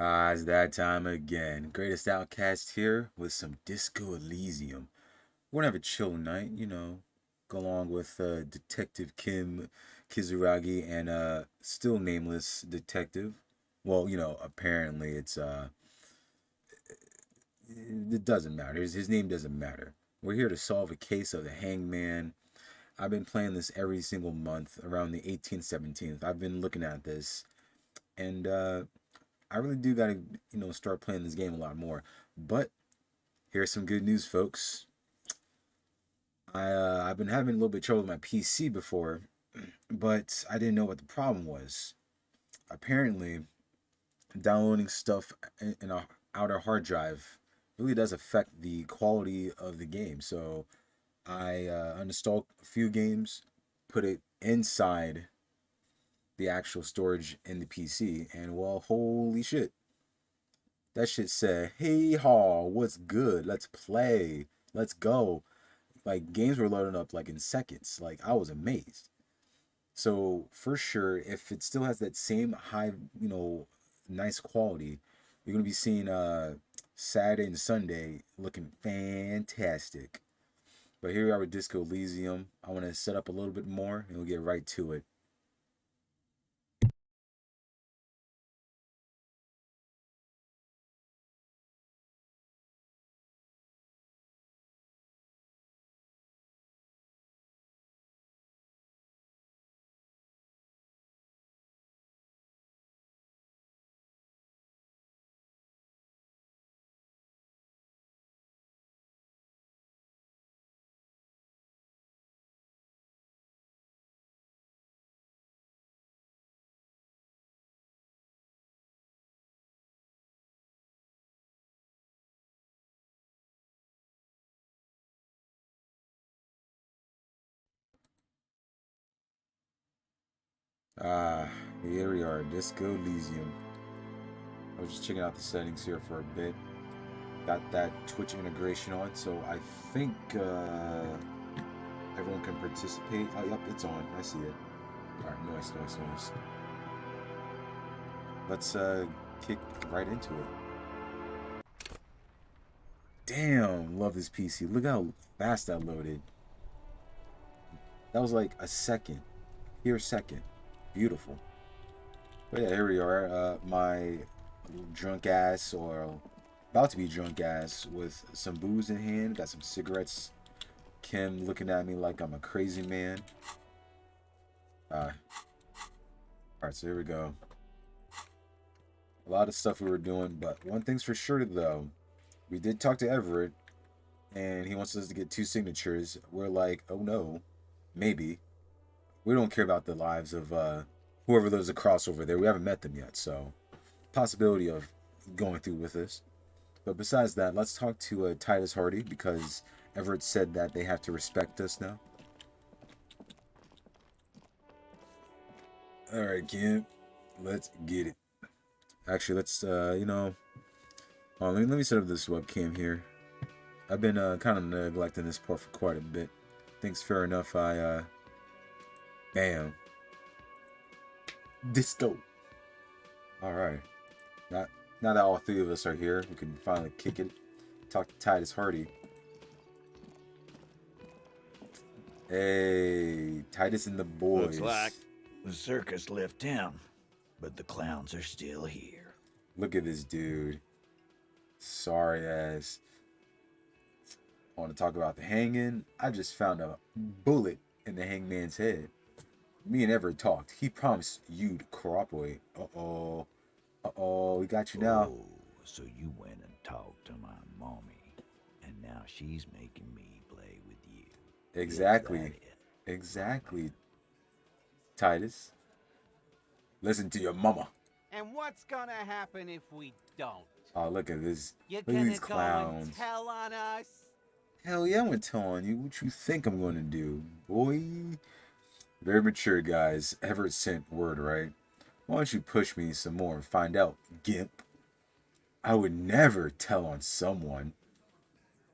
It's that time again. Greatest Outcast here with some Disco Elysium. We're gonna have a chill night, go along with Detective Kim Kizuragi and still nameless detective. Well, apparently it doesn't matter. His name doesn't matter. We're here to solve a case of the hangman. I've been playing this every single month around the 18th, 17th. I've been looking at this and I really do gotta, start playing this game a lot more. But here's some good news, folks. I've been having a little bit of trouble with my PC before, but I didn't know what the problem was. Apparently, downloading stuff in a outer hard drive really does affect the quality of the game. So I uninstalled a few games, put it inside the actual storage in the PC, and well, holy shit, that shit said, "Hey haw, what's good? Let's play. Let's go." Like games were loading up like in seconds. Like I was amazed. So for sure, if it still has that same high, nice quality, you're gonna be seeing Saturday and Sunday looking fantastic. But here we are with Disco Elysium. I want to set up a little bit more and we'll get right to it. Ah, here we are, Disco Elysium. I was just checking out the settings here for a bit. Got that Twitch integration on, so I think everyone can participate. Oh, yep, it's on. I see it. All right, nice, nice, nice. Let's kick right into it. Damn, love this PC. Look how fast that loaded. That was like a second. Here, a second. Beautiful. But yeah, here we are. My drunk ass, or about to be drunk ass, with some booze in hand. Got some cigarettes. Kim looking at me like I'm a crazy man. All right, so here we go. A lot of stuff we were doing, but one thing's for sure though, we did talk to Everett, and he wants us to get two signatures. We're like, oh no, maybe. We don't care about the lives of whoever lives across over there. We haven't met them yet, so possibility of going through with this. But besides that, let's talk to Titus Hardy because Everett said that they have to respect us now. All right, Kim, let's get it. Actually, let's let me set up this webcam here. I've been kind of neglecting this part for quite a bit. I think it's fair enough. Bam, disco. All right, now now that all three of us are here, we can finally kick it. Talk to Titus Hardy. Hey, Titus and the Looks like boys. the circus left town, but the clowns are still here. Look at this dude. Sorry ass. I want to talk about the hanging. I just found a bullet in the hangman's head. Me and Everett talked. He promised you'd cooperate. Uh-oh. Uh-oh, we got you now. Oh, so you went and talked to my mommy, and now she's making me play with you. Is that Exactly. it? Exactly, Titus. Listen to your mama. And what's gonna happen if we don't? Oh, look at this. You Look at gonna these go and clowns. tell on us? Hell yeah, I'm gonna tell on you. What you think I'm gonna do, boy? Very mature, guys. Everett sent word, right? Why don't you push me some more and find out, Gimp? I would never tell on someone.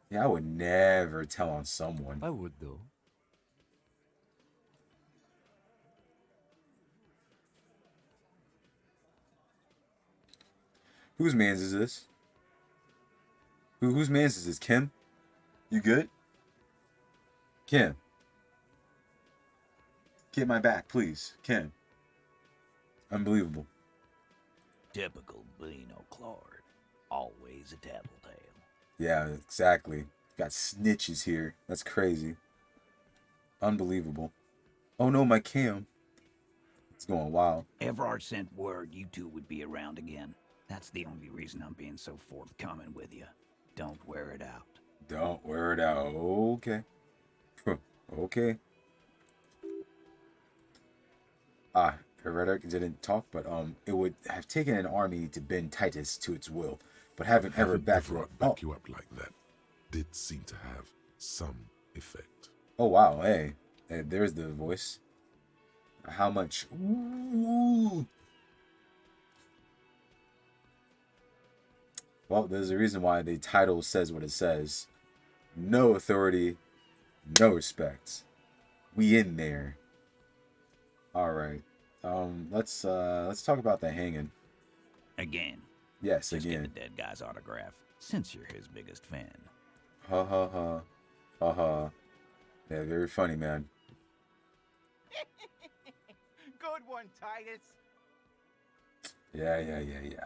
Yeah, I would never tell on someone. I would though. Whose man's is this? Whose man's is this? Kim? You good? Kim. Get my back, please. Kim. Unbelievable. Typical Bino Claude. Always a tattletale. Yeah, exactly. Got snitches here. That's crazy. Unbelievable. Oh no, my Cam. It's going wild. Everard sent word you two would be around again. That's the only reason I'm being so forthcoming with you. Don't wear it out. Don't wear it out. Okay. Okay. Heretic didn't talk, but it would have taken an army to bend Titus to its will, but having ever back back you up like that did seem to have some effect. Oh wow, hey, there's the voice. How much? Ooh. Well, there's a reason why the title says what it says. No authority, no respect. We in there. All right. Let's talk about the hanging. Again. Yes, Just again. get the dead guy's autograph, since you're his biggest fan. Ha ha ha. Ha ha. Yeah, very funny, man. Good one, Titus. Yeah.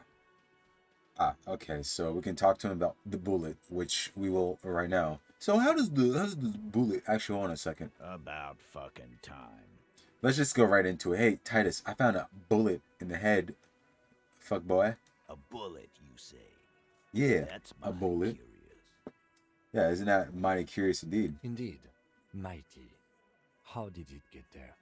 Okay, so we can talk to him about the bullet, which we will right now. So how does the bullet actually, hold on a second. About fucking time. Let's just go right into it. Hey, Titus, I found a bullet in the head. Fuck boy. A bullet, you say? Yeah, That's a bullet. curious. Yeah, isn't that mighty curious indeed? Indeed, mighty. How did it get there?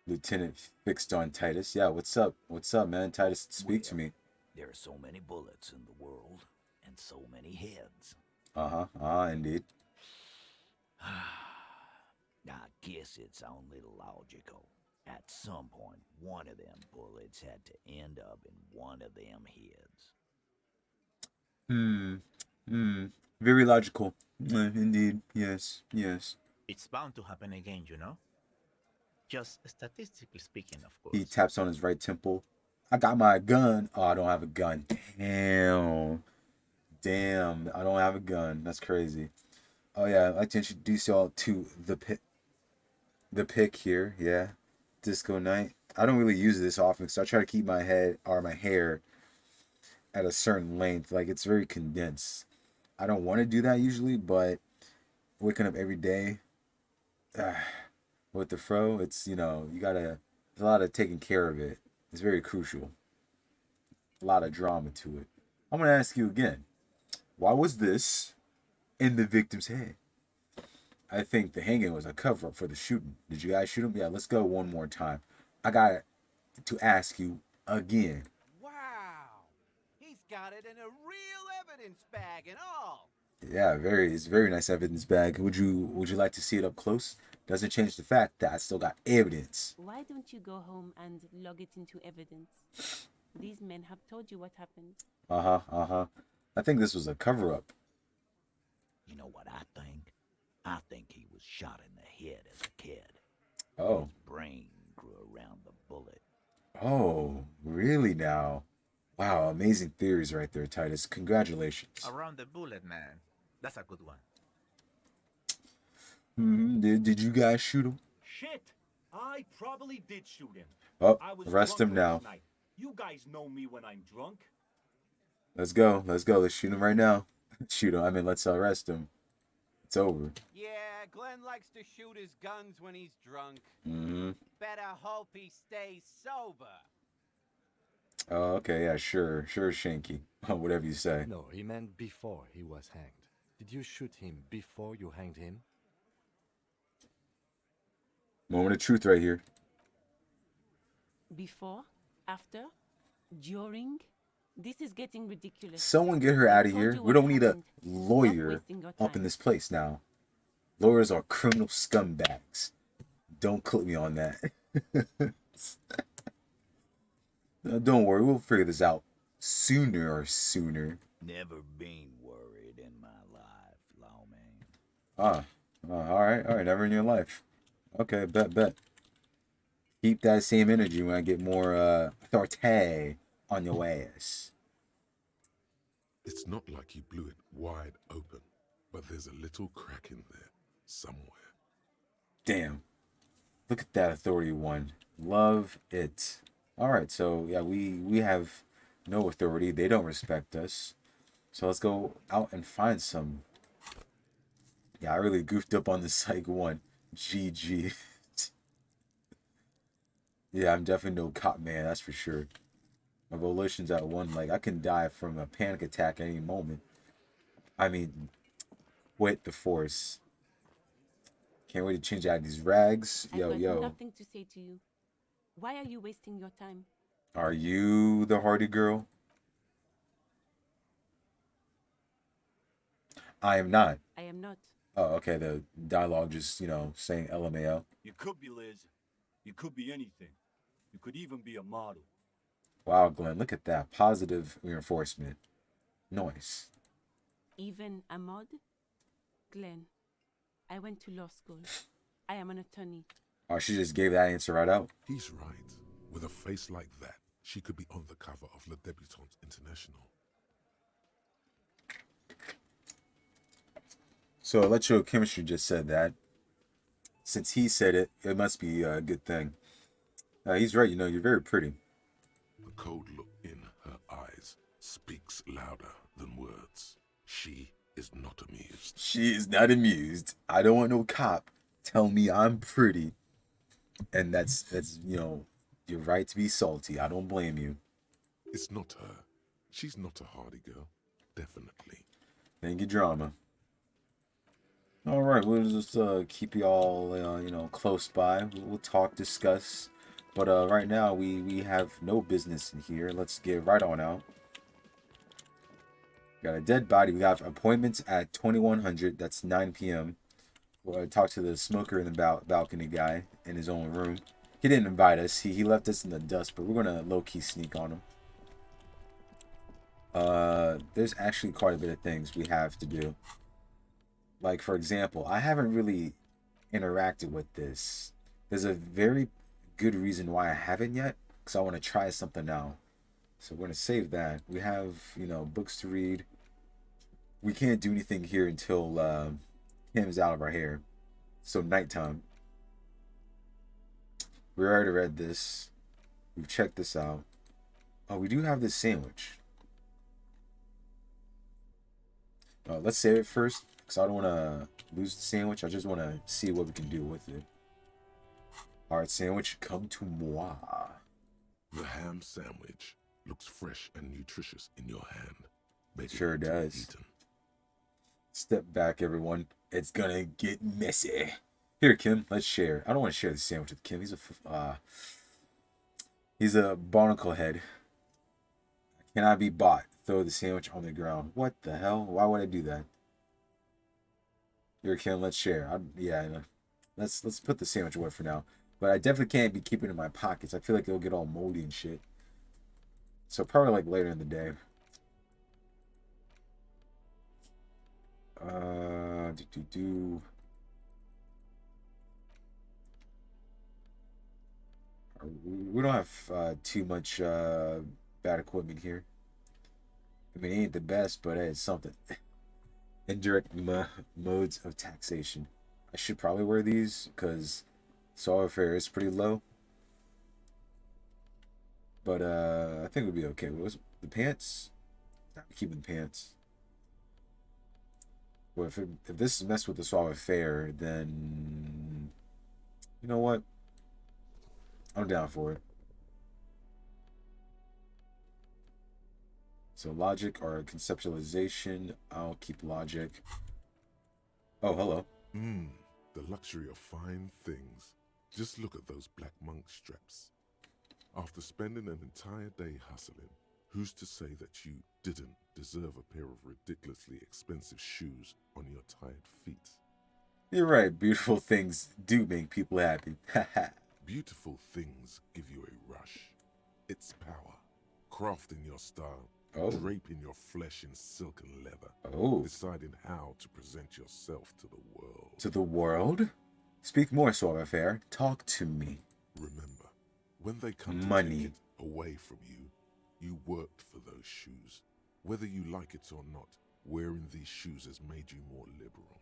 Lieutenant fixed on Titus. Yeah, what's up? What's up, man? Titus, speak to me. There are so many bullets in the world, and so many heads. Indeed. I guess it's only logical. At some point, one of them bullets had to end up in one of them heads. Very logical. Indeed. Yes. It's bound to happen again, you know? Just statistically speaking, of course. He taps on his right temple. I got my gun. Oh, I don't have a gun. Damn. I don't have a gun. That's crazy. Oh yeah, I'd like to introduce y'all to the pick here. Yeah. Disco Night. I don't really use this often, so I try to keep my head or my hair at a certain length. Like, it's very condensed. I don't want to do that usually, but waking up every day with the fro, it's, you know, there's a lot of taking care of it. It's very crucial. A lot of drama to it. I'm going to ask you again. Why was this in the victim's head? I think the hanging was a cover-up for the shooting. Did you guys shoot him? Yeah, let's go one more time. I got to ask you again. Wow. He's got it in a real evidence bag and all. Yeah, it's very nice evidence bag. Would you like to see it up close? Doesn't change the fact that I still got evidence. Why don't you go home and log it into evidence? These men have told you what happened. I think this was a cover-up. You know what I think? I think he was shot in the head as a kid. Oh. His brain grew around the bullet. Oh, really now? Wow, amazing theories right there, Titus. Congratulations. Around the bullet, man. That's a good one. Did you guys shoot him? Shit! I probably did shoot him. Oh, I was arrest drunk him now. last night. You guys know me when I'm drunk. Let's go. Let's shoot him right now. Shoot him. I mean, let's arrest him. It's over. Yeah, Glenn likes to shoot his guns when he's drunk. Better hope he stays sober. Oh, okay. Yeah, sure, Shanky. Whatever you say. No, he meant before he was hanged. Did you shoot him before you hanged him? Moment of truth right here. Before? After? During? This is getting ridiculous. Someone get her out of here. We don't need a lawyer up in this place now. Lawyers are criminal scumbags. Don't clip me on that. No, don't worry, we'll figure this out sooner. Never been worried in my life, lawman. All right, never in your life. Okay, bet. Keep that same energy when I get more authority on your ass. It's not like you blew it wide open, but there's a little crack in there somewhere. Damn. Look at that authority one. Love it. Alright, so yeah, we have no authority. They don't respect us. So let's go out and find some. Yeah, I really goofed up on the psych one. GG. Yeah, I'm definitely no cop man, that's for sure. My volition's at 1. Like, I can die from a panic attack any moment. I mean, wait the force. Can't wait to change out these rags. I've got nothing to say to you. Why are you wasting your time? Are you the hardy girl? I am not. I am not. Oh, okay. The dialogue just, saying LMAO. You could be Liz. You could be anything. You could even be a model. Wow, Glenn, look at that. Positive reinforcement. Nice. Even a mod? Glenn, I went to law school. I am an attorney. Oh, she just gave that answer right out. He's right. With a face like that, she could be on the cover of Le Debutante International. So Electrochemistry just said that. Since he said it, it must be a good thing. He's right, you're very pretty. The cold look in her eyes speaks louder than words. She is not amused. She is not amused. I don't want no cop tell me I'm pretty. And that's you're right to be salty. I don't blame you. It's not her. She's not a hardy girl. Definitely. Thank you, drama. All right, we'll just keep y'all, close by. We'll talk, discuss. But right now, we have no business in here. Let's get right on out. Got a dead body. We have appointments at 2100. That's 9 p.m. We'll talk to the smoker in the balcony guy in his own room. He didn't invite us. He left us in the dust, but we're going to low-key sneak on him. There's actually quite a bit of things we have to do. Like, for example, I haven't really interacted with this. There's a very good reason why I haven't yet, because I want to try something out. So we're going to save that. We have, books to read. We can't do anything here until Kim's out of our hair. So nighttime. We already read this. We've checked this out. Oh, we do have this sandwich. Let's save it first, because I don't want to lose the sandwich. I just want to see what we can do with it. Alright, sandwich, come to moi. The ham sandwich looks fresh and nutritious in your hand. It sure does. Step back, everyone. It's gonna get messy. Here, Kim, let's share. I don't want to share the sandwich with Kim. He's a barnacle head. Cannot be bought. Throw the sandwich on the ground. What the hell? Why would I do that? Here, Kim, let's share. Let's put the sandwich away for now. But I definitely can't be keeping it in my pockets. I feel like it'll get all moldy and shit. So probably like later in the day. We don't have too much bad equipment here. I mean, it ain't the best, but it's something. Indirect modes of taxation. I should probably wear these because savoir-faire is pretty low. But I think we'll be okay. What was the pants? I'm keeping the pants. Well, if this is messed with the savoir-faire, then you know what? I'm down for it. So logic or conceptualization, I'll keep logic. Oh, hello. The luxury of fine things. Just look at those black monk straps. After spending an entire day hustling, who's to say that you didn't deserve a pair of ridiculously expensive shoes on your tired feet? You're right, beautiful things do make people happy. Beautiful things give you a rush. It's power. Crafting your style. Oh. Draping your flesh in silk and leather. Oh. Deciding how to present yourself to the world. To the world? Speak more, savoir-faire. Talk to me. Remember, when they come to Money. take it away from you, you worked for those shoes. Whether you like it or not, wearing these shoes has made you more liberal.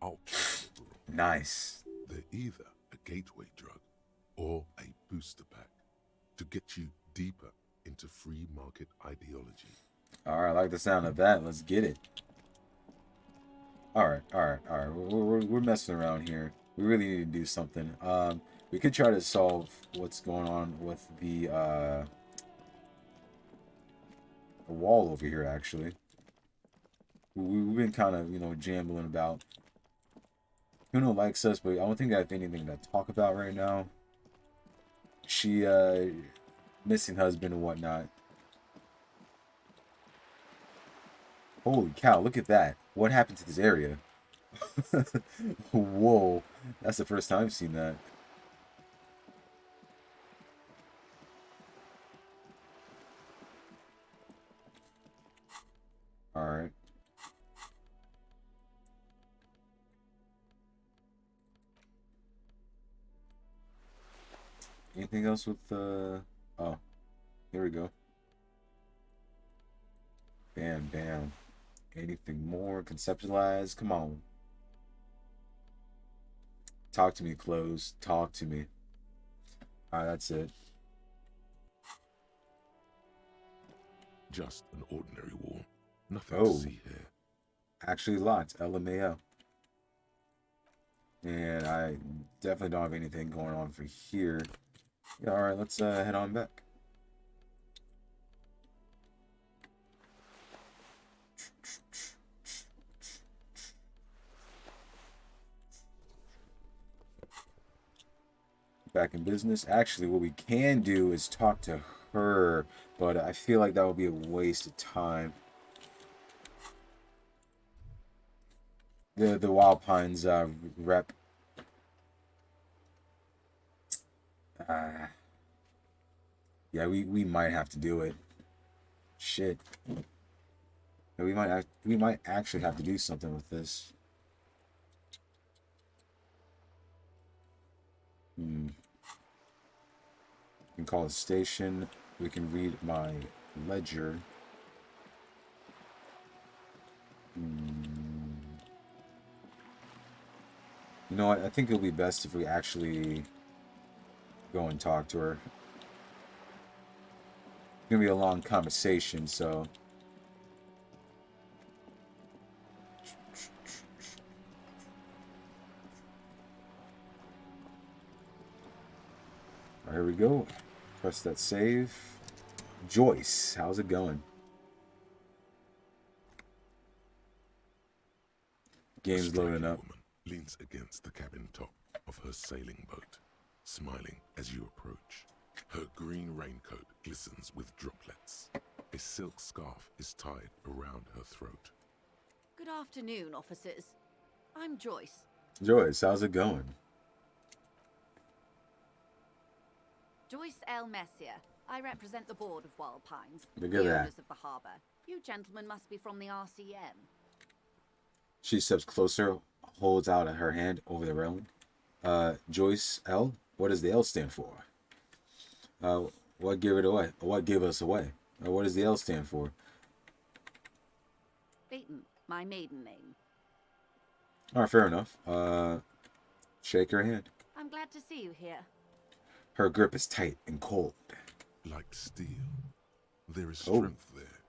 Ultra liberal. Nice. They're either a gateway drug or a booster pack to get you deeper into free market ideology. All right, I like the sound of that. Let's get it. All right. We're messing around here. We really need to do something. We could try to solve what's going on with the wall over here, actually. We've been kind of, you know, jambling about. Kuno likes us, but I don't think I have anything to talk about right now. She, missing husband and whatnot. Holy cow, look at that. What happened to this area? Whoa, that's the first time I've seen that. Alright. Anything else with oh, here we go. Bam, bam. Anything more? Conceptualize? Come on. Talk to me, clothes. Talk to me. Alright, that's it. Just an ordinary wall. Nothing Oh. to see here. Actually locked. LMAO. And I definitely don't have anything going on for here. Yeah, alright, let's head on back. Back in business. Actually, what we can do is talk to her, but I feel like that would be a waste of time. The Wild Pines rep. Yeah, we might have to do it. Shit. Yeah, we might actually have to do something with this. We can call a station. We can read my ledger. You know what? I think it'll be best if we actually go and talk to her. It's gonna be a long conversation, so. Here we go. Press that save. Joyce, how's it going? Game's A loading striking up. woman leans against the cabin top of her sailing boat, smiling as you approach. Her green raincoat glistens with droplets. A silk scarf is tied around her throat. Good afternoon, officers. I'm Joyce. Joyce, how's it going? Joyce L. Messier. I represent the board of Wild Pines, Look the at that. owners of the harbor. You gentlemen must be from the RCM. She steps closer, holds out her hand over the railing. Joyce L. What does the L stand for? What gave it away? What gave us away? What does the L stand for? Beaton, my maiden name. All right, fair enough. Shake her hand. I'm glad to see you here. Her grip is tight and cold. Like steel. There is Oh. strength there.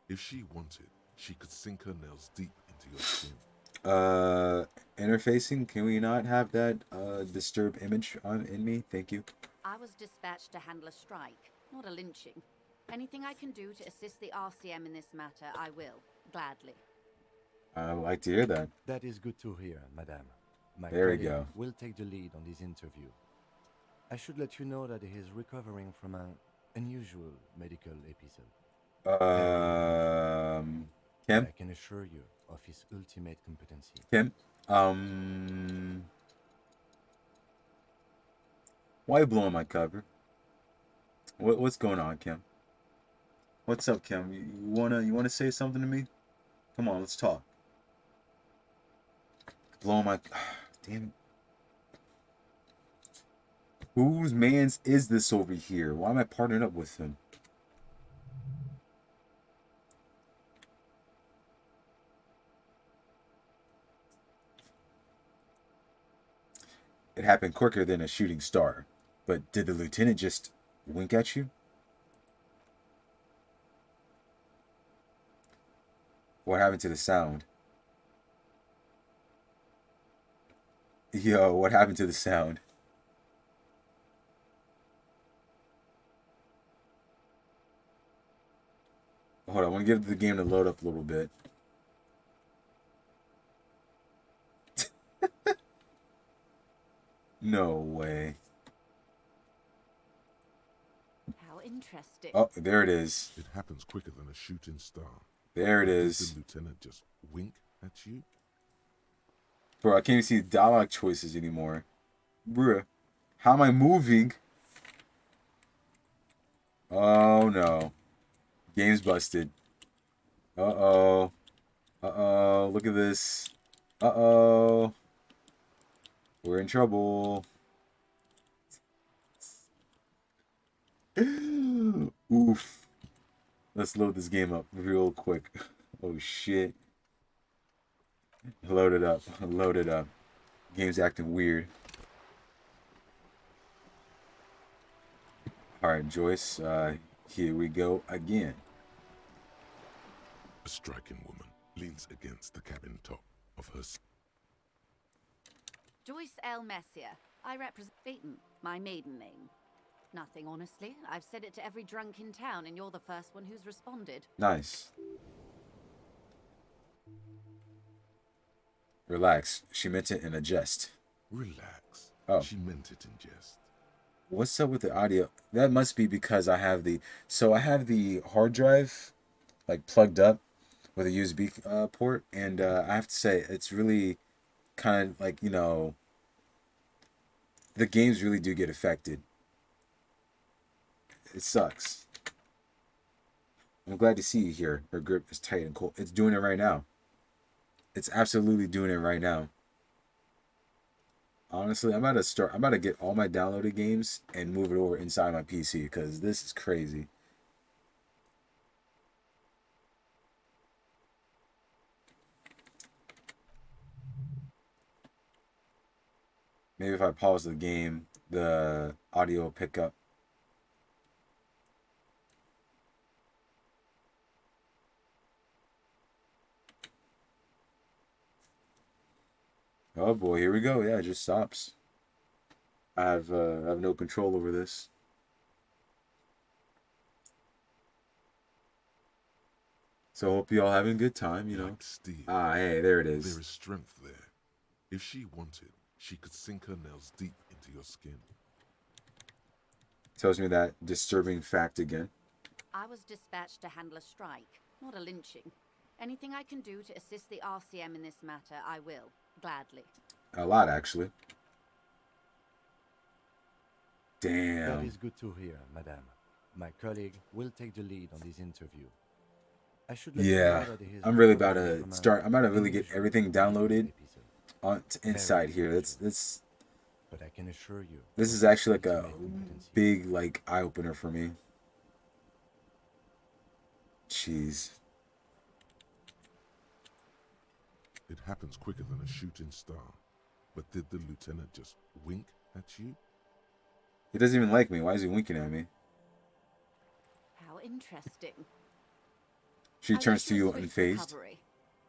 If she wanted, she could sink her nails deep into your skin. Interfacing. Can we not have that disturbed image in me? Thank you. I was dispatched to handle a strike, not a lynching. Anything I can do to assist the RCM in this matter, I will, gladly. I would like to hear that. That is good to hear, madame. My There we colleague go. will take the lead on this interview. I should let you know that he is recovering from an unusual medical episode. Kim? I can assure you of his ultimate competency. Kim? Why are you blowing my cover? What's going on, Kim? What's up, Kim? You wanna say something to me? Come on, let's talk. Blowing my damn it. Whose man's is this over here? Why am I partnered up with him? It happened quicker than a shooting star. But did the lieutenant just wink at you? What happened to the sound? Yo, what happened to the sound? Hold on, I want to give the game to load up a little bit. No way. How interesting. Oh, there it is. It happens quicker than a shooting star. There it Did is. the lieutenant just wink at you? Bro, I can't even see dialogue choices anymore. Bruh. How am I moving? Oh no. Game's busted. Uh-oh. Uh-oh. Look at this. Uh-oh. We're in trouble. Oof. Let's load this game up real quick. Oh shit. Load it up. Load it up. Game's acting weird. Alright, Joyce. Here we go again. A striking woman leans against the cabin top of her... Joyce L. Messier. I represent Dayton, my maiden name. Nothing, honestly. I've said it to every drunk in town, and you're the first one who's responded. Nice. Relax. She meant it in a jest. Relax. Oh. She meant it in jest. What's up with the audio? That must be because I have the... So I have the hard drive, like, plugged up with a USB port. And I have to say, it's really kind of like, you know... The games really do get affected. It sucks. I'm glad to see you here. Her grip is tight and cold. It's doing it right now. It's absolutely doing it right now. Honestly, I'm about to get all my downloaded games and move it over inside my PC because this is crazy. Maybe if I pause the game, the audio will pick up. Oh boy, here we go. Yeah, it just stops. I have no control over this. So hope you all having a good time, you know. Like steel. Ah, hey, there it There is. is strength there. If she wanted, she could sink her nails deep into your skin. Tells me that disturbing fact again. I was dispatched to handle a strike, not a lynching. Anything I can do to assist the RCM in this matter, I will. Gladly. A lot, actually. That Damn. is good to hear, madame. My colleague will take the lead on this interview. I should let you know Yeah, that he is I'm really about recovering to from start. an I'm about to really get unusual everything medical downloaded episode. on inside here. That's But I can assure you, this is actually like a ultimate competency. big like eye opener for me. Jeez. It happens quicker than a shooting star. But did the lieutenant just wink at you? He doesn't even like me. Why is he winking at me? How interesting. She I turns wish to you a you swift unfazed. recovery.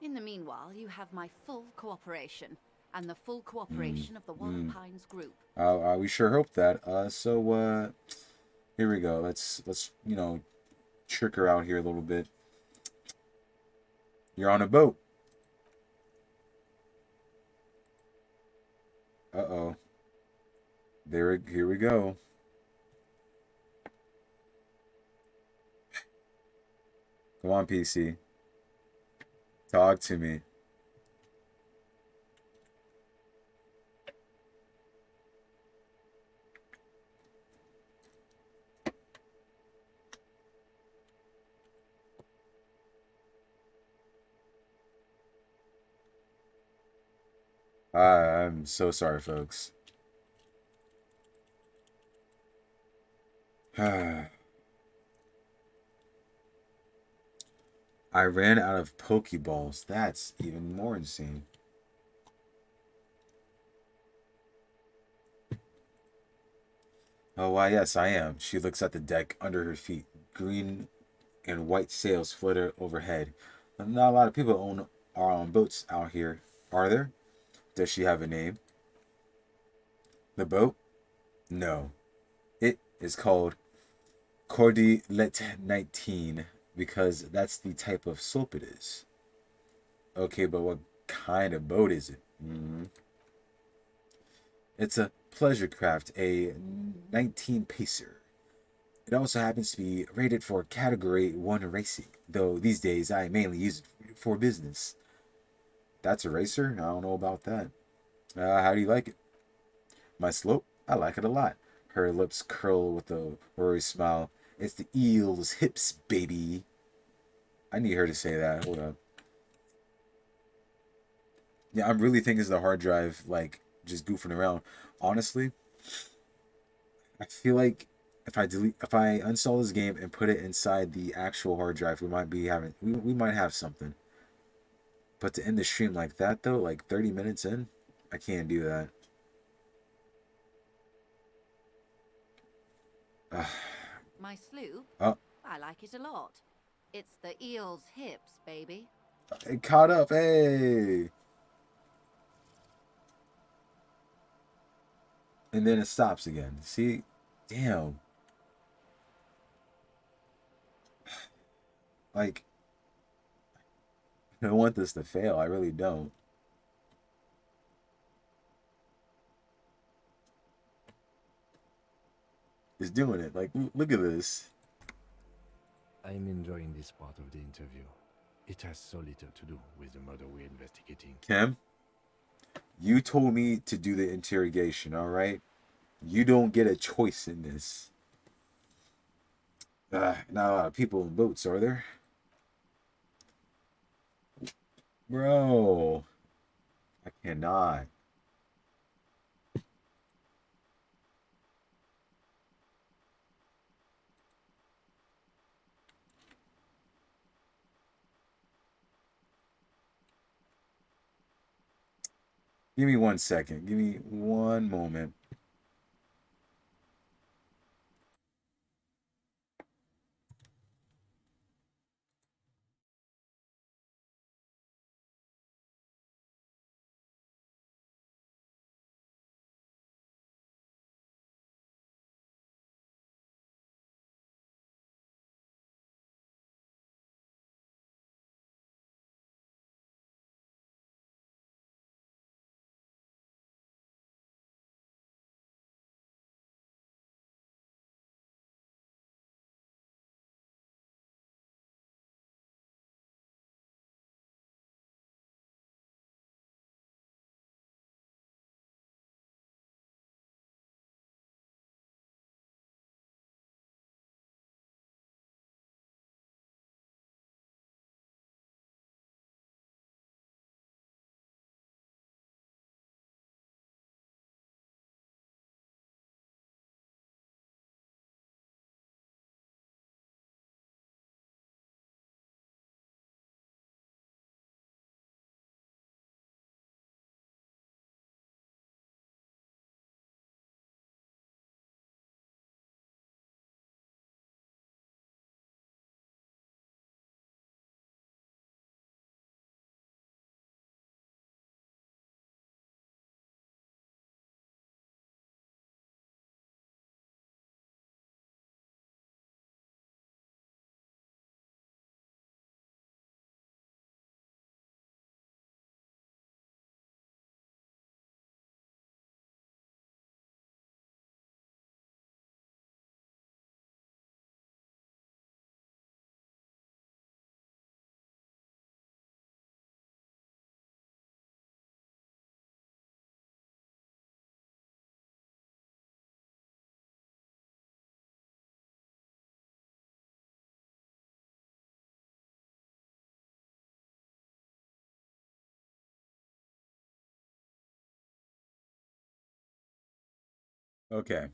In the meanwhile, you have my full cooperation, and the full cooperation of the Wild Pines group. We sure hope that. Here we go. Let's you know, trick her out here a little bit. You're on a boat. Uh-oh. Here we go. Come on, PC. Talk to me. I'm so sorry, folks. I ran out of Pokeballs. That's even more insane. Oh, why, yes, I am. She looks at the deck under her feet. Green and white sails flutter overhead. Not a lot of people are on boats out here, are there? Does she have a name? The boat? No. It is called Cordylet 19 because that's the type of soap it is. Okay, but what kind of boat is it? It's a pleasure craft, a 19 pacer. It also happens to be rated for Category 1 racing, though these days I mainly use it for business. That's a racer? I don't know about that. How do you like it? My slope? I like it a lot. Her lips curl with a worried smile. It's the eel's hips, baby. I need her to say that. Hold up. Yeah, I'm really thinking it's the hard drive, like, just goofing around. Honestly, I feel like if I uninstall this game and put it inside the actual hard drive, we might have something. But to end the stream like that though, like 30 minutes in, I can't do that. My sloop? Oh, I like it a lot. It's the eel's hips, baby. it caught up. Hey. And then it stops again. See? Damn. Like, I don't want this to fail. I really don't. It's doing it. Like, look at this. I'm enjoying this part of the interview. It has so little to do with the murder we're investigating. Kim, you told me to do the interrogation, all right? You don't get a choice in this. Not a lot of people in boats, are there? Bro, I cannot. Give me 1 second. Give me one moment. Okay.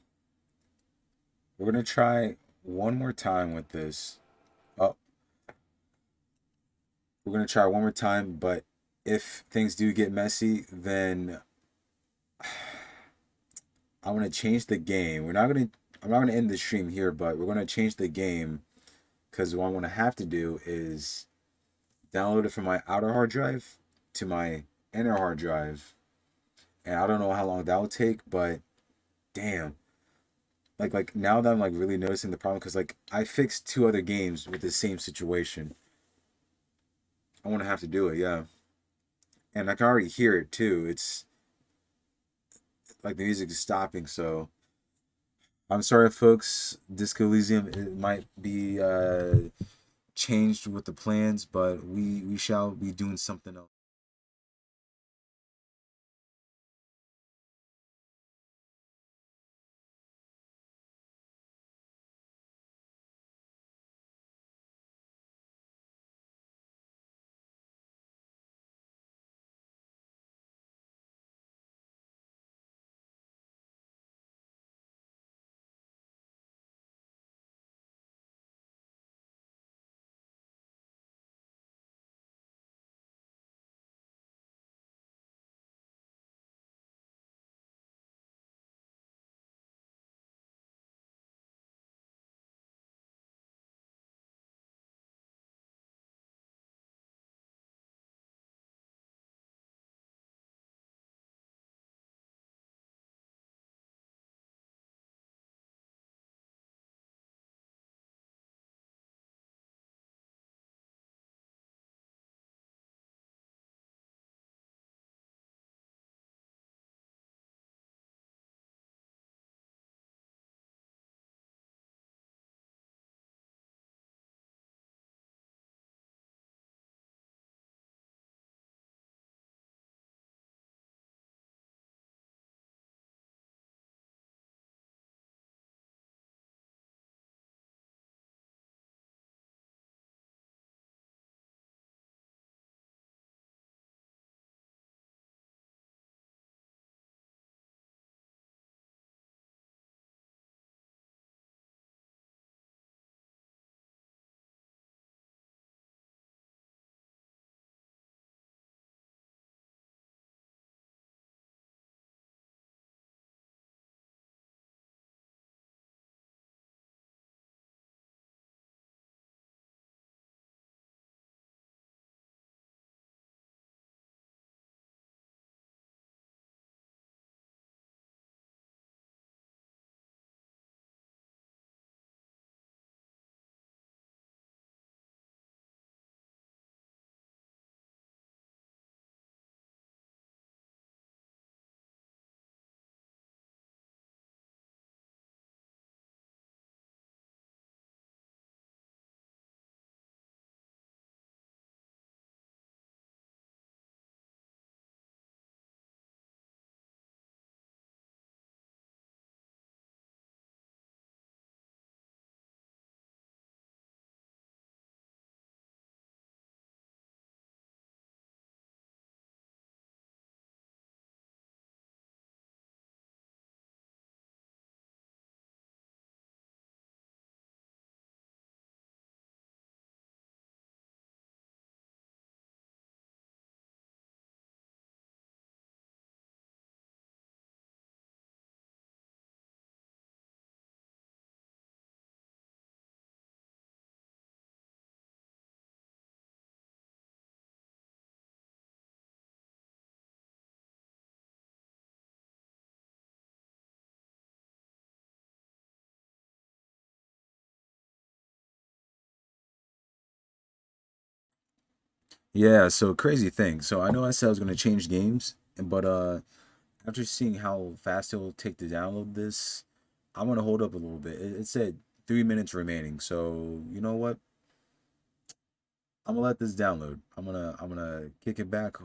We're going to try one more time with this. Oh, we're going to try one more time, but if things do get messy, then I'm going to change the game. We're not going to I'm not going to end the stream here, but we're going to change the game because what I'm going to have to do is download it from my outer hard drive to my inner hard drive. And I don't know how long that will take, but damn. Like now that I'm like really noticing the problem, because like I fixed 2 other games with the same situation. I want to have to do it, yeah. And I can already hear it too. It's like the music is stopping, so I'm sorry, folks. Disco Elysium, it might be changed with the plans, but we shall be doing something else. Yeah, so crazy thing. So I know I said I was gonna change games, but after seeing how fast it will take to download this, I'm gonna hold up a little bit. It said 3 minutes remaining, so you know what? I'm gonna let this download. I'm gonna kick it back.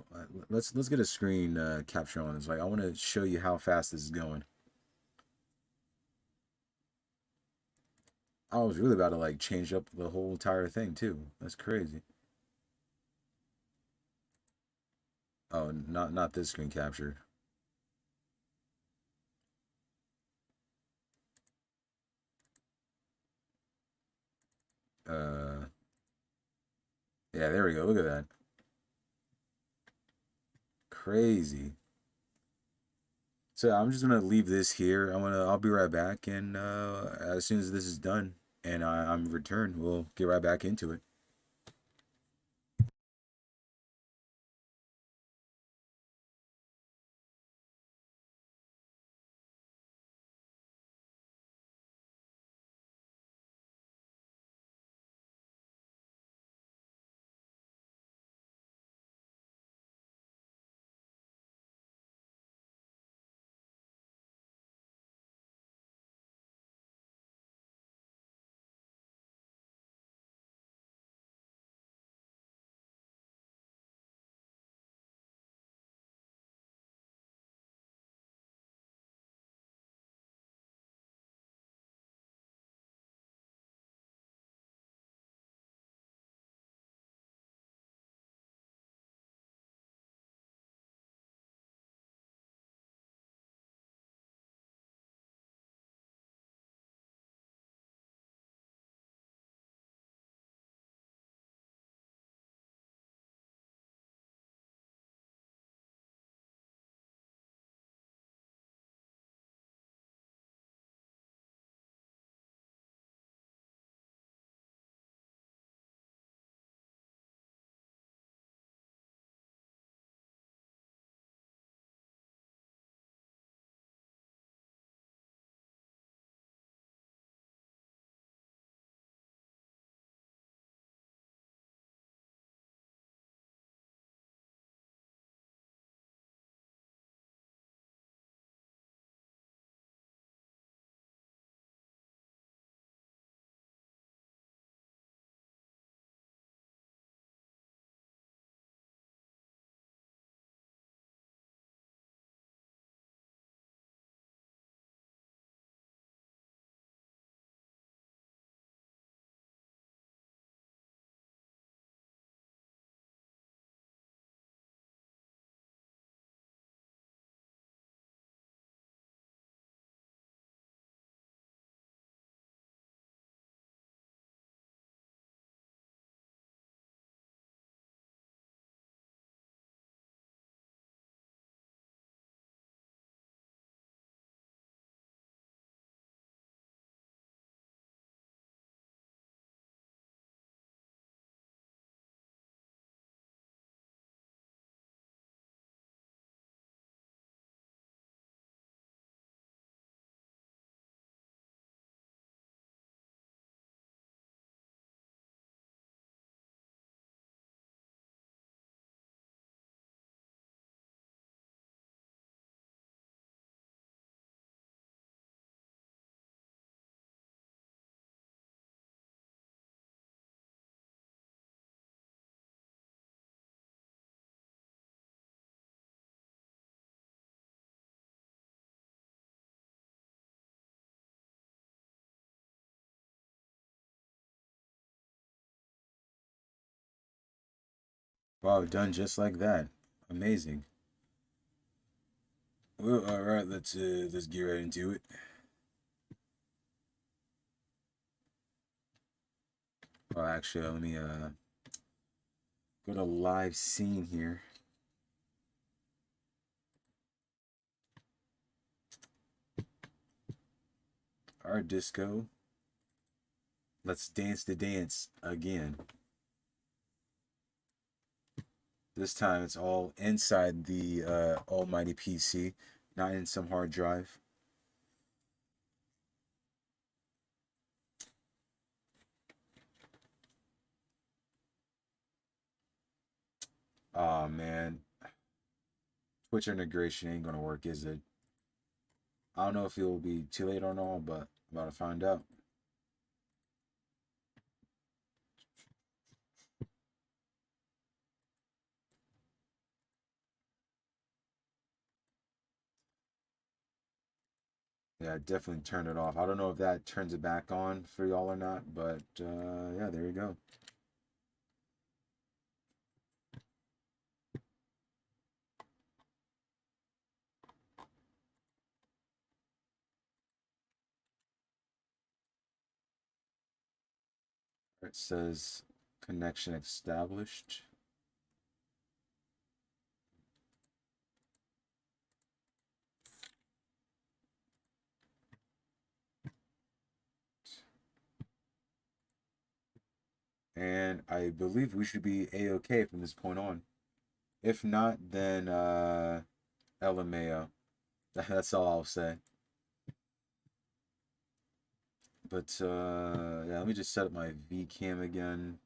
Let's get a screen capture on this. Like I want to show you how fast this is going. I was really about to like change up the whole entire thing too. That's crazy. Oh, not this screen capture. Uh, yeah, there we go. Look at that. Crazy. So I'm just gonna leave this here. I'll be right back, and as soon as this is done and I'm returned, we'll get right back into it. Wow, done just like that. Amazing. Well, all right, let's get right into it. Oh, actually, let me go to live scene here. Art disco. Let's dance the dance again. This time it's all inside the almighty PC, not in some hard drive. Oh man, Twitch integration ain't gonna work, is it? I don't know if it will be too late or not, but I'm about to find out. Yeah, definitely turned it off. I don't know if that turns it back on for y'all or not, but yeah, there you go. It says connection established. And I believe we should be A-okay from this point on. If not, then LMAO. That's all I'll say. But yeah, let me just set up my VCam again.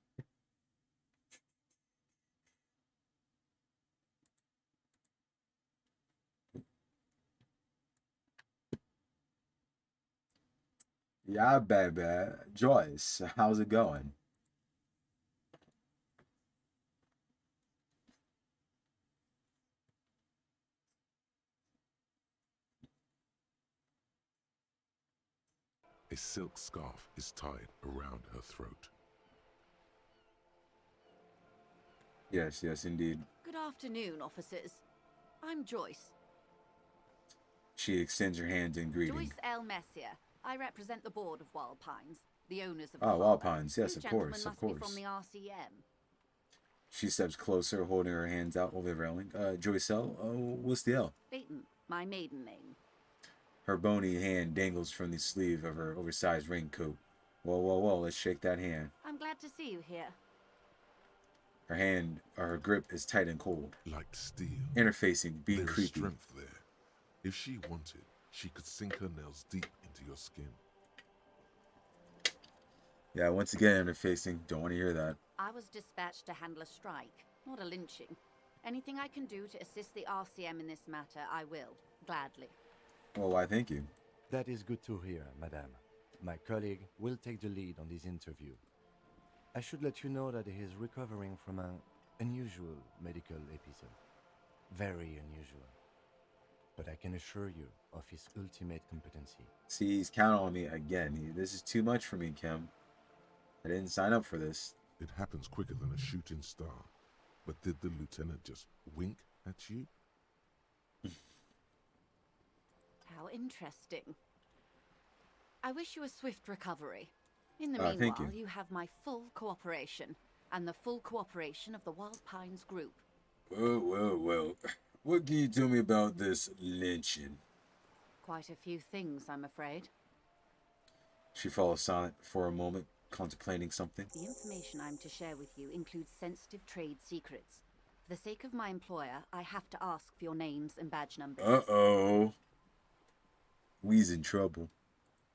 Yeah, baby. Joyce, how's it going? A silk scarf is tied around her throat. Yes, yes, indeed. Good afternoon, officers. I'm Joyce. She extends her hand in greeting. Joyce L. Messier. I represent the board of Wild Pines, the owners of the Oh, Wild harbour. Pines, yes, You of gentlemen course, must of be from course. the RCM. She steps closer, holding her hands out over the railing. Joyce L., what's the L? Leighton, my maiden name. Her bony hand dangles from the sleeve of her oversized raincoat. Whoa, whoa, whoa, let's shake that hand. I'm glad to see you here. Her hand, or her grip is tight and cold. Like steel. Interfacing, being There is creepy. strength there. If she wanted, she could sink her nails deep into your skin. Yeah, once again, interfacing. Don't want to hear that. I was dispatched to handle a strike, not a lynching. Anything I can do to assist the RCM in this matter, I will, gladly. Well, why, thank you. That is good to hear, madame. My colleague will take the lead on this interview. I should let you know that he is recovering from an unusual medical episode. Very unusual. But I can assure you of his ultimate competency. See, he's counting on me again. This is too much for me, Kim. I didn't sign up for this. It happens quicker than a shooting star. But did the lieutenant just wink at you? How interesting. I wish you a swift recovery. In the Thank meanwhile, you. you have my full cooperation, and the full cooperation of the Wild Pines Group. Well. What can you tell me about this lynching? Quite a few things, I'm afraid. She falls silent for a moment, contemplating something. The information I'm to share with you includes sensitive trade secrets. For the sake of my employer, I have to ask for your names and badge numbers. Uh-oh. We's in trouble.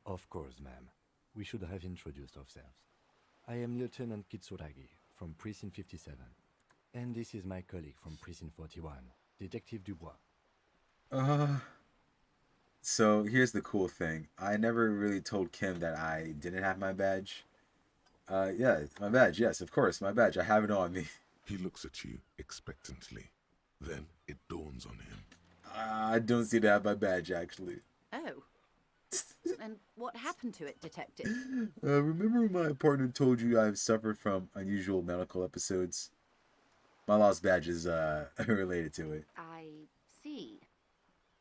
Of course, ma'am. We should have introduced ourselves. I am Lieutenant Kitsuragi from Precinct 57. And this is my colleague from Precinct 41, Detective Dubois. So here's the cool thing. I never really told Kim that I didn't have my badge. Yeah, my badge. Yes, of course, my badge. I have it on me. He looks at you expectantly. Then it dawns on him. I don't see to have my badge, actually. Oh. And what happened to it, Detective? Remember my partner told you I've suffered from unusual medical episodes? My lost badge is related to it. I see.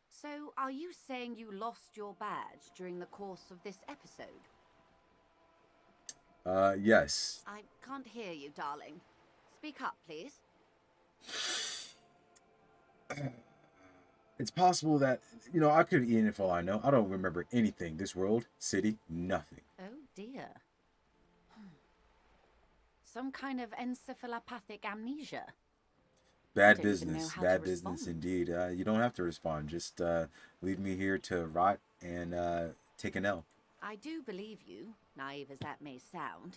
So, are you saying you lost your badge during the course of this episode? Yes. I can't hear you, darling. Speak up, please. It's possible that, I could have eaten it for all I know. I don't remember anything. This world, city, nothing. Oh, dear. Some kind of encephalopathic amnesia. Bad don't even know business. how to Bad business respond. indeed. You don't have to respond. Just leave me here to rot and take an L. I do believe you, naive as that may sound.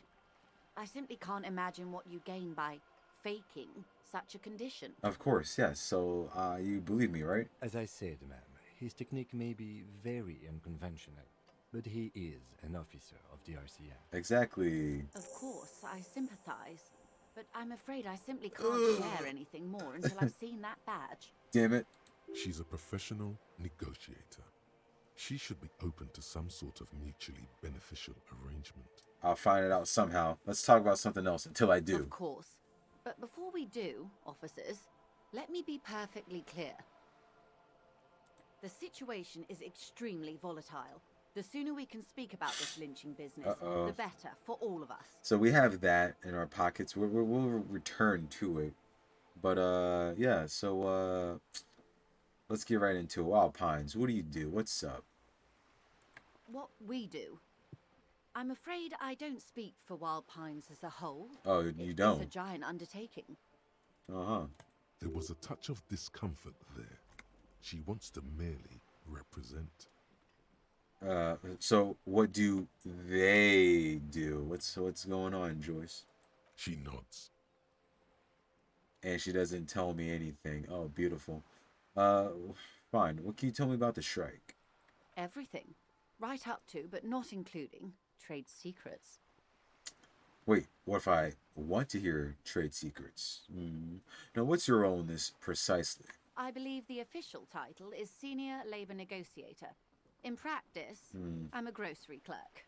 I simply can't imagine what you gain by faking such a condition. Of course, yes. So you believe me, right? As I said, ma'am, his technique may be very unconventional, but he is an officer of the RCM. Exactly. Of course, I sympathize. But I'm afraid I simply can't share anything more until I've seen that badge. Damn it. She's a professional negotiator. She should be open to some sort of mutually beneficial arrangement. I'll find it out somehow. Let's talk about something else until I do. Of course. But before we do, officers, let me be perfectly clear. The situation is extremely volatile. The sooner we can speak about this lynching business, the better for all of us. So we have that in our pockets. We'll return to it. But, yeah, so, let's get right into it. Wild Pines, what do you do? What's up? What we do. I'm afraid I don't speak for Wild Pines as a whole. Oh, you It's a don't? giant undertaking. Uh-huh. There was a touch of discomfort there. She wants to merely represent. So what do they do? What's going on, Joyce? She nods. And she doesn't tell me anything. Oh, beautiful. Fine. What can you tell me about the strike? Everything. Right up to, but not including, trade secrets. Wait, what if I want to hear trade secrets? Now, what's your role in this precisely? I believe the official title is Senior Labor Negotiator. In practice, I'm a grocery clerk.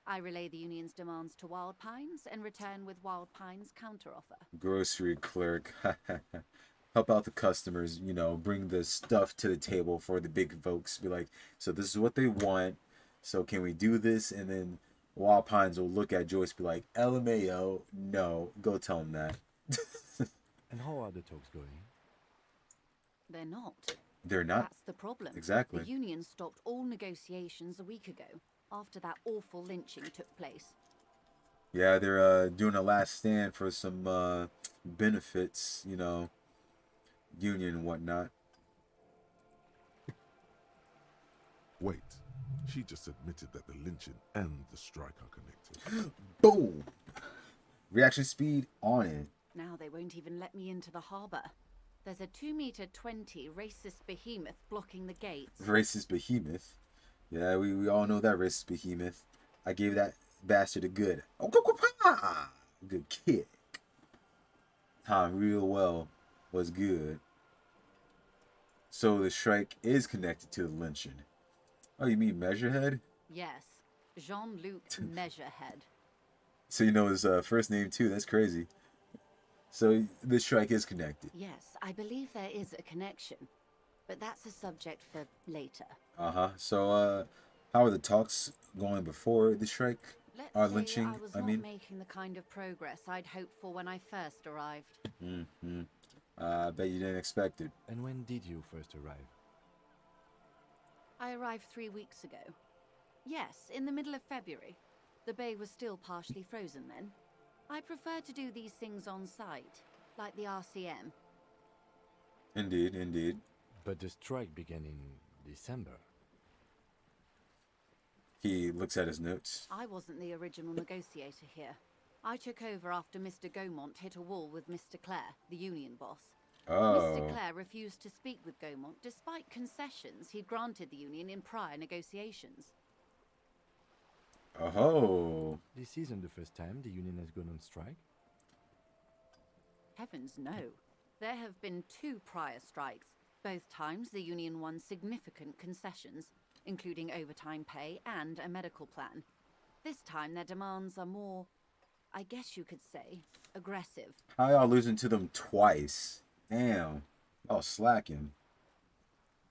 I relay the union's demands to Wild Pines and return with Wild Pines' counteroffer. Grocery clerk. Help out the customers, bring the stuff to the table for the big folks. Be like, so this is what they want. So can we do this? And then Wild Pines will look at Joyce, be like, LMAO, no, go tell him that. And how are the talks going? They're not. They're not? That's the problem. Exactly. The union stopped all negotiations a week ago, after that awful lynching took place. Yeah, they're doing a last stand for some benefits, union and whatnot. Wait, she just admitted that the lynching and the strike are connected. Boom! Reaction speed on it. Now they won't even let me into the harbour. There's a 2-meter 20 racist behemoth blocking the gates. Racist behemoth. Yeah, we all know that racist behemoth. I gave that bastard a good good kick. Time real well was good. So the strike is connected to the lynching. Oh, you mean Measurehead? Yes, Jean-Luc Measurehead. So you know his first name too. That's crazy. So the strike is connected. Yes, I believe there is a connection. But that's a subject for later. Uh-huh. So, how are the talks going before the strike? Let's Or say lynching, I was not making the kind of progress I'd hoped for when I first arrived. I bet you didn't expect it. And when did you first arrive? I arrived 3 weeks ago. Yes, in the middle of February. The bay was still partially frozen then. I prefer to do these things on site, like the RCM. Indeed, indeed. But the strike began in December. He looks at his notes. I wasn't the original negotiator here. I took over after Mr. Gaumont hit a wall with Mr. Clare, the union boss. Mr. Oh. Clare refused to speak with Gaumont despite concessions he'd granted the union in prior negotiations. Oh. This isn't the first time the union has gone on strike. Heavens no. There have been 2 prior strikes. Both times the union won significant concessions, including overtime pay and a medical plan. This time their demands are more, I guess you could say, aggressive. How y'all losing to them twice? Damn. Y'all slacking.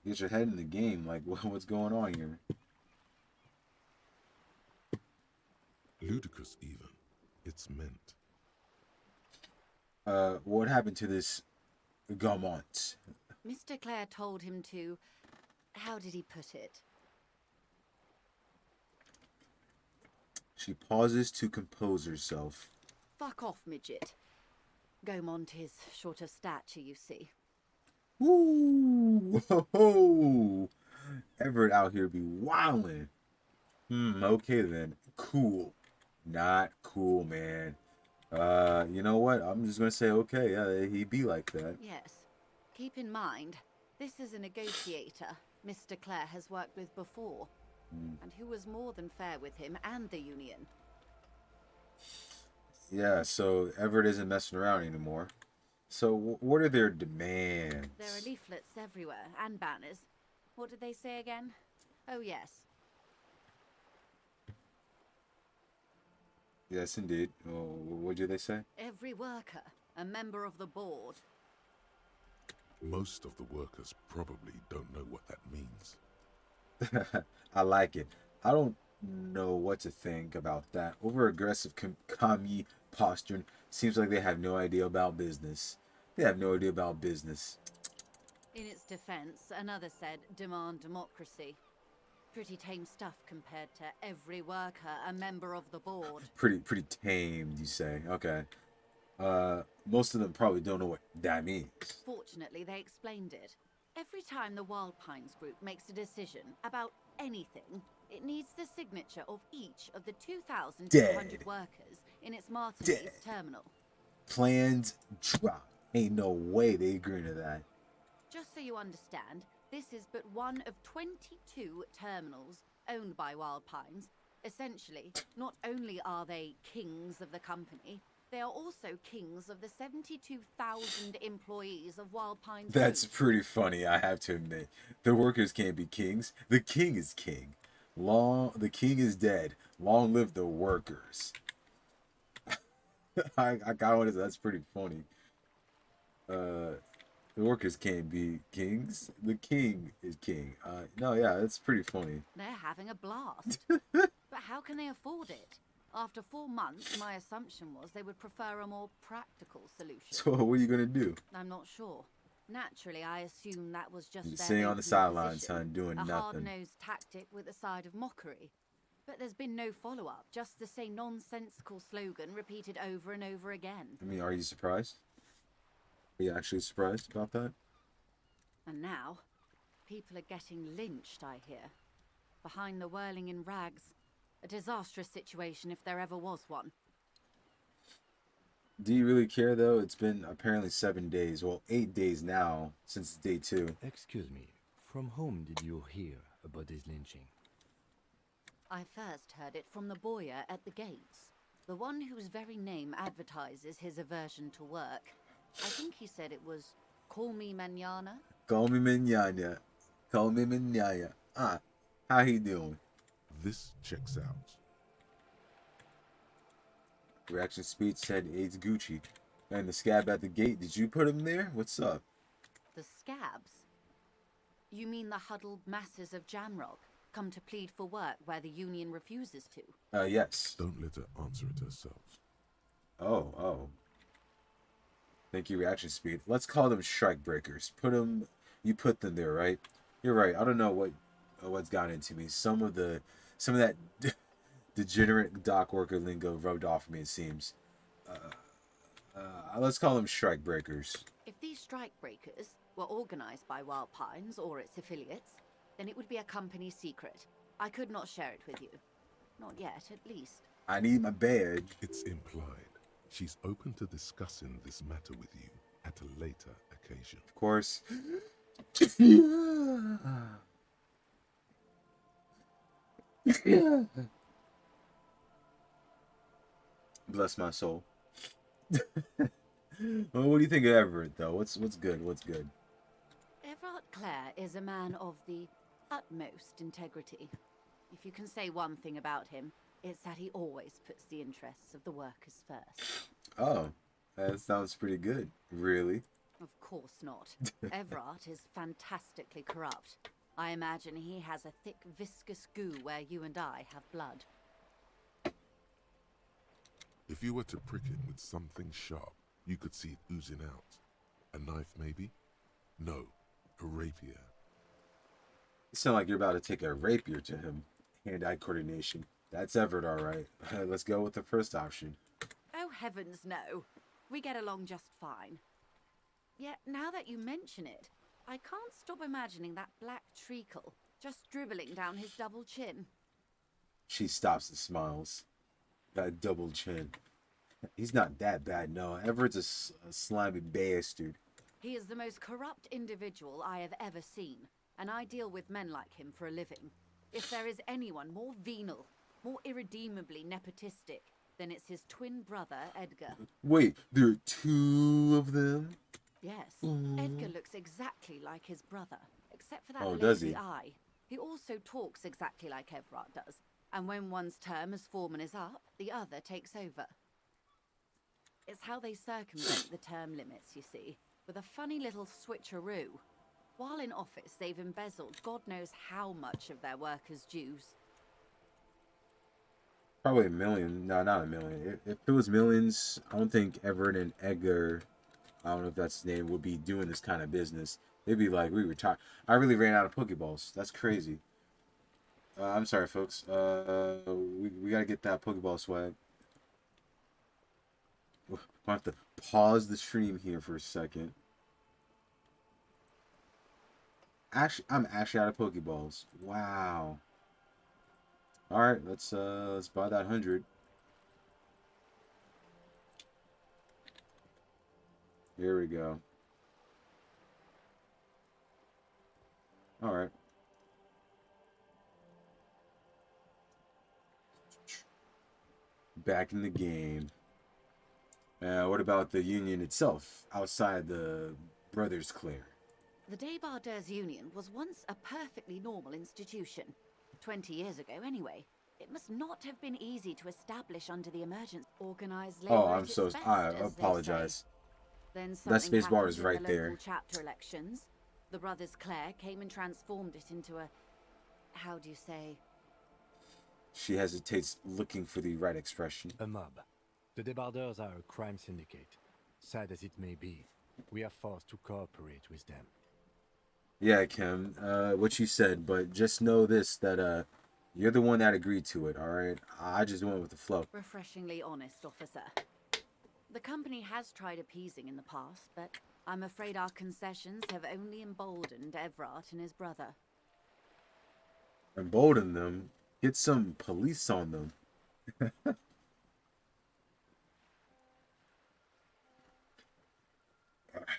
Get your head in the game. Like, what's going on here? Ludicrous, even. It's meant. What happened to this Gaumont? Mr. Clare told him to, how did he put it? She pauses to compose herself. Fuck off, midget. Gaumont is short of stature, you see. Woo! Whoa! Everett out here be wildin'. Okay then. Cool. Not cool, man. You know what? I'm just gonna say okay, yeah, he be like that. Yes. Keep in mind, this is a negotiator Mr. Clare has worked with before, and who was more than fair with him and the union. Yeah, so Everett isn't messing around anymore. So what are their demands? There are leaflets everywhere, and banners. What did they say again? Oh, yes. Yes, indeed. Oh, what did they say? Every worker, a member of the board. Most of the workers probably don't know what that means. I like it. I don't know what to think about that. Over-aggressive commie posturing seems like they have no idea about business. They have no idea about business. In its defense, another said, demand democracy. Pretty tame stuff compared to every worker a member of the board. Pretty tame, you say? Okay. Most of them probably don't know what that means. Fortunately, they explained it. Every time the Wild Pines group makes a decision about anything, it needs the signature of each of the 2,200 workers in its Martinez terminal. Plans drop. Ain't no way they agree to that. Just so you understand, this is but one of 22 terminals owned by Wild Pines. Essentially, not only are they kings of the company, they are also kings of the 72,000 employees of Wild Pines. That's pretty funny, I have to admit. The workers can't be kings. The king is king. The king is dead. Long live the workers. I got one. That's pretty funny. The workers can't be kings. The king is king. No, yeah, that's pretty funny. They're having a blast. But how can they afford it? After 4 months, my assumption was they would prefer a more practical solution. So what are you gonna do? I'm not sure. Naturally, I assume that was just sitting on the sidelines, son, doing nothing. A hard-nosed tactic with a side of mockery. But there's been no follow-up, just the same nonsensical slogan repeated over and over again. I mean, are you surprised? Are you actually surprised about that? And now, people are getting lynched, I hear. Behind the whirling in rags. A disastrous situation if there ever was one. Do you really care, though? It's been apparently 7 days. Well, 8 days now, since day 2. Excuse me. From whom did you hear about this lynching? I first heard it from the boyar at the gates. The one whose very name advertises his aversion to work. I think he said it was, "Call me mañana." Call me mañana. Call me mañana. How he doing? This checks out. Reaction speech said it's Gucci. And the scab at the gate, did you put him there? What's up? The scabs? You mean the huddled masses of Jamrock, come to plead for work where the union refuses to? Yes. Don't let her answer it herself. Oh. Thank you, reaction speed. Let's call them strike breakers. You put them there, right? You're right. I don't know what's gotten into me. Some of that degenerate dock worker lingo rubbed off me, it seems. Let's call them strike breakers. If these strike breakers were organized by Wild Pines or its affiliates, then it would be a company secret. I could not share it with you. Not yet, at least. I need my badge. It's implied. She's open to discussing this matter with you at a later occasion. Of course. Bless my soul. Well, what do you think of Everett, though? What's good? What's good? Everard Clare is a man of the utmost integrity. If you can say one thing about him, it's that he always puts the interests of the workers first. Oh, that sounds pretty good. Really? Of course not. Everard is fantastically corrupt. I imagine he has a thick, viscous goo where you and I have blood. If you were to prick it with something sharp, you could see it oozing out. A knife, maybe? No, a rapier. You sound like you're about to take a rapier to him. Hand-eye coordination. That's Everett, all right. Let's go with the first option. Oh, heavens, no. We get along just fine. Yet, now that you mention it, I can't stop imagining that black treacle just dribbling down his double chin. She stops and smiles. That double chin. He's not that bad, no. Everett's a slimy bastard. He is the most corrupt individual I have ever seen, and I deal with men like him for a living. If there is anyone more venal, more irredeemably nepotistic, then it's his twin brother, Edgar. Wait, there are 2 of them? Yes, Edgar looks exactly like his brother, except for that does lazy he? eye. He also talks exactly like Everard does, and when one's term as foreman is up, the other takes over. It's how they circumvent the term limits, you see, with a funny little switcheroo. While in office, they've embezzled God knows how much of their workers' dues. Probably $1 million. No, not $1 million. If it was millions, I don't think Everett and Edgar, I don't know if that's his name, would be doing this kind of business. They'd be like, we retired. I really ran out of Pokeballs. That's crazy. I'm sorry, folks. We gotta get that Pokeball swag. We'll have to pause the stream here for a second. Actually, I'm actually out of Pokeballs. Wow. All right, let's buy that 100. Here we go. All right. Back in the game. What about the Union itself, outside the Brothers Claire? The Debarders Union was once a perfectly normal institution. 20 years ago, anyway. It must not have been easy to establish under the emergency organized labor. Oh, I'm so... I apologize. Then that space bar is right there. Chapter elections. The Brothers Claire came and transformed it into a... how do you say? She hesitates, looking for the right expression. A mob. The Debarders are a crime syndicate. Sad as it may be, we are forced to cooperate with them. Yeah, Kim, what you said, but just know this, that you're the one that agreed to it, alright? I just went with the flow. Refreshingly honest, officer. The company has tried appeasing in the past, but I'm afraid our concessions have only emboldened Evrart and his brother. Embolden them? Get some police on them.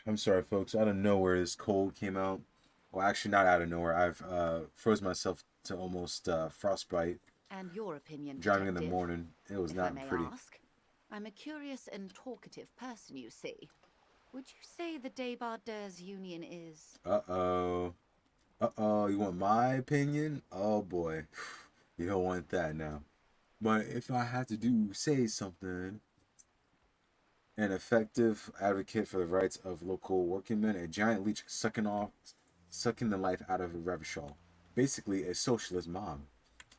I'm sorry, folks. Out of nowhere, this cold came out. Well, actually, not out of nowhere. I've froze myself to almost frostbite. And your opinion, driving in the morning. It was not pretty. Ask, I'm a curious and talkative person, you see. Would you say the Debarders Union is... Uh-oh. Uh-oh, you want my opinion? Oh, boy. You don't want that now. But if I had to say something... An effective advocate for the rights of local working men, a giant leech sucking the life out of a Revachol. Basically, a socialist mob.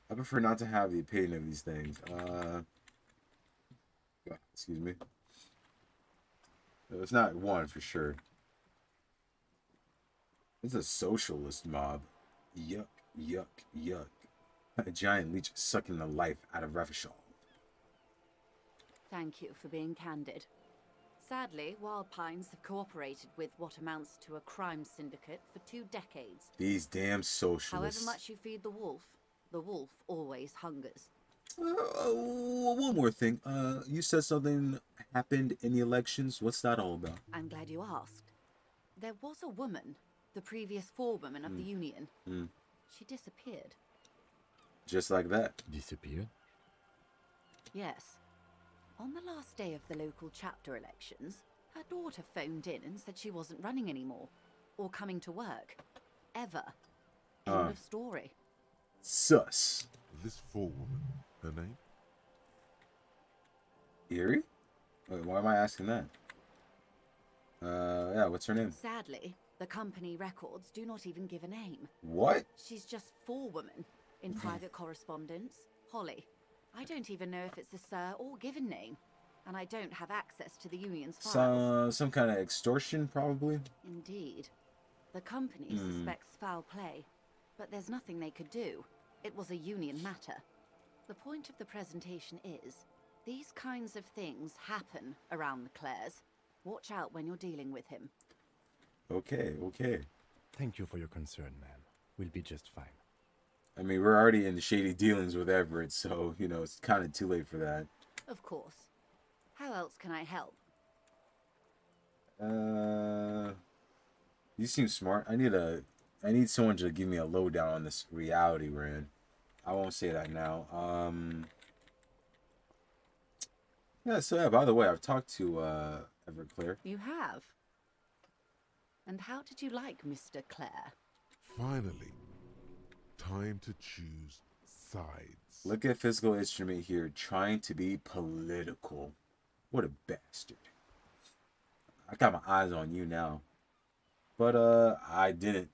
I prefer not to have the opinion of these things. Excuse me. It's not one for sure. It's a socialist mob. Yuck, yuck, yuck. A giant leech sucking the life out of Revachol. Thank you for being candid. Sadly, Wild Pines have cooperated with what amounts to a crime syndicate for 2 decades. These damn socialists. However much you feed the wolf always hungers. One more thing. You said something happened in the elections. What's that all about? I'm glad you asked. There was a woman, the previous forewoman of the Union. She disappeared. Just like that? Disappeared? Yes. On the last day of the local chapter elections, her daughter phoned in and said she wasn't running anymore, or coming to work. Ever. End of story. Sus. This forewoman, her name? Erie? Wait, why am I asking that? Yeah, what's her name? Sadly, the company records do not even give a name. What? She's just forewoman in private correspondence. Holly. I don't even know if it's a sir or given name, and I don't have access to the Union's files. Some kind of extortion, probably? Indeed. The company suspects foul play, but there's nothing they could do. It was a Union matter. The point of the presentation is, these kinds of things happen around the Clares. Watch out when you're dealing with him. Okay, okay. Thank you for your concern, ma'am. We'll be just fine. I mean, we're already in shady dealings with Everett, so, you know, it's kind of too late for that. Of course. How else can I help? You seem smart. I need someone to give me a lowdown on this reality we're in. I won't say that now. Yeah, so yeah, by the way, I've talked to, Everett Claire. You have? And how did you like Mr. Clare? Finally. Time to choose sides. Look at Physical Instrument here, trying to be political. What a bastard. I got my eyes on you now. But, I didn't.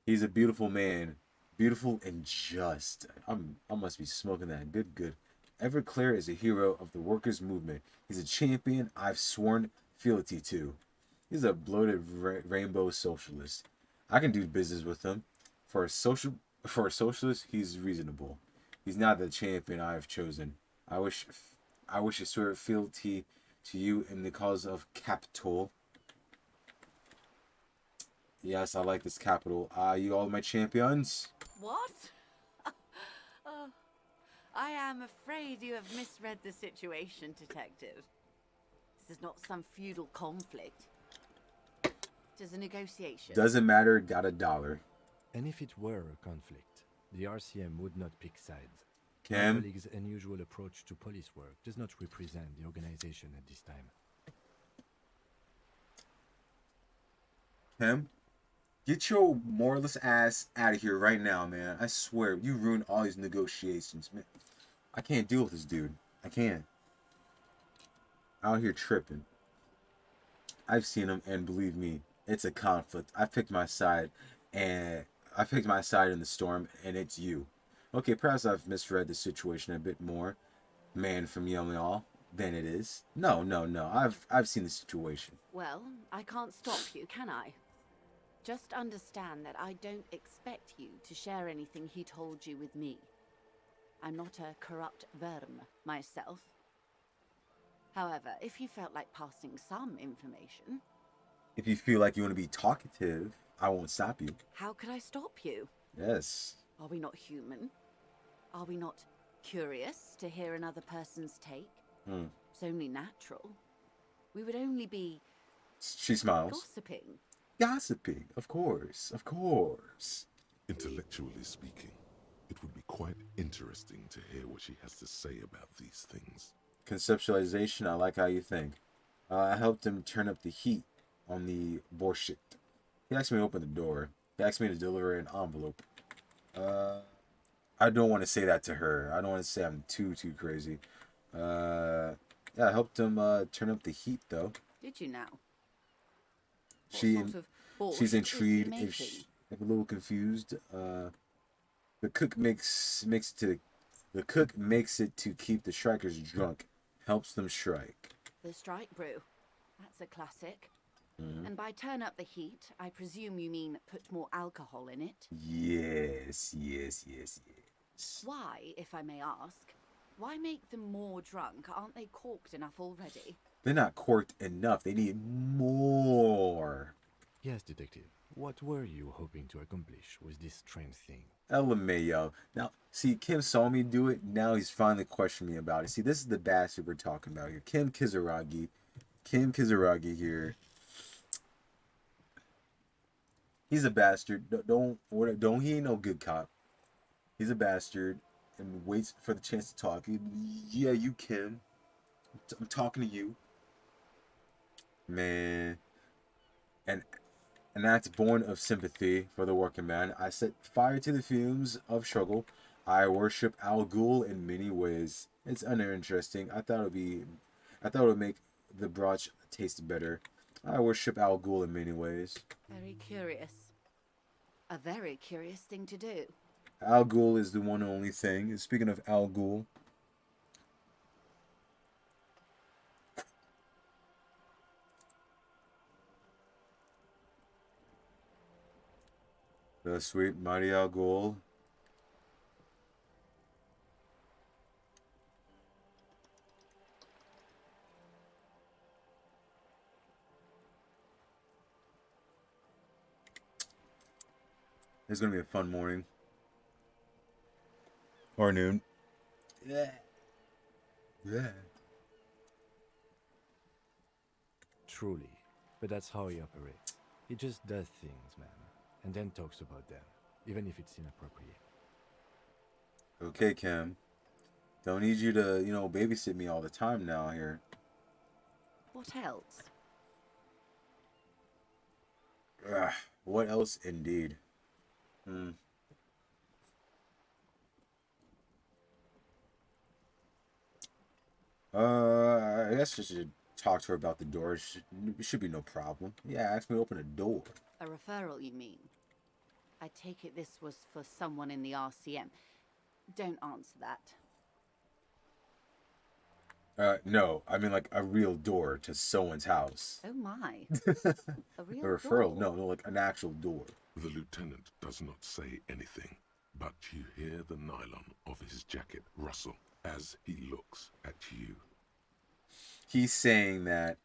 He's a beautiful man. Beautiful and just. I must be smoking that. Good. Everett Clare is a hero of the workers' movement. He's a champion I've sworn fealty to. He's a bloated rainbow socialist. I can do business with him. For a For a socialist, he's reasonable. He's not the champion I have chosen. I wish to swear fealty to you in the cause of capital. Yes, I like this capital. You all my champions? What? Oh, I am afraid you have misread the situation, Detective. This is not some feudal conflict. It is a negotiation. Doesn't matter, got $1. And if it were a conflict, the RCM would not pick sides. My Cam? colleague's unusual approach to police work does not represent the organization at this time. Cam? Get your moralist ass out of here right now, man. I swear, you ruined all these negotiations, man. I can't deal with this dude. I can't. Out here tripping. I've seen him, and believe me, it's a conflict. I picked my side, and I picked my side in the storm, and it's you. Okay, perhaps I've misread the situation a bit more, man from Yumyall, than it is. No. I've seen the situation. Well, I can't stop you, can I? Just understand that I don't expect you to share anything he told you with me. I'm not a corrupt verm myself. However, if you felt like passing some information... If you feel like you want to be talkative, I won't stop you. How could I stop you? Yes. Are we not human? Are we not curious to hear another person's take? It's only natural. We would only be... She smiles. Gossiping. Gossiping, of course. Intellectually speaking, it would be quite interesting to hear what she has to say about these things. Conceptualization, I like how you think. I helped him turn up the heat on the borscht. He asked me to open the door. He asked me to deliver an envelope. I don't want to say that to her. I don't want to say I'm too crazy. Yeah, I helped him turn up the heat, though. Did you now? She's intrigued, a little confused. The cook makes it to keep the strikers drunk, helps them strike. The strike brew. That's a classic. And by turn up the heat, I presume you mean put more alcohol in it? Yes. Why, if I may ask, why make them more drunk? Aren't they corked enough already? They're not corked enough. They need more. Yes, Detective. What were you hoping to accomplish with this strange thing? LMAO. Now, see, Kim saw me do it. Now he's finally questioning me about it. See, this is the bastard we're talking about here. Kim Kizaragi here. He's a bastard. Don't he ain't no good cop. He's a bastard and waits for the chance to talk. Yeah, you Kim. I'm talking to you. Man. And an act born of sympathy for the working man, I set fire to the fumes of struggle. I worship Al Ghul in many ways. It's uninteresting. I thought it would make the broch taste better. I worship Al Ghul in many ways. Very curious. A very curious thing to do. Al Ghul is the one and only thing. And speaking of Al Ghul, the sweet mighty Al Ghul. It's gonna be a fun morning. Or noon. Yeah. Truly. But that's how he operates. He just does things, man. And then talks about them, even if it's inappropriate. Okay, Cam. Don't need you to, babysit me all the time now here. What else? What else, indeed? I guess I should talk to her about the door. It should be no problem. Yeah, ask me to open a door. A referral, you mean? I take it this was for someone in the RCM. Don't answer that. No, I mean like a real door to someone's house. Oh my. A real A referral? door? No, like an actual door. The lieutenant does not say anything. But you hear the nylon of his jacket rustle as he looks at you. He's saying that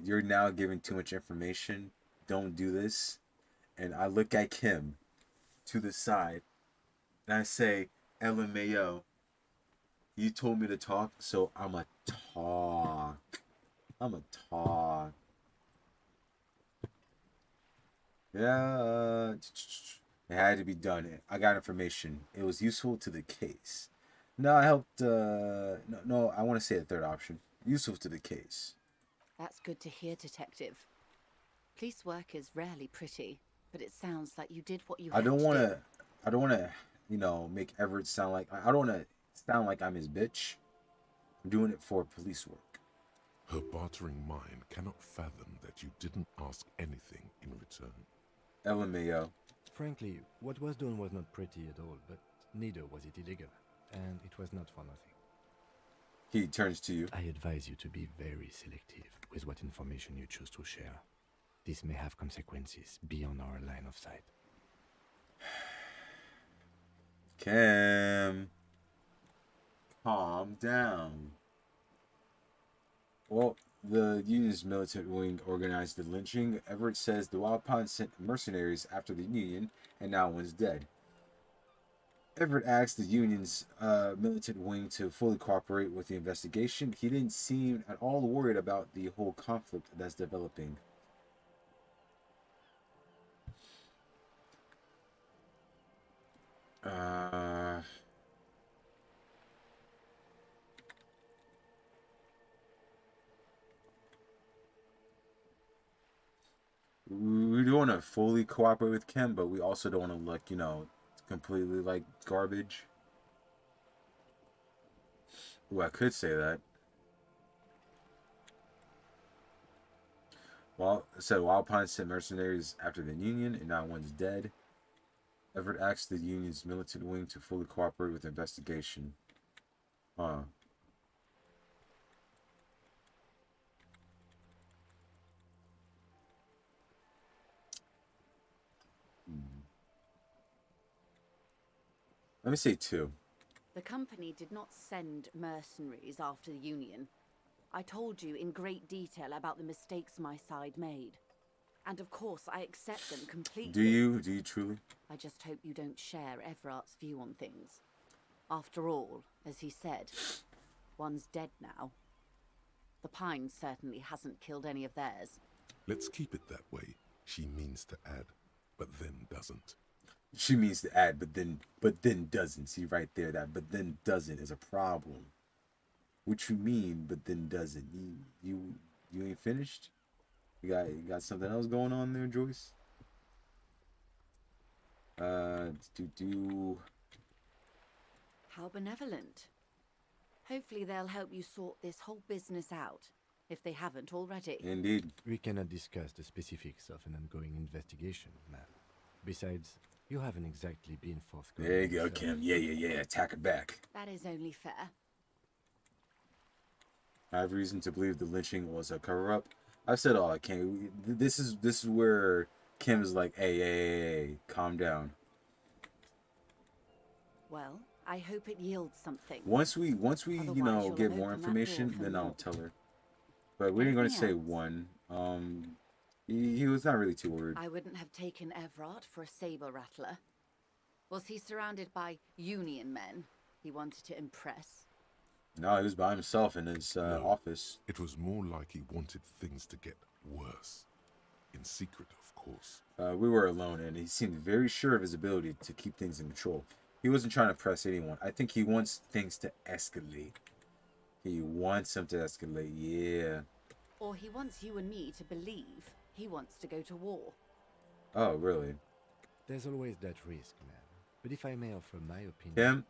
you're now giving too much information. Don't do this. And I look at Kim to the side and I say, LMAO, you told me to talk, so I'ma talk. Yeah, it had to be done. I got information. It was useful to the case. No, I helped. No, I want to say the third option. Useful to the case. That's good to hear, Detective. Police work is rarely pretty, but it sounds like you did what you had to do. I don't want to, make Everett sound like. I don't want to sound like I'm his bitch. I'm doing it for police work. Her bartering mind cannot fathom that you didn't ask anything in return. LMAO. Frankly, what was done was not pretty at all, but neither was it illegal, and it was not for nothing. He turns to you. I advise you to be very selective with what information you choose to share. This may have consequences beyond our line of sight. Kim, calm down. Well, the Union's militant wing organized the lynching. Everett says the Wild Pond sent mercenaries after the Union, and now one's dead. Everett asked the Union's militant wing to fully cooperate with the investigation. He didn't seem at all worried about the whole conflict that's developing. We don't want to fully cooperate with Kim, but we also don't want to look, completely like garbage. Ooh, I could say that. Well, it said Wild Pond sent mercenaries after the Union, and now one's dead. Everett asked the Union's militant wing to fully cooperate with the investigation. Huh. Let me say 2. The company did not send mercenaries after the Union. I told you in great detail about the mistakes my side made. And of course, I accept them completely. Do you? Do you truly? I just hope you don't share Everart's view on things. After all, as he said, one's dead now. The Pines certainly hasn't killed any of theirs. Let's keep it that way. She means to add, but then doesn't. She means to add, but then doesn't. See right there, that but then doesn't is a problem. What you mean, but then doesn't? You ain't finished? You got something else going on there, Joyce? How benevolent. Hopefully they'll help you sort this whole business out, if they haven't already. Indeed. We cannot discuss the specifics of an ongoing investigation, ma'am. Besides, you haven't exactly been forthcoming. There you go, Kim. Yeah. Attack her back. That is only fair. I have reason to believe the lynching was a cover-up. I've said all I can. This is where Kim is like, hey, calm down. Well, I hope it yields something. Once we Otherwise, get you'll more open that information, door for then more. I'll tell her. But we ain't gonna Anything say else? one. He was not really too worried. I wouldn't have taken Everard for a saber rattler. Was he surrounded by Union men he wanted to impress? No, he was by himself in his No. office. It was more like he wanted things to get worse. In secret, of course. We were alone, and he seemed very sure of his ability to keep things in control. He wasn't trying to press anyone. I think he wants things to escalate. He wants them to escalate, yeah. Or he wants you and me to believe he wants to go to war. Oh, really? There's always that risk, ma'am. But if I may offer my opinion...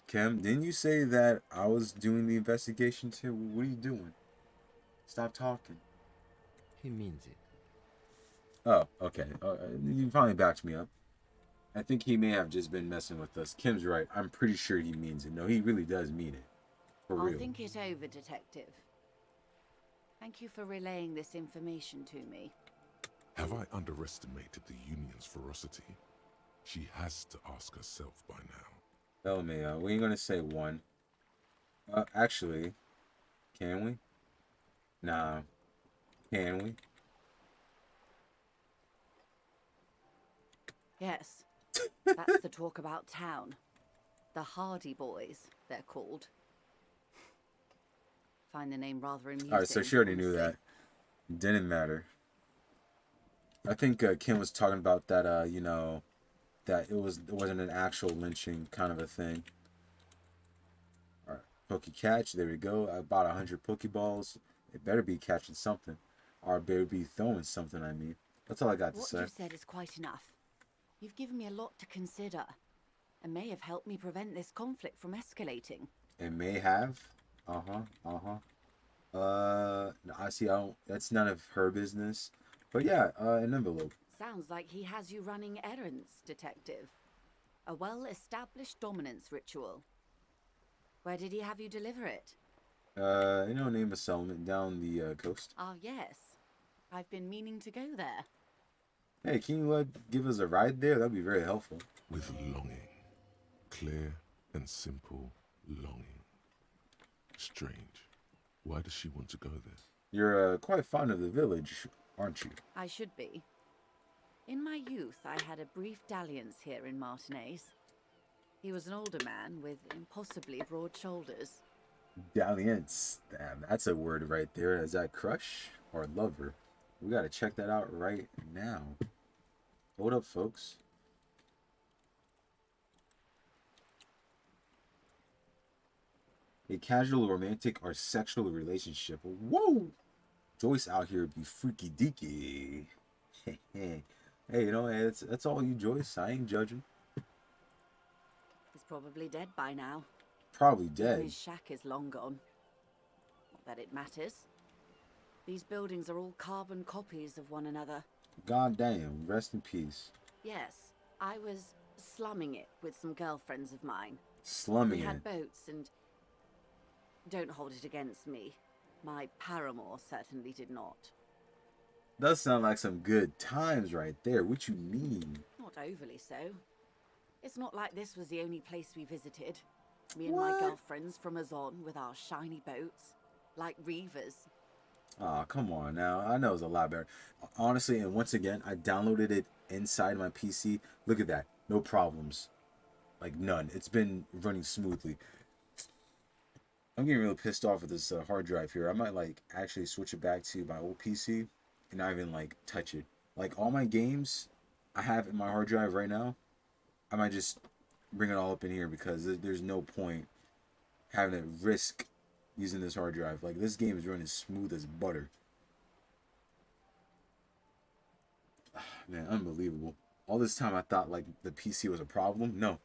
Kim, didn't you say that I was doing the investigation too? What are you doing? Stop talking. He means it. Oh, okay. You finally backed me up. I think he may have just been messing with us. Kim's right. I'm pretty sure he means it. No, he really does mean it. For I'll real. think it over, Detective. Thank you for relaying this information to me. Have I underestimated the Union's ferocity? She has to ask herself by now. LMAO, we ain't gonna say one. Actually, can we? Nah. Can we? Yes. That's the talk about town. The Hardy Boys, they're called. Find the name rather amusing. Alright, so she already knew honestly. that. Didn't matter. I think Kim was talking about that, you know, that it wasn't an actual lynching kind of a thing. Alright, Poke catch, there we go. I bought 100 Pokeballs. It better be catching something. Or it better be throwing something, I mean. That's all I got to What say. you've said is quite enough. You've given me a lot to consider, and may have helped me prevent this conflict from escalating. It may have. I see. That's none of her business. But yeah, an envelope. Sounds like he has you running errands, Detective. A well-established dominance ritual. Where did he have you deliver it? You know, name a settlement down the coast. Ah, yes. I've been meaning to go there. Hey, can you give us a ride there? That'd be very helpful. With longing. Clear and simple longing. Strange. Why does she want to go there? You're quite fond of the village, aren't you? I should be. In my youth, I had a brief dalliance here in Martinez. He was an older man with impossibly broad shoulders. Dalliance. Damn, that's a word right there. Is that crush or lover? We gotta check that out right now. Hold up, folks. A casual, romantic, or sexual relationship. Whoa! Joyce out here be freaky deaky. Hey, you know, hey, that's all you, Joyce. I ain't judging. He's probably dead by now. Probably Even dead. his shack is long gone. Not that it matters. These buildings are all carbon copies of one another. God damn. Rest in peace. Yes, I was slumming it with some girlfriends of mine. Slumming We it. had boats and... Don't hold it against me. My paramour certainly did not. Does sound like some good times right there. What you mean? Not overly so. It's not like this was the only place we visited. Me and What? my girlfriends from Azon with our shiny boats. Like reavers. Oh, come on now. I know it's a lot better. Honestly, and once again, I downloaded it inside my PC. Look at that. No problems. Like none. It's been running smoothly. I'm getting real pissed off with this hard drive here. I might like actually switch it back to my old PC and not even like touch it. Like all my games I have in my hard drive right now, I might just bring it all up in here because there's no point having to risk using this hard drive. Like this game is running smooth as butter. Man, unbelievable. All this time I thought like the PC was a problem. No,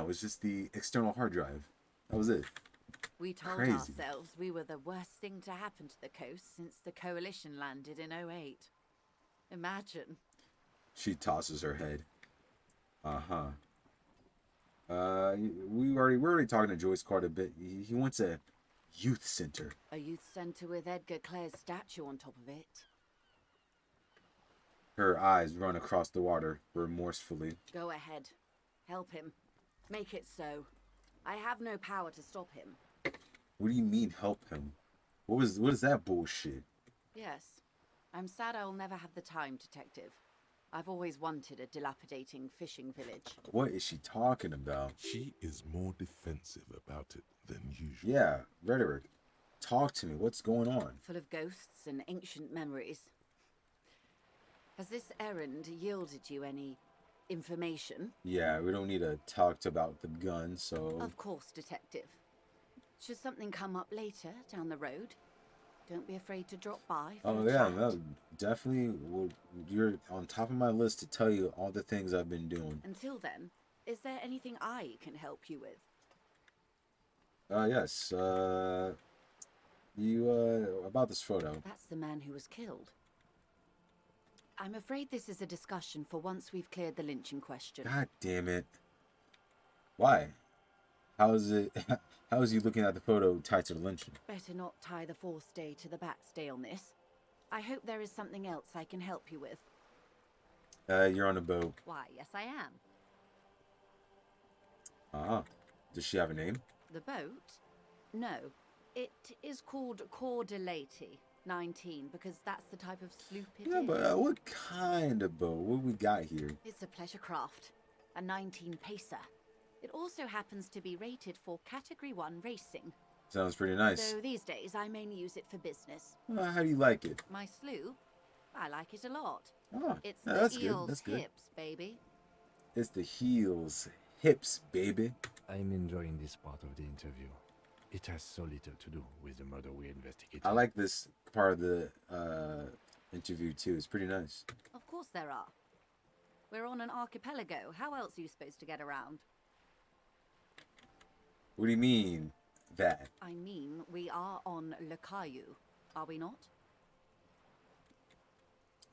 it's just the external hard drive. That was it. We told Crazy. ourselves we were the worst thing to happen to the coast since the coalition landed in 08. Imagine. She tosses her head. We're already talking to Joyce quite a bit. He wants a youth center. A youth centre with Edgar Clare's statue on top of it. Her eyes run across the water remorsefully. Go ahead. Help him. Make it so. I have no power to stop him. What do you mean help him? What is that bullshit? Yes. I'm sad I'll never have the time, Detective. I've always wanted a dilapidating fishing village. What is she talking about? She is more defensive about it than usual. Yeah, rhetoric. Talk to me. What's going on? Full of ghosts and ancient memories. Has this errand yielded you any information? Yeah, we don't need to talk about the gun, so... Of course, Detective. Should something come up later down the road, don't be afraid to drop by. Oh yeah, no, definitely. You're on top of my list to tell you all the things I've been doing. Until then, is there anything I can help you with? Yes. About this photo. That's the man who was killed. I'm afraid this is a discussion for once we've cleared the lynching question. God damn it. Why? How is you looking at the photo tied to the lynching? Better not tie the forestay to the backstay on this. I hope there is something else I can help you with. You're on a boat. Why, yes I am. Ah, does she have a name? The boat? No. It is called Cor de Leyte 19 because that's the type of sloop it is. Yeah, but what kind of boat? What we got here? It's a pleasure craft, a 19 pacer. It also happens to be rated for Category 1 racing. Sounds pretty nice. So these days I mainly use it for business. How do you like it? My sloop? I like it a lot. Oh, It's yeah, the that's good. eel's That's good. hips, baby. It's the heels, hips, baby. I'm enjoying this part of the interview. It has so little to do with the murder we're investigating. I like this part of the interview too. It's pretty nice. Of course there are. We're on an archipelago. How else are you supposed to get around? What do you mean that? I mean, we are on Le Caillou, are we not?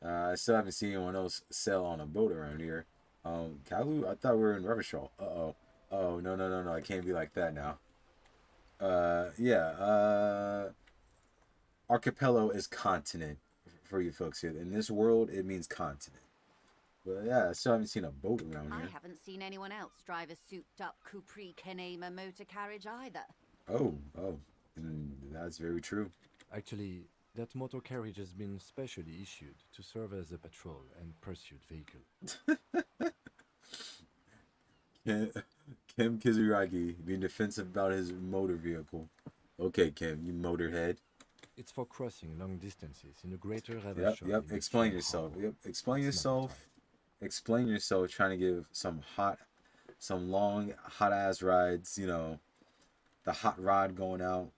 I still haven't seen anyone else sail on a boat around here. Kalu? I thought we were in Revachol. Uh-oh. Oh, no. I can't be like that now. Archipelago is continent for you folks here. In this world, it means continent. But yeah, I still haven't seen a boat around here. I haven't seen anyone else drive a souped-up Capri Kenema motor carriage either. Oh, that's very true. Actually, that motor carriage has been specially issued to serve as a patrol and pursuit vehicle. Kim Kizuragi being defensive about his motor vehicle. Okay, Kim, you motorhead. It's for crossing long distances in the greater Revachol. Yep. Explain yourself. Explain yourself. Explain yourself. Trying to give some long, hot ass rides. You know, the hot rod going out.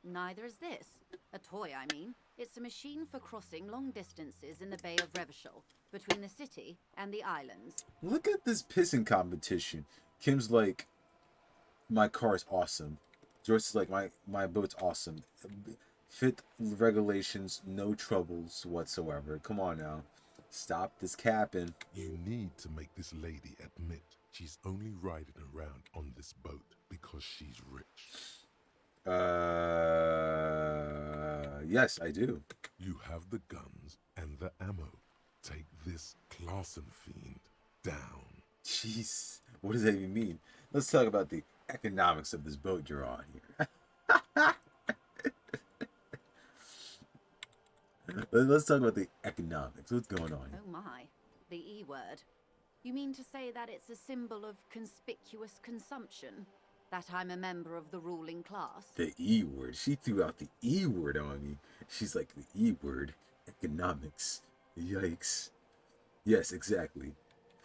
Neither is this. A toy, I mean. It's a machine for crossing long distances in the Bay of Revachol, between the city and the islands. Look at this pissing competition. Kim's like, my car is awesome. Joyce is like, my boat's awesome. Fit regulations, no troubles whatsoever. Come on now. Stop this capping. You need to make this lady admit she's only riding around on this boat because she's rich. Yes, I do. You have the guns and the ammo. Take this Clausen fiend down. Jeez, what does that even mean? Let's talk about the economics of this boat you're on here. Let's talk about the economics. What's going on? Oh my, the E word. You mean to say that it's a symbol of conspicuous consumption? That I'm a member of the ruling class? The E word. She threw out the E word on me. She's like, the E word. Economics. Yikes. Yes, exactly.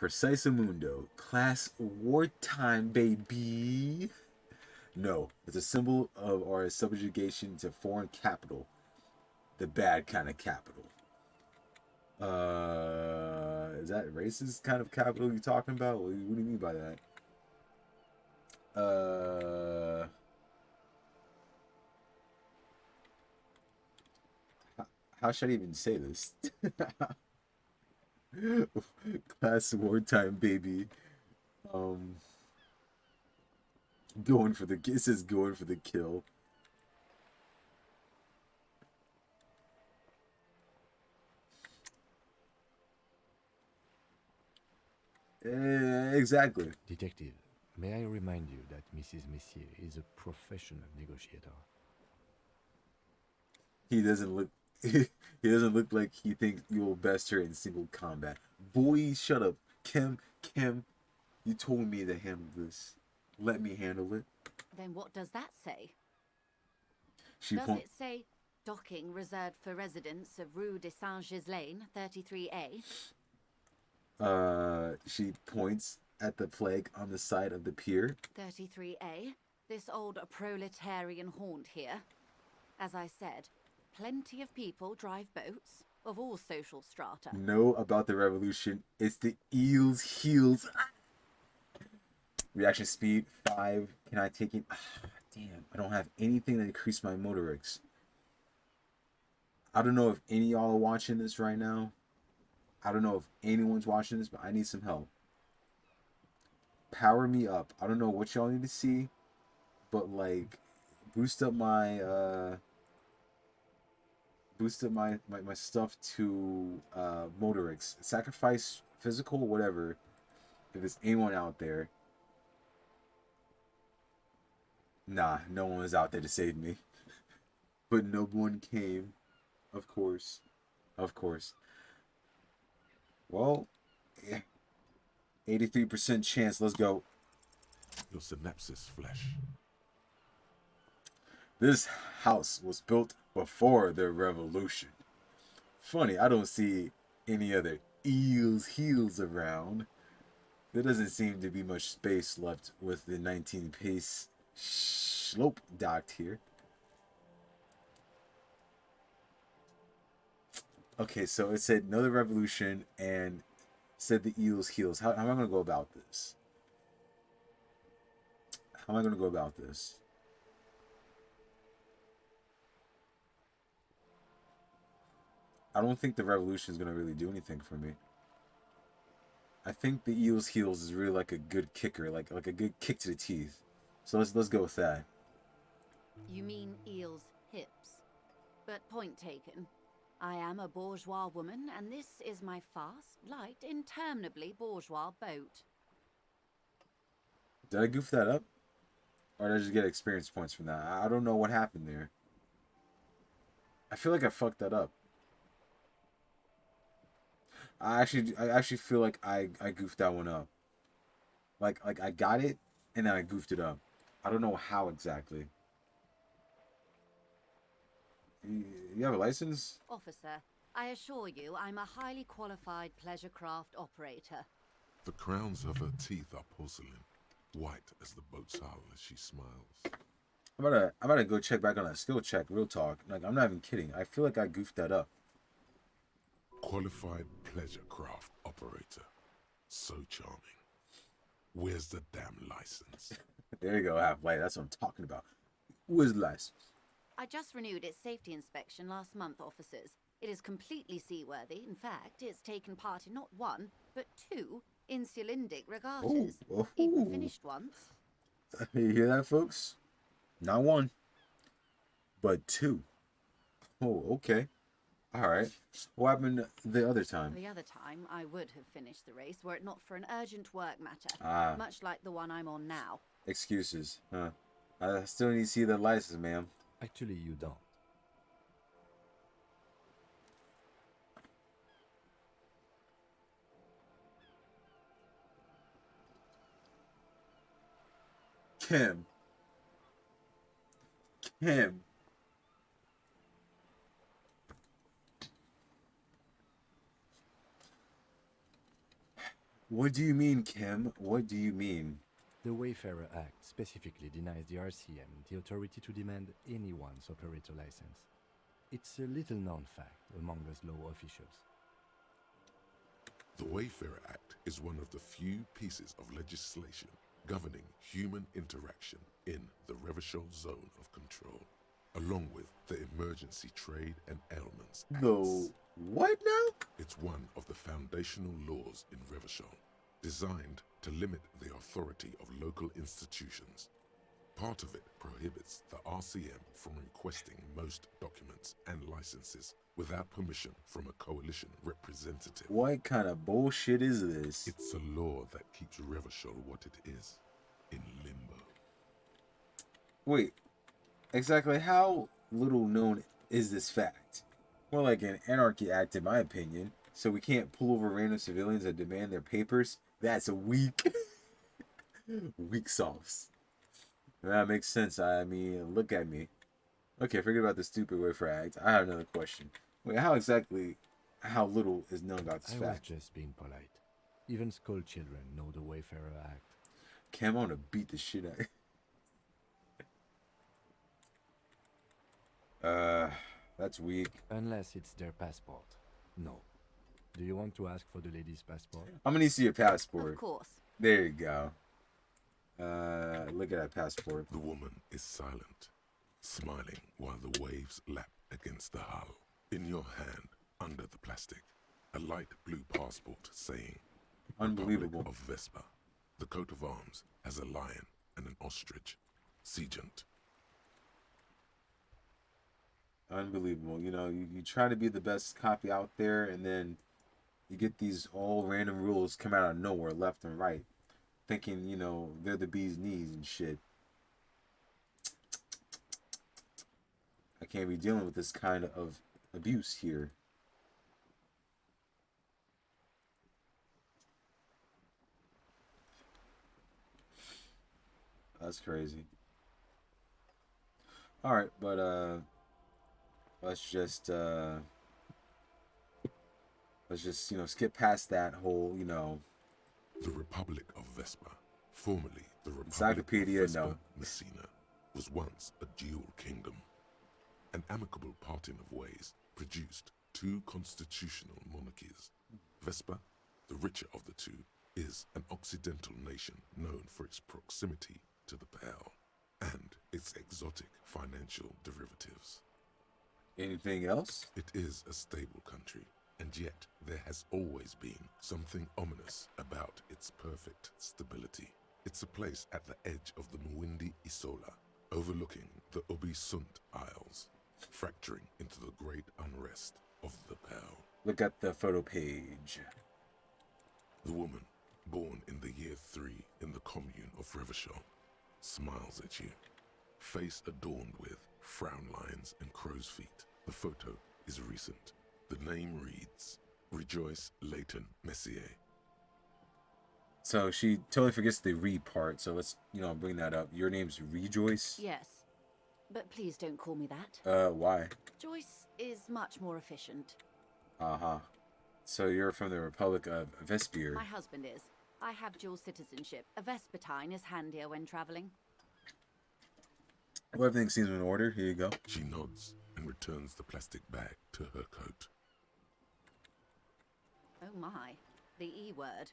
Precisamundo. Class wartime, baby. No, it's a symbol of our subjugation to foreign capital. The bad kind of capital. Is that racist kind of capital you're talking about? What do you mean by that? How should I even say this? Class wartime, baby. Going for the kill. Exactly. Detective, may I remind you that Mrs. Messier is a professional negotiator. He doesn't look he doesn't look like he thinks you'll best her in single combat. Boy, shut up. Kim, you told me to handle this. Let me handle it. Then what does that say? Does it say docking reserved for residents of Rue de Saint-Ghislain, 33A? She points at the flag on the side of the pier. 33A? This old proletarian haunt here. As I said, plenty of people drive boats, of all social strata. Know about the revolution. It's the eel's heels. Reaction speed 5. Can I take it? Damn, I don't have anything to increase my motorics. I don't know if any of y'all are watching this right now. I don't know if anyone's watching this, but I need some help. Power me up. I don't know what y'all need to see, but like boost up my stuff to motorics. Sacrifice physical, whatever. If there's anyone out there, Nah, no one was out there to save me. But no one came. Of course. Of course. Well, 83% chance. Let's go. Your synapses flesh. This house was built before the revolution. Funny, I don't see any other eels heels around. There doesn't seem to be much space left with the 19 pace slope docked here. Okay, so it said know the revolution and said the eels heels. How am I going to go about this? How am I going to go about this? I don't think the revolution is going to really do anything for me. I think the eel's heels is really like a good kicker, like a good kick to the teeth. So let's go with that. You mean eel's hips. But point taken. I am a bourgeois woman, and this is my fast, light, interminably bourgeois boat. Did I goof that up? Or did I just get experience points from that? I don't know what happened there. I feel like I fucked that up. I actually feel like I goofed that one up. Like I got it and then I goofed it up. I don't know how exactly. You have a license? Officer, I assure you I'm a highly qualified pleasure craft operator. The crowns of her teeth are porcelain, white as the boat's hull as she smiles. I'm about to go check back on that skill check, real talk. Like, I'm not even kidding. I feel like I goofed that up. Qualified pleasure craft operator. So charming. Where's the damn license? There you go, Half-Light. That's what I'm talking about. Where's the license? I just renewed its safety inspection last month, officers. It is completely seaworthy. In fact, it's taken part in not one, but two Insulindic regattas. Oh. Even finished once. You hear that, folks? Not one, but two. Oh, okay. All right. What happened the other time? The other time, I would have finished the race were it not for an urgent work matter, much like the one I'm on now. Excuses, huh? I still need to see the license, ma'am. Actually, you don't. Kim. What do you mean, Kim? What do you mean? The Wayfarer Act specifically denies the RCM the authority to demand anyone's operator license. It's a little-known fact among us law officials. The Wayfarer Act is one of the few pieces of legislation governing human interaction in the Revachol Zone of Control, along with the Emergency Trade and Ailments Acts. The what now? It's one of the foundational laws in Revachol, designed to limit the authority of local institutions. Part of it prohibits the RCM from requesting most documents and licenses without permission from a coalition representative. What kind of bullshit is this? It's a law that keeps Revachol what it is, in limbo. Wait, exactly how little known is this fact? More like an anarchy act in my opinion, so we can't pull over random civilians and demand their papers. That's a weak sauce. That makes sense. I mean, look at me. Okay, forget about the stupid Wayfarer Act. I have another question. Wait, how little is known about this I fact? was just being polite. Even school children know the Wayfarer Act. Cam, I want to beat the shit out of you. That's weak. Unless it's their passport. No. Do you want to ask for the lady's passport? I'm gonna need to see your passport. Of course. There you go. Look at that passport. The woman is silent, smiling while the waves lap against the hull. In your hand, under the plastic, a light blue passport saying, Unbelievable. Republic of Vespa. The coat of arms has a lion and an ostrich. Seagent. Unbelievable. You know, you try to be the best copy out there, and then you get these all random rules come out of nowhere, left and right, thinking, you know, they're the bee's knees and shit. I can't be dealing with this kind of abuse here. That's crazy. All right, but let's just skip past that whole, The Republic of Vespa, formerly the Republic Encyclopedia, of Vespa no. Messina, was once a dual kingdom. An amicable parting of ways produced two constitutional monarchies. Vespa, the richer of the two, is an occidental nation known for its proximity to the Pale and its exotic financial derivatives. Anything else? It is a stable country, and yet there has always been something ominous about its perfect stability. It's a place at the edge of the Mwindi Isola, overlooking the Ubi Sunt Isles, fracturing into the great unrest of the Pale. Look at the photo page. The woman, born in the year 3 in the commune of Revachol, smiles at you, face adorned with frown lines and crow's feet. The photo is recent. The name reads Rejoice Leighton Messier. So she totally forgets the re part, so let's, bring that up. Your name's Rejoice? Yes. But please don't call me that. Why? Joyce is much more efficient. Uh-huh. So you're from the Republic of Vespier. My husband is. I have dual citizenship. A Vespertine is handier when traveling. Well, everything seems in order. Here you go. She nods and returns the plastic bag to her coat. Oh my, the E word.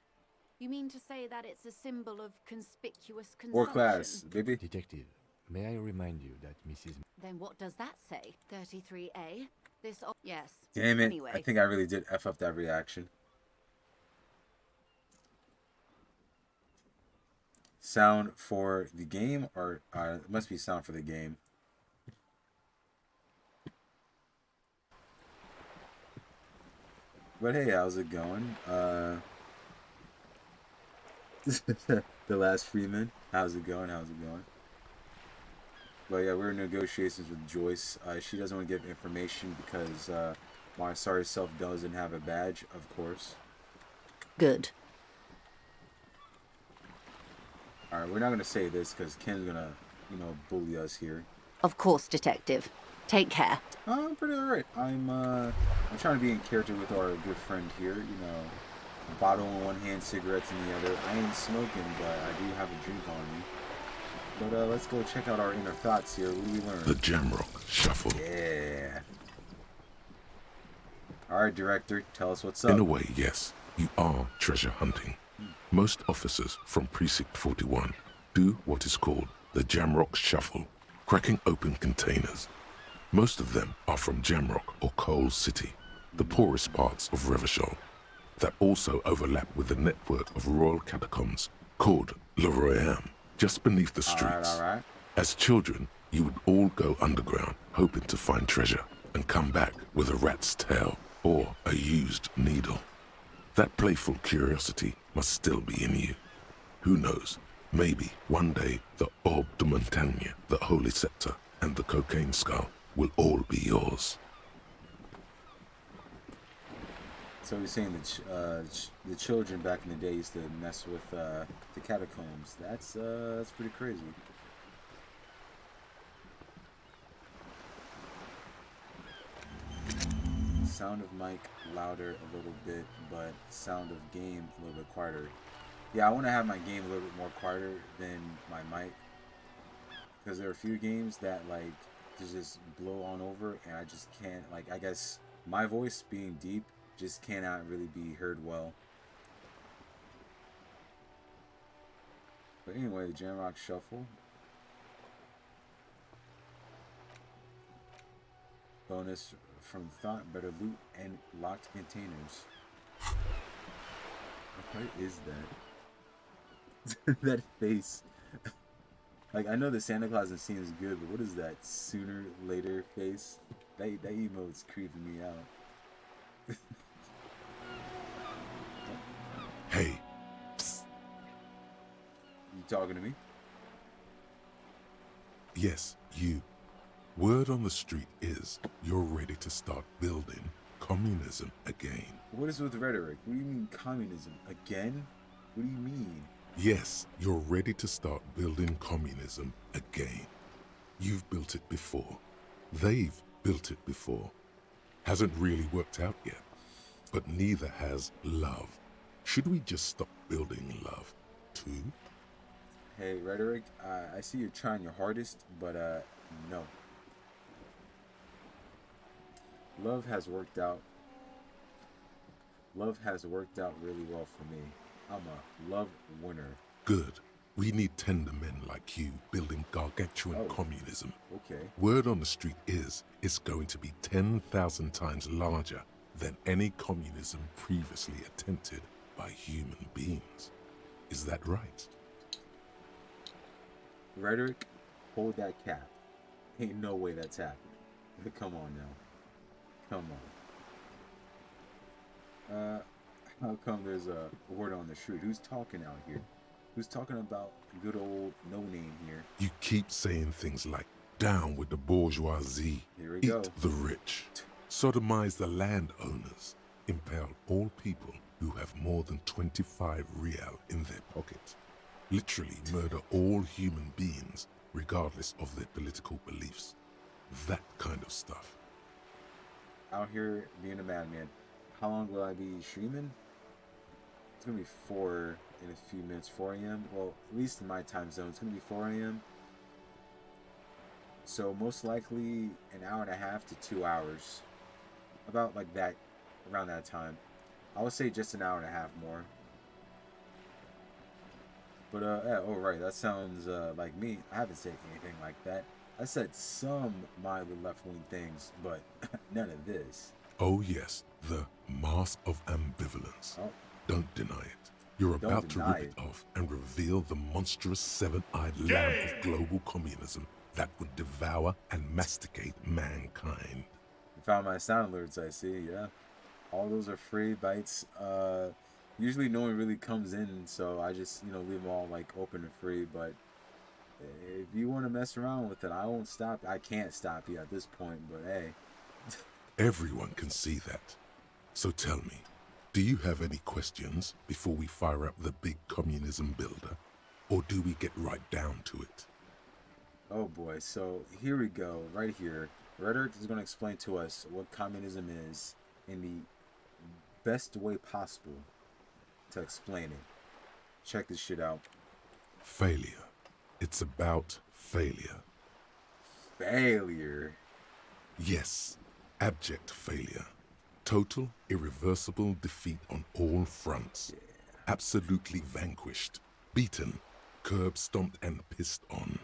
You mean to say that it's a symbol of conspicuous consumption? War class, baby. Detective, may I remind you that Mrs. Then what does that say? 33A? Yes. Damn it. Anyway. I think I really did F up that reaction. Sound for the game, or it must be sound for the game. But hey, how's it going? The last Freeman. How's it going? But yeah, we're in negotiations with Joyce. She doesn't want to give information because my sorry self doesn't have a badge, of course. Good. Alright, we're not gonna say this because Ken's gonna, bully us here. Of course, Detective. Take care. I'm pretty alright. I'm trying to be in character with our good friend here, a bottle in one hand, cigarettes in the other. I ain't smoking, but I do have a drink on me. But let's go check out our inner thoughts here. What do we learn? The Jamrock Shuffle. Yeah. Alright, director, tell us what's up. In a way, yes, you are treasure hunting. Most officers from Precinct 41 do what is called the Jamrock Shuffle, cracking open containers. Most of them are from Jamrock or Coal City, the poorest parts of Revachol, that also overlap with the network of royal catacombs called Le Royaume, just beneath the streets. All right. As children, you would all go underground, hoping to find treasure, and come back with a rat's tail or a used needle. That playful curiosity must still be in you. Who knows, maybe one day the Orbe de Montagne, the Holy Scepter, and the Cocaine Skull will all be yours. So he's saying that the children back in the day used to mess with the catacombs. That's pretty crazy. Sound of mic louder a little bit, but sound of game a little bit quieter. Yeah, I want to have my game a little bit more quieter than my mic, because there are a few games that just blow on over, and I just can't. I guess my voice being deep just cannot really be heard well. But anyway, the Jamrock Shuffle. Bonus from Thought, better loot, and locked containers. What is that? That face. I know the Santa Claus seems good, but what is that sooner later face? That emote's creeping me out. Hey. Psst. You talking to me? Yes, you. Word on the street is you're ready to start building communism again. What is with rhetoric? What do you mean communism? Again? What do you mean? Yes, you're ready to start building communism again. You've built it before. They've built it before. Hasn't really worked out yet. But neither has love. Should we just stop building love, too? Hey, rhetoric, I see you're trying your hardest, but no. Love has worked out really well for me. I'm a love winner. Good. We need tender men like you building gargantuan communism. Okay. Word on the street is it's going to be 10,000 times larger than any communism previously attempted by human beings. Is that right? Rhetoric, hold that cap. Ain't no way that's happening. Come on now. Come on. How come there's a word on the street? Who's talking out here? Who's talking about good old no name here? You keep saying things like, down with the bourgeoisie, Here we eat go. the rich, sodomize the landowners, impale all people who have more than 25 real in their pockets, literally murder all human beings regardless of their political beliefs. That kind of stuff. Out here being a madman. How long will I be streaming? It's gonna be 4 in a few minutes, 4 a.m. Well, at least in my time zone, it's gonna be 4 a.m. So most likely an hour and a half to 2 hours. About like that, around that time. I would say just an hour and a half more. But yeah, oh right, that sounds like me. I haven't said anything like that. I said some mildly left-wing things, but none of this. Oh yes, the mask of ambivalence. Oh. Don't deny it. You're Don't about to deny rip it off and reveal the monstrous seven-eyed lamb of global communism that would devour and masticate mankind. You found my sound alerts, I see, yeah. All those are free bites. Usually no one really comes in, so I just, leave them all like open and free, but if you want to mess around with it, I won't stop. I can't stop you at this point, but hey. Everyone can see that. So tell me, do you have any questions before we fire up the big communism builder? Or do we get right down to it? Oh boy, so here we go, right here. Rhetoric is going to explain to us what communism is in the best way possible to explain it. Check this shit out. Failure. It's about failure. Failure. Yes, abject failure. Total, irreversible defeat on all fronts. Yeah. Absolutely vanquished, beaten, curb stomped and pissed on.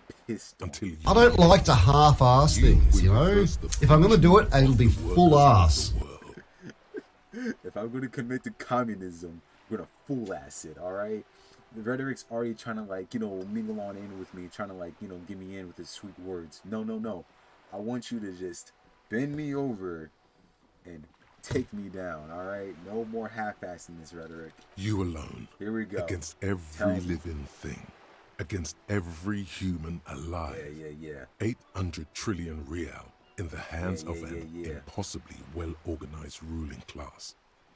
Until you I don't like to half-ass things, you know? If I'm gonna do it, it'll be full ass. If I'm gonna commit to communism, I'm gonna full ass it, alright? The Rhetoric's already trying to mingle on in with me, trying to get me in with his sweet words. No. I want you to just bend me over and take me down, alright? No more half-assing this, Rhetoric. You alone. Here we go. Against every living thing. Against every human alive. Yeah. 800 trillion real in the hands of an impossibly well-organized ruling class.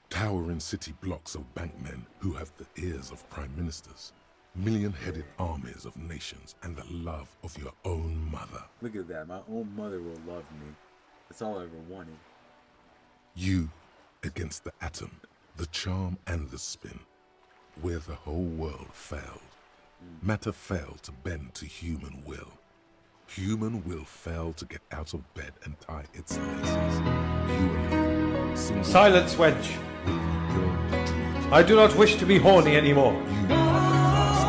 Towering city blocks of bankmen who have the ears of prime ministers. Million-headed armies of nations and the love of your own mother. Look at that. My own mother will love me. That's all I ever wanted. You against the atom, the charm and the spin. Where the whole world failed. Matter failed to bend to human will. Human will failed to get out of bed and tie its laces. You alone. Silence, wench. I do not wish to be horny anymore. You are the last.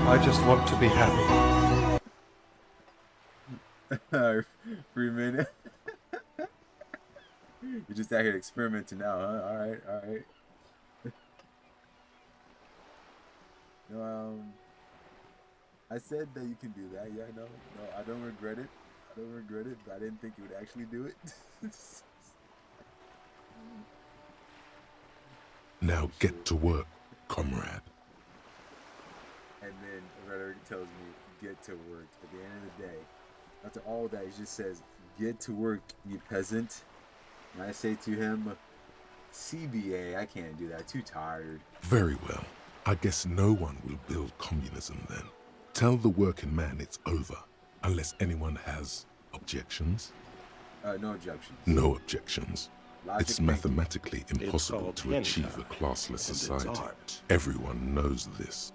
I just want to be happy. Freeman. You're just out here experimenting now, huh? Alright. I said that you can do that. Yeah, no, I don't regret it. But I didn't think you would actually do it. Now get to work, comrade. And then Rhetoric tells me, get to work. At the end of the day, after all that, he just says, "Get to work, you peasant." And I say to him, "CBA, I can't do that. Too tired." Very well. I guess no one will build communism then. Tell the working man it's over, unless anyone has objections. No objections. No objections. Logic It's thinking. mathematically impossible to achieve a classless society. Everyone knows this.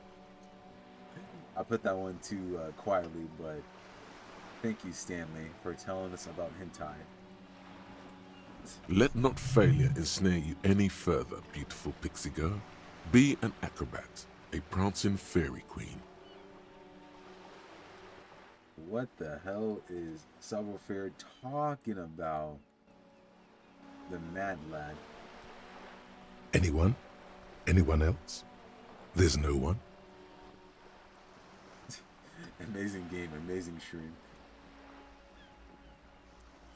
I put that one too quietly, but thank you, Stanley, for telling us about hentai. Let not failure ensnare you any further, beautiful pixie girl. Be an acrobat, a prancing fairy queen. What the hell is Savoir-Faire talking about? The mad lad. Anyone? Anyone else? There's no one? Amazing game, amazing stream.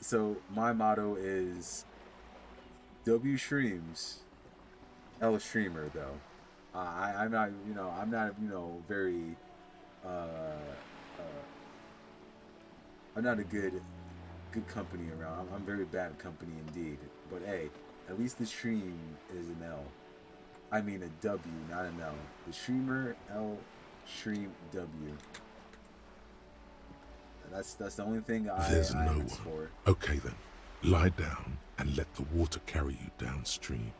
So my motto is W streams, L streamer though. I'm not, I'm not, very, I'm not a good company around. I'm very bad company indeed. But hey, at least the stream is an L. I mean a W, not an L. The streamer, L, stream, W. That's the only thing There's I no ask one. for. Okay then, lie down and let the water carry you downstream.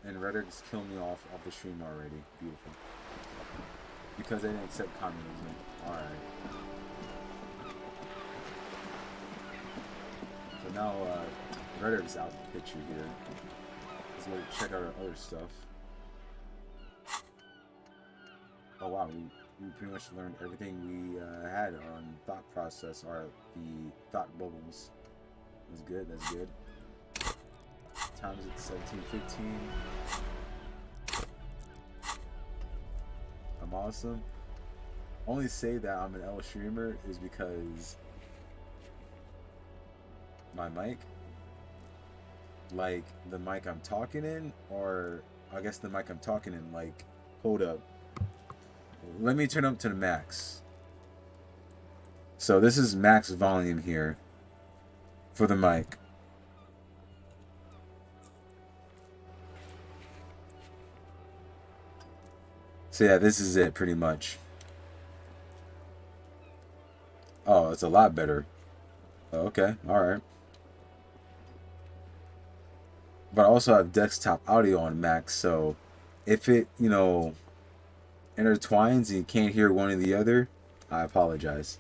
And Reddick's killed me off the stream already. Beautiful. Because they didn't accept communism. Alright. So now Reddick's out the picture here. Let's go check out our other stuff. Oh wow, we pretty much learned everything we had on thought process, or the thought bubbles. That's good, that's good. Times at 17:15. I'm awesome. Only say that I'm an L streamer is because my mic, like the mic I'm talking in, or I guess the mic I'm talking in, like, hold up. Let me turn up to the max. So this is max volume here for the mic. So yeah, this is it pretty much. Oh, it's a lot better. Okay, alright. But I also have desktop audio on Mac, so if it, intertwines and you can't hear one or the other, I apologize.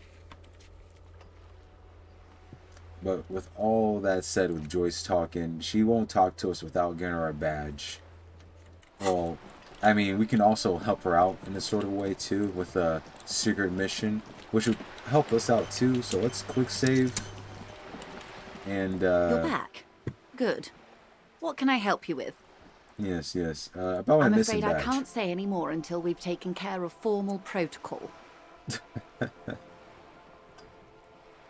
But with all that said, with Joyce talking, she won't talk to us without getting her a badge. Well, I mean, we can also help her out in a sort of way too with a secret mission, which would help us out too. So let's quick save. And You're back. Good. What can I help you with? Yes. About my I'm missing afraid I badge. can't say any more until we've taken care of formal protocol.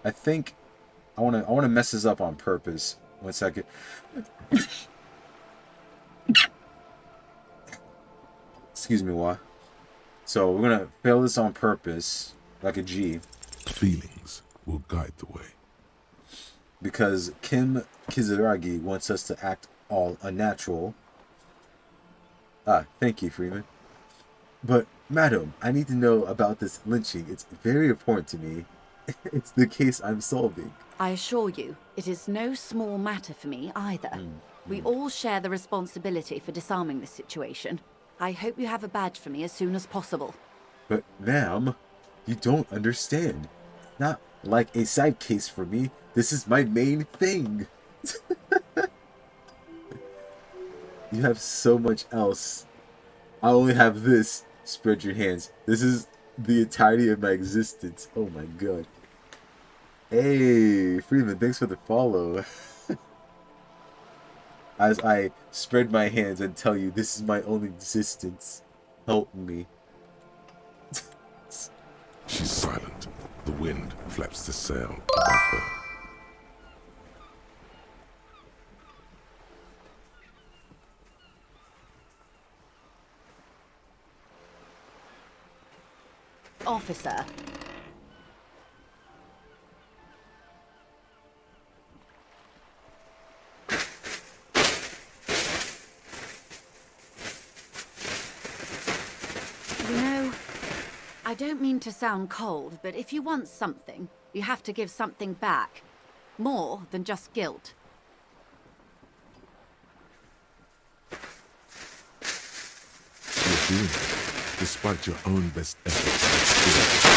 I think I want to mess this up on purpose. 1 second. Excuse me, why? So we're gonna fail this on purpose, like a G. Feelings will guide the way. Because Kim Kizaragi wants us to act all unnatural. Thank you, Freeman. But, madam, I need to know about this lynching. It's very important to me. It's the case I'm solving. I assure you, it is no small matter for me either. We all share the responsibility for disarming this situation. I hope you have a badge for me as soon as possible. But, ma'am, you don't understand. Not like a side case for me. This is my main thing. You have so much else. I only have this. Spread your hands. This is the entirety of my existence. Oh my god. Hey, Freeman, thanks for the follow. As I spread my hands and tell you this is my only existence. Help me. She's silent. The wind flaps the sail above her. Officer. I don't mean to sound cold, but if you want something, you have to give something back. More than just guilt. You're doing it, despite your own best efforts.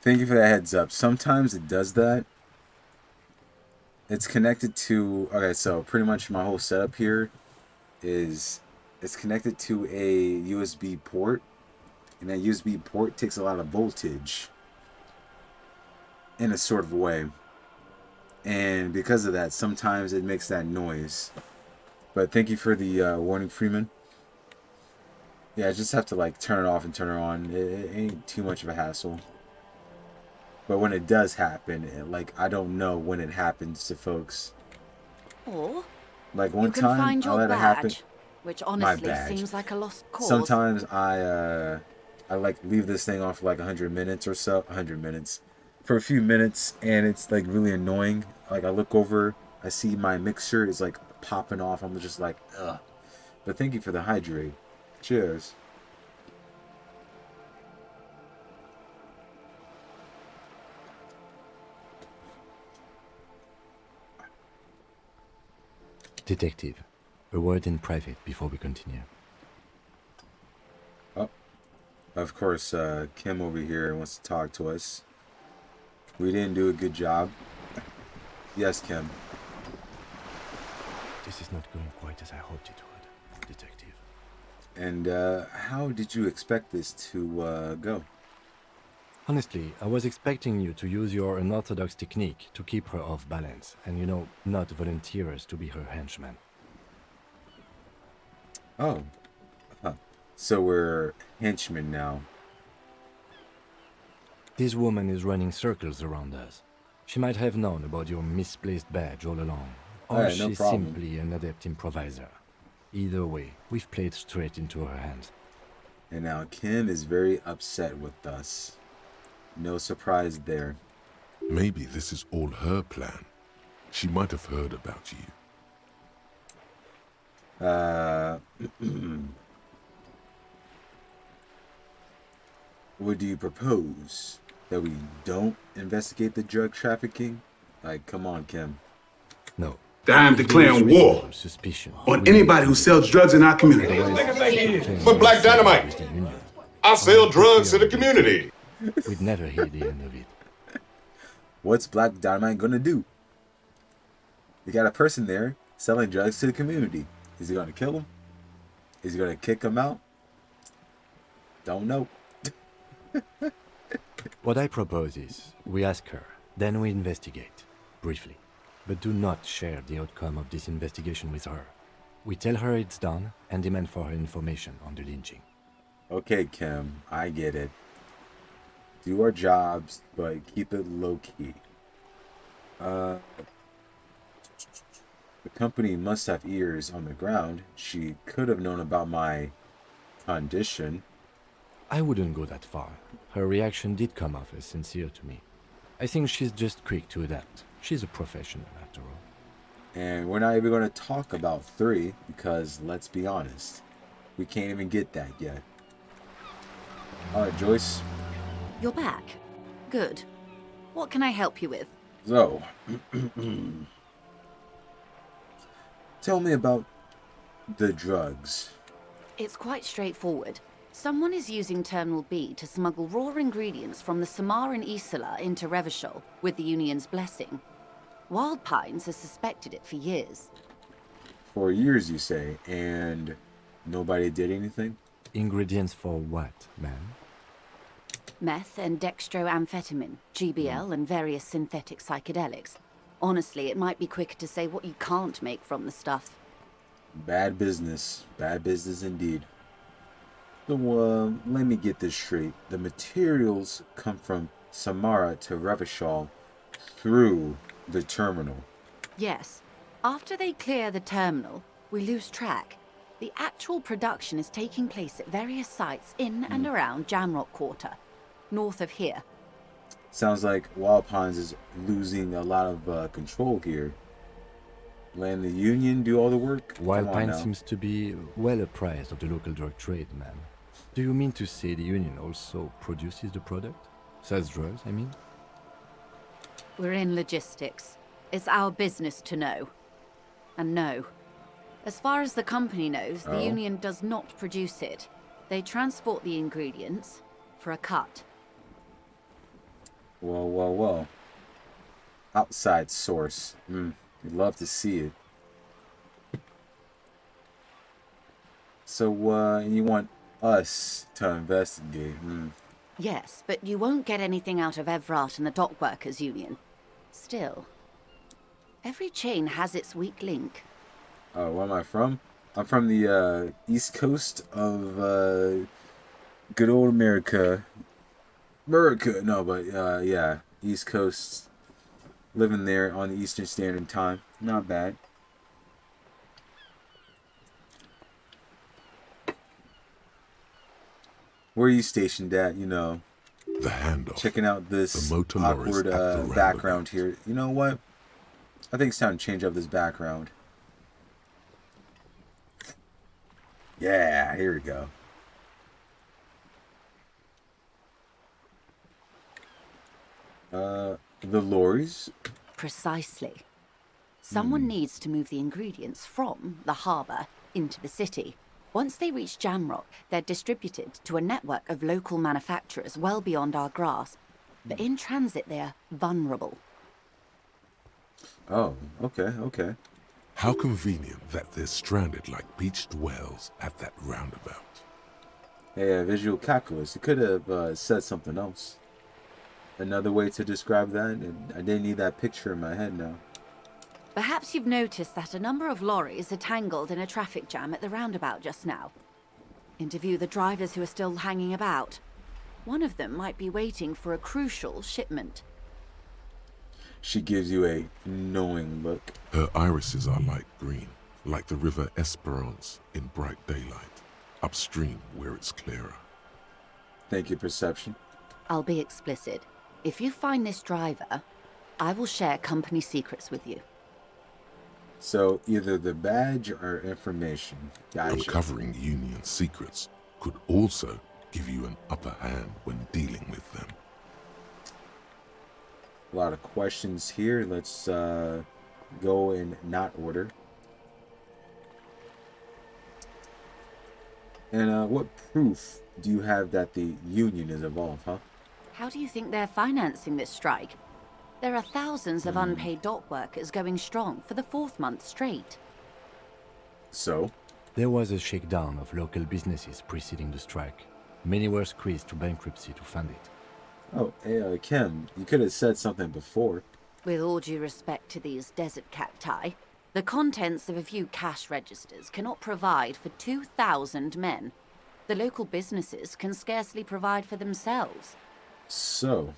Thank you for that heads up. Sometimes it does that. It's connected to... Okay, so pretty much my whole setup here is... It's connected to a USB port. And that USB port takes a lot of voltage. In a sort of way. And because of that, sometimes it makes that noise. But thank you for the warning, Freeman. Yeah, I just have to like turn it off and turn it on. It ain't too much of a hassle. But when it does happen, like I don't know when it happens to folks. Or like one you can time find your I let it happen. Which honestly seems like a lost cause. Sometimes I like leave this thing on for like 100 minutes or so. 100 minutes. For a few minutes, and it's like really annoying. Like I look over, I see my mixture is like popping off. I'm just like, ugh. But thank you for the hydrate. Cheers. Detective, a word in private before we continue. Oh, of course, Kim over here wants to talk to us. We didn't do a good job. Yes, Kim. This is not going quite as I hoped it would, Detective. And how did you expect this to go? Honestly, I was expecting you to use your unorthodox technique to keep her off balance, and you know, not volunteer us to be her henchmen. Oh. Huh. So we're henchmen now. This woman is running circles around us. She might have known about your misplaced badge all along, or she's simply an adept improviser. Either way, we've played straight into her hands. And now Kim is very upset with us. No surprise there. Maybe this is all her plan. She might have heard about you. What do you propose? That we don't investigate the drug trafficking? Like, come on, Kim. No. I'm declaring war on anybody who sells drugs in our community. But Black Dynamite, I sell drugs to the community. We'd never hear the end of it. What's Black Dynamite gonna do? You got a person there selling drugs to the community. Is he gonna kill him? Is he gonna kick him out? Don't know. What I propose is, we ask her, then we investigate, briefly. But do not share the outcome of this investigation with her. We tell her it's done and demand for her information on the lynching. Okay, Kim, I get it. Do our jobs, but keep it low-key. The company must have ears on the ground. She could have known about my condition. I wouldn't go that far. Her reaction did come off as sincere to me. I think she's just quick to adapt. She's a professional, after all. And we're not even going to talk about 3, because, let's be honest, we can't even get that yet. Alright, Joyce. You're back. Good. What can I help you with? So, tell me about the drugs. It's quite straightforward. Someone is using Terminal B to smuggle raw ingredients from the Samar and Isola into Revachol with the Union's blessing. Wild Pines has suspected it for years. For years, you say, and nobody did anything? Ingredients for what, ma'am? Meth and dextroamphetamine, GBL, and various synthetic psychedelics. Honestly, it might be quicker to say what you can't make from the stuff. Bad business. Bad business indeed. So, let me get this straight. The materials come from Samara to Revachol through the terminal. Yes. After they clear the terminal, we lose track. The actual production is taking place at various sites in and around Jamrock Quarter, north of here. Sounds like Wild Pines is losing a lot of control here. Letting the Union do all the work? Wild Pines seems to be well apprised of the local drug trade, ma'am. Do you mean to say the Union also produces the product? Sells drugs, I mean? We're in logistics. It's our business to know. And no. As far as the company knows, the Union does not produce it. They transport the ingredients for a cut. Well. Outside source. We'd love to see it. So, you want us to investigate? Yes, but you won't get anything out of Evrat and the Dock Workers Union. Still, every chain has its weak link. Oh, where am I from? I'm from the east coast of good old America. Yeah, East Coast. Living there on the Eastern Standard Time. Not bad. Where are you stationed at? You know, the handoff. Checking out this awkward background here. You know what? I think it's time to change up this background. Yeah, here we go. The lorries? Precisely. Someone needs to move the ingredients from the harbour into the city. Once they reach Jamrock, they're distributed to a network of local manufacturers well beyond our grasp. But in transit, they're vulnerable. Oh, okay. How convenient that they're stranded like beached whales at that roundabout. Hey, visual calculus. You could have said something else. Another way to describe that, and I didn't need that picture in my head now. Perhaps you've noticed that a number of lorries are tangled in a traffic jam at the roundabout just now. Interview the drivers who are still hanging about. One of them might be waiting for a crucial shipment. She gives you a knowing look. Her irises are light green, like the river Esperance in bright daylight, upstream where it's clearer. Thank you, perception. I'll be explicit. If you find this driver, I will share company secrets with you. So, either the badge or information. Gotcha. Uncovering Union secrets could also give you an upper hand when dealing with them. A lot of questions here. Let's go in not order. And what proof do you have that the Union is involved, huh? How do you think they're financing this strike? There are thousands of unpaid dock workers going strong for the 4th month straight. So? There was a shakedown of local businesses preceding the strike. Many were squeezed to bankruptcy to fund it. Oh, hey, Kim, you could have said something before. With all due respect to these desert cacti, the contents of a few cash registers cannot provide for 2,000 men. The local businesses can scarcely provide for themselves. So,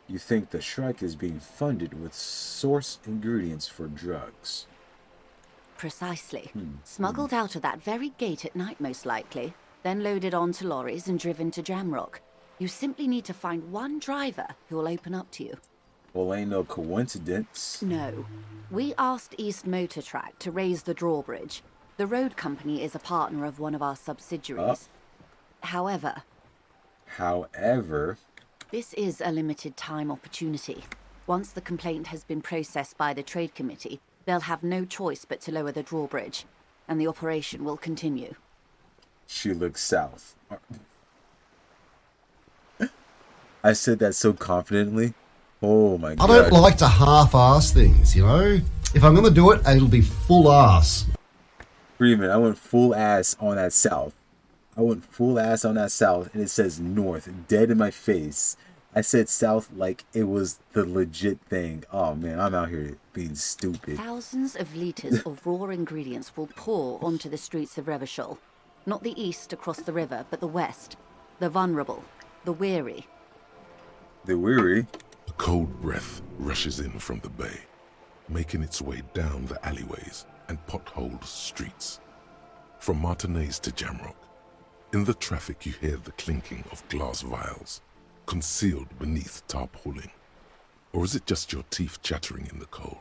you think the strike is being funded with source ingredients for drugs? Precisely. Smuggled out of that very gate at night, most likely, then loaded onto lorries and driven to Jamrock. You simply need to find one driver who will open up to you. Well, ain't no coincidence. No. We asked East Motor Track to raise the drawbridge. The road company is a partner of one of our subsidiaries. However, this is a limited time opportunity. Once the complaint has been processed by the Trade Committee, they'll have no choice but to lower the drawbridge, and the operation will continue. She looks south. I said that so confidently. Oh my god. I don't like to half-ass things, you know? If I'm gonna do it, it'll be full ass. Freeman, I went full ass on that south. I went full ass on that south, and it says north, dead in my face. I said south like it was the legit thing. Oh man, I'm out here being stupid. Thousands of litres of raw ingredients will pour onto the streets of Revachol. Not the east across the river, but the west. The vulnerable. The weary. The weary? A cold breath rushes in from the bay, making its way down the alleyways and potholed streets. From Martinez to Jamrock, in the traffic you hear the clinking of glass vials, concealed beneath tarpaulin. Or is it just your teeth chattering in the cold?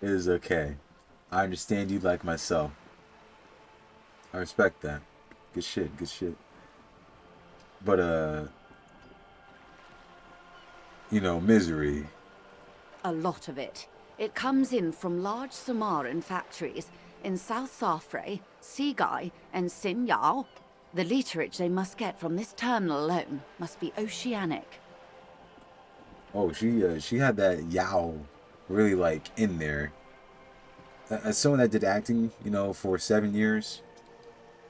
It is okay. I understand you like myself. I respect that. Good shit, good shit. But, you know, misery. A lot of it. It comes in from large Samaran factories in South Safre, Sigai, and Sinyao. The literage they must get from this terminal alone must be oceanic. Oh, she had that Yao really, like, in there. As someone that did acting, you know, for 7 years,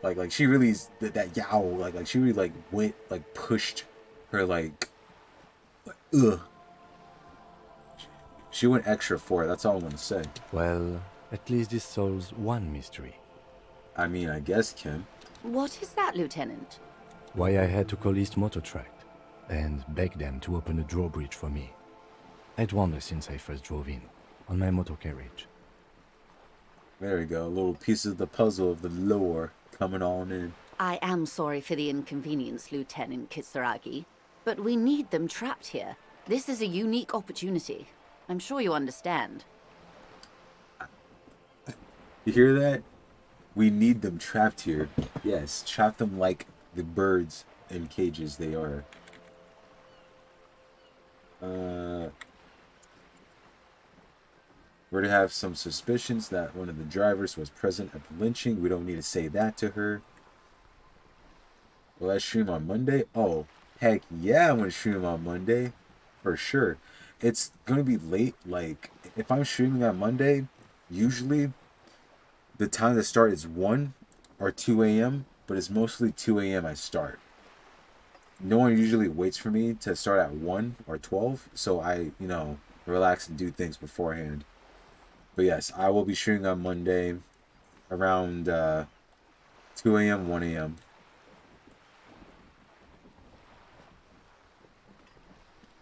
like she really, that Yao, like she really, like, went, like, pushed her, like ugh. She went extra for it, that's all I'm gonna say. Well, at least this solves one mystery. I mean, I guess, Kim. What is that, Lieutenant? Why I had to call East Motor Tract and beg them to open a drawbridge for me. I'd wondered since I first drove in, on my motor carriage. There we go, a little piece of the puzzle of the lore coming on in. I am sorry for the inconvenience, Lieutenant Kisaragi, but we need them trapped here. This is a unique opportunity. I'm sure you understand. You hear that? We need them trapped here. Yes, trap them like the birds in cages they are. We're to have some suspicions that one of the drivers was present at the lynching. We don't need to say that to her. Will I stream on Monday? Oh, heck yeah, I'm going to stream on Monday. For sure. It's going to be late. Like, if I'm streaming on Monday, usually the time to start is 1 or 2 a.m., but it's mostly 2 a.m. I start. No one usually waits for me to start at 1 or 12, so I, you know, relax and do things beforehand. But yes, I will be streaming on Monday around 2 a.m., 1 a.m.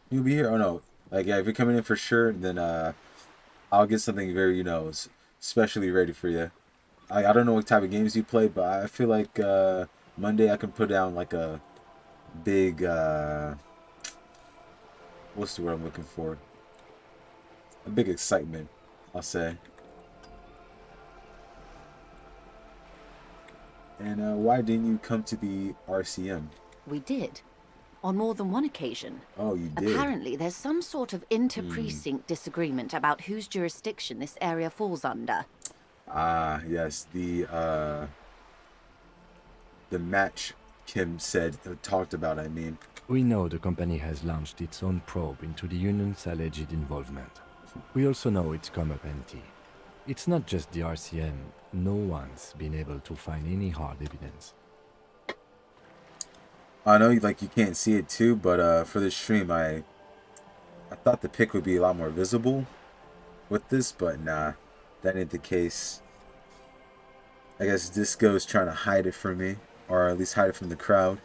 You'll be here? Oh no. Like, yeah, if you're coming in for sure, then I'll get something very, you know, specially ready for you. I don't know what type of games you play, but I feel like Monday I can put down like a big, what's the word I'm looking for? A big excitement, I'll say. And why didn't you come to the RCM? We did. On more than one occasion. Oh, you did? Apparently, there's some sort of inter-precinct disagreement about whose jurisdiction this area falls under. Ah, yes. The match Kim said, talked about, I mean. We know the company has launched its own probe into the union's alleged involvement. We also know it's come up empty. It's not just the RCM. No one's been able to find any hard evidence. I know, like, you can't see it too, but for this stream, I thought the pic would be a lot more visible with this, but nah, that ain't the case. I guess Disco's trying to hide it from me, or at least hide it from the crowd.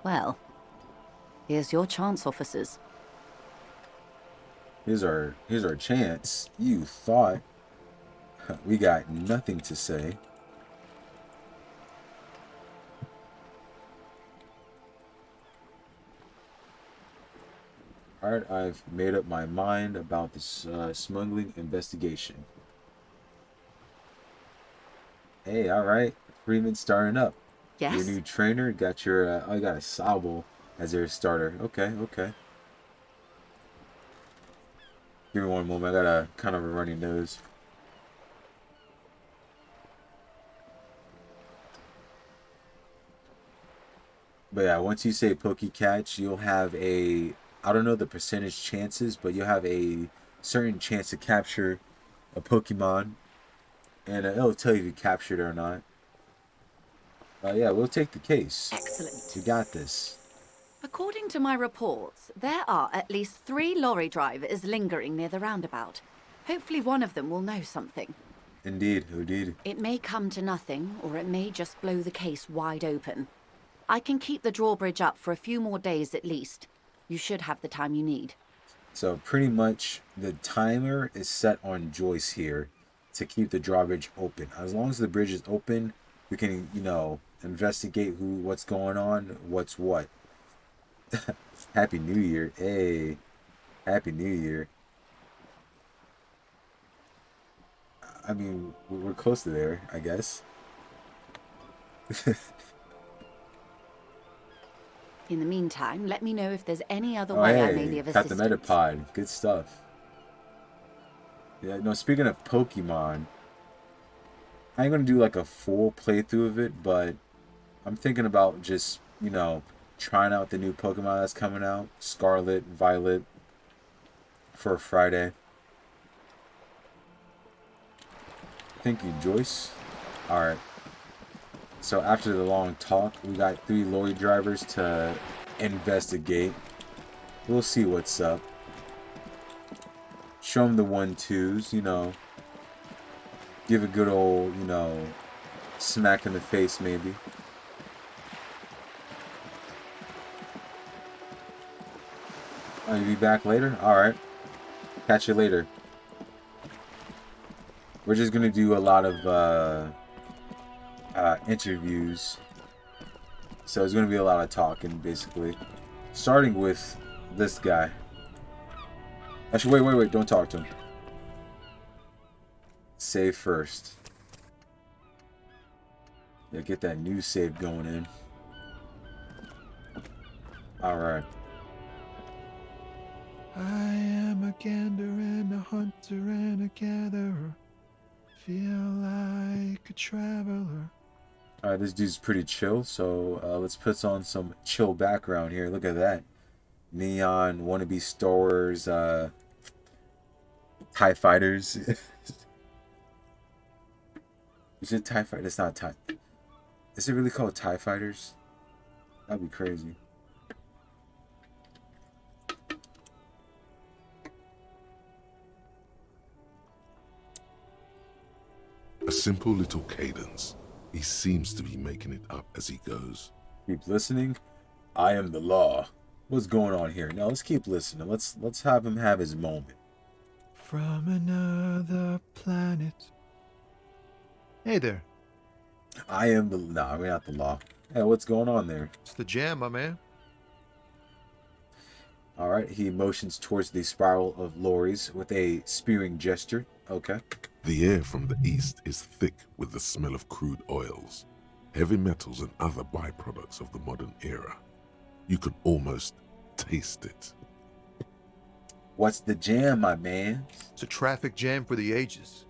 Well, here's your chance, officers. Here's our chance. You thought we got nothing to say. Alright, I've made up my mind about this smuggling investigation. Hey, alright. Freeman starting up. Yes? Your new trainer got your, oh, you got a Sabo as your starter. Okay, okay. Give me one moment. I got a kind of a runny nose. But yeah, once you say Pokecatch, you'll have a, I don't know the percentage chances, but you'll have a certain chance to capture a Pokemon. And it'll tell you if you captured it or not. Yeah, we'll take the case. Excellent. You got this. According to my reports, there are at least 3 lorry drivers lingering near the roundabout. Hopefully one of them will know something. Indeed, indeed. It may come to nothing, or it may just blow the case wide open. I can keep the drawbridge up for a few more days at least. You should have the time you need. So pretty much the timer is set on Joyce here to keep the drawbridge open. As long as the bridge is open, we can, you know, investigate what's going on, what's what. Happy New Year. Hey. Happy New Year. I mean, we're close to there, I guess. In the meantime, let me know if there's any other way I may be of assistance. Got the Metapod. Good stuff. Yeah, no, speaking of Pokemon, I ain't gonna do like a full playthrough of it, but I'm thinking about just, you know, trying out the new Pokemon that's coming out. Scarlet, Violet, for a Friday. Thank you, Joyce. Alright. So after the long talk, we got 3 lorry drivers to investigate. We'll see what's up. Show them the 1-2s, you know. Give a good old, you know, smack in the face maybe. Oh, you be back later? Alright. Catch you later. We're just gonna do a lot of interviews. So it's gonna be a lot of talking, basically. Starting with this guy. Actually, wait, don't talk to him. Save first. Yeah, get that new save going in. Alright. I am a gander and a hunter and a gatherer. Feel like a traveler. Alright, this dude's pretty chill, so let's put on some chill background here. Look at that. Neon, wannabe Star Wars, TIE Fighters. Is it TIE Fighter? It's not TIE. Is it really called TIE Fighters? That'd be crazy. A simple little cadence. He seems to be making it up as he goes. Keep listening. I am the law. What's going on here? Now let's keep listening. Let's have him have his moment. From another planet. Hey there. I am the... Nah, we're not the law. Hey, what's going on there? It's the jam, my man. Alright, he motions towards the spiral of lorries with a spearing gesture. Okay. The air from the east is thick with the smell of crude oils, heavy metals and other byproducts of the modern era. You can almost taste it. What's the jam, my man? It's a traffic jam for the ages.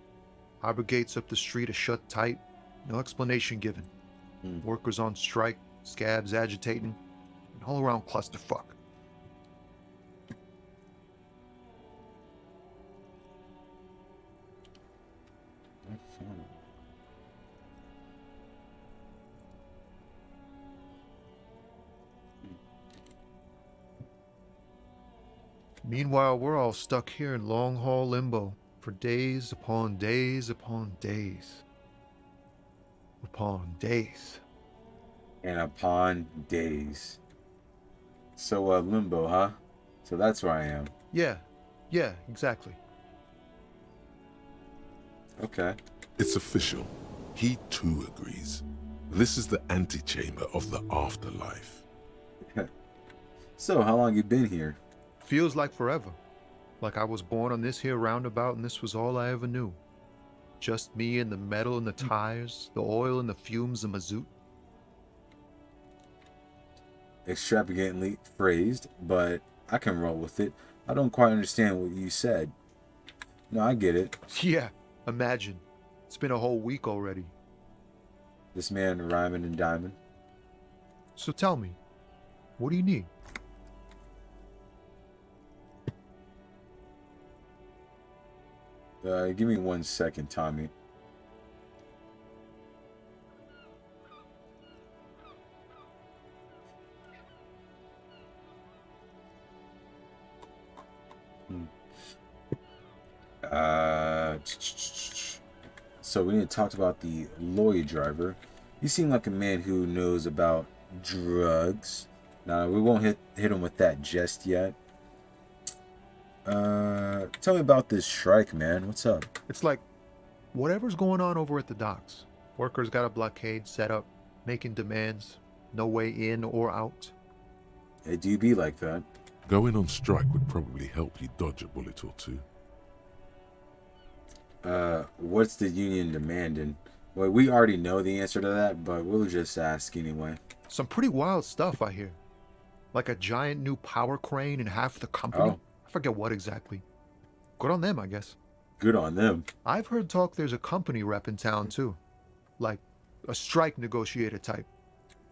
Harbor gates up the street are shut tight. No explanation given. Workers on strike, scabs agitating, an all-around clusterfuck. Meanwhile, we're all stuck here in long-haul limbo for days upon days upon days. Upon days. And upon days. So, limbo, huh? So that's where I am. Yeah, exactly. Okay. It's official. He too agrees. This is the antechamber of the afterlife. So, how long you been here? Feels like forever. Like I was born on this here roundabout and this was all I ever knew. Just me and the metal and the tires, the oil and the fumes of mazout. Extravagantly phrased, but I can roll with it. I don't quite understand what you said. No, I get it. Yeah, imagine. It's been a whole week already. This man rhyming and diming. So tell me, what do you need? Give me 1 second, Tommy. So we need to talk about the lorry driver. You seem like a man who knows about drugs. Now we won't hit him with that just yet. Tell me about this strike, man. What's up? It's like whatever's going on over at the docks. Workers got a blockade set up, making demands, no way in or out. It do be like that. Going on strike would probably help you dodge a bullet or two. What's the union demanding? Well, we already know the answer to that, but we'll just ask anyway. Some pretty wild stuff, I hear. Like a giant new power crane in half the company. Oh. I forget what exactly. Good on them, I guess. Good on them. I've heard talk there's a company rep in town, too. Like a strike negotiator type.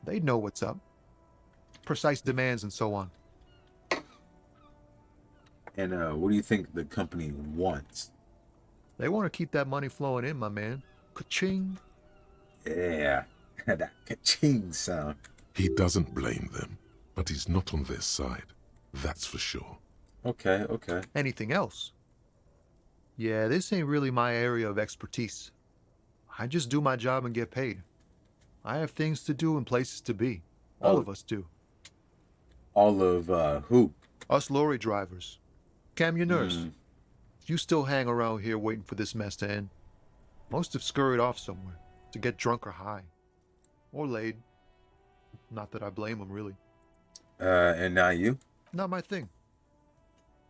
They'd know what's up. Precise demands and so on. And what do you think the company wants? They want to keep that money flowing in, my man. Ka-ching. Yeah, that ka-ching sound. He doesn't blame them, but he's not on their side. That's for sure. Okay, okay. Anything else? Yeah, this ain't really my area of expertise. I just do my job and get paid. I have things to do and places to be. All of us do. All of who? Us lorry drivers. Camioners. If you still hang around here waiting for this mess to end, most have scurried off somewhere to get drunk or high. Or laid. Not that I blame them, really. And now you? Not my thing.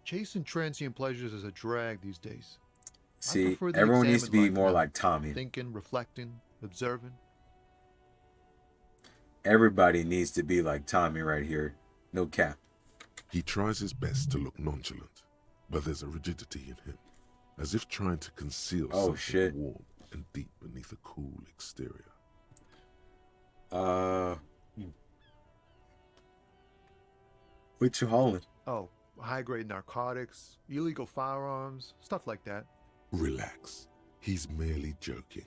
Chasing transient pleasures is a drag these days. See, everyone needs to be more now. like Tommy. Thinking, reflecting, observing. Everybody needs to be like Tommy right here. No cap. He tries his best to look nonchalant, but there's a rigidity in him, as if trying to conceal something warm and deep beneath a cool exterior. What you hauling? Oh, high-grade narcotics, illegal firearms, stuff like that. Relax. He's merely joking.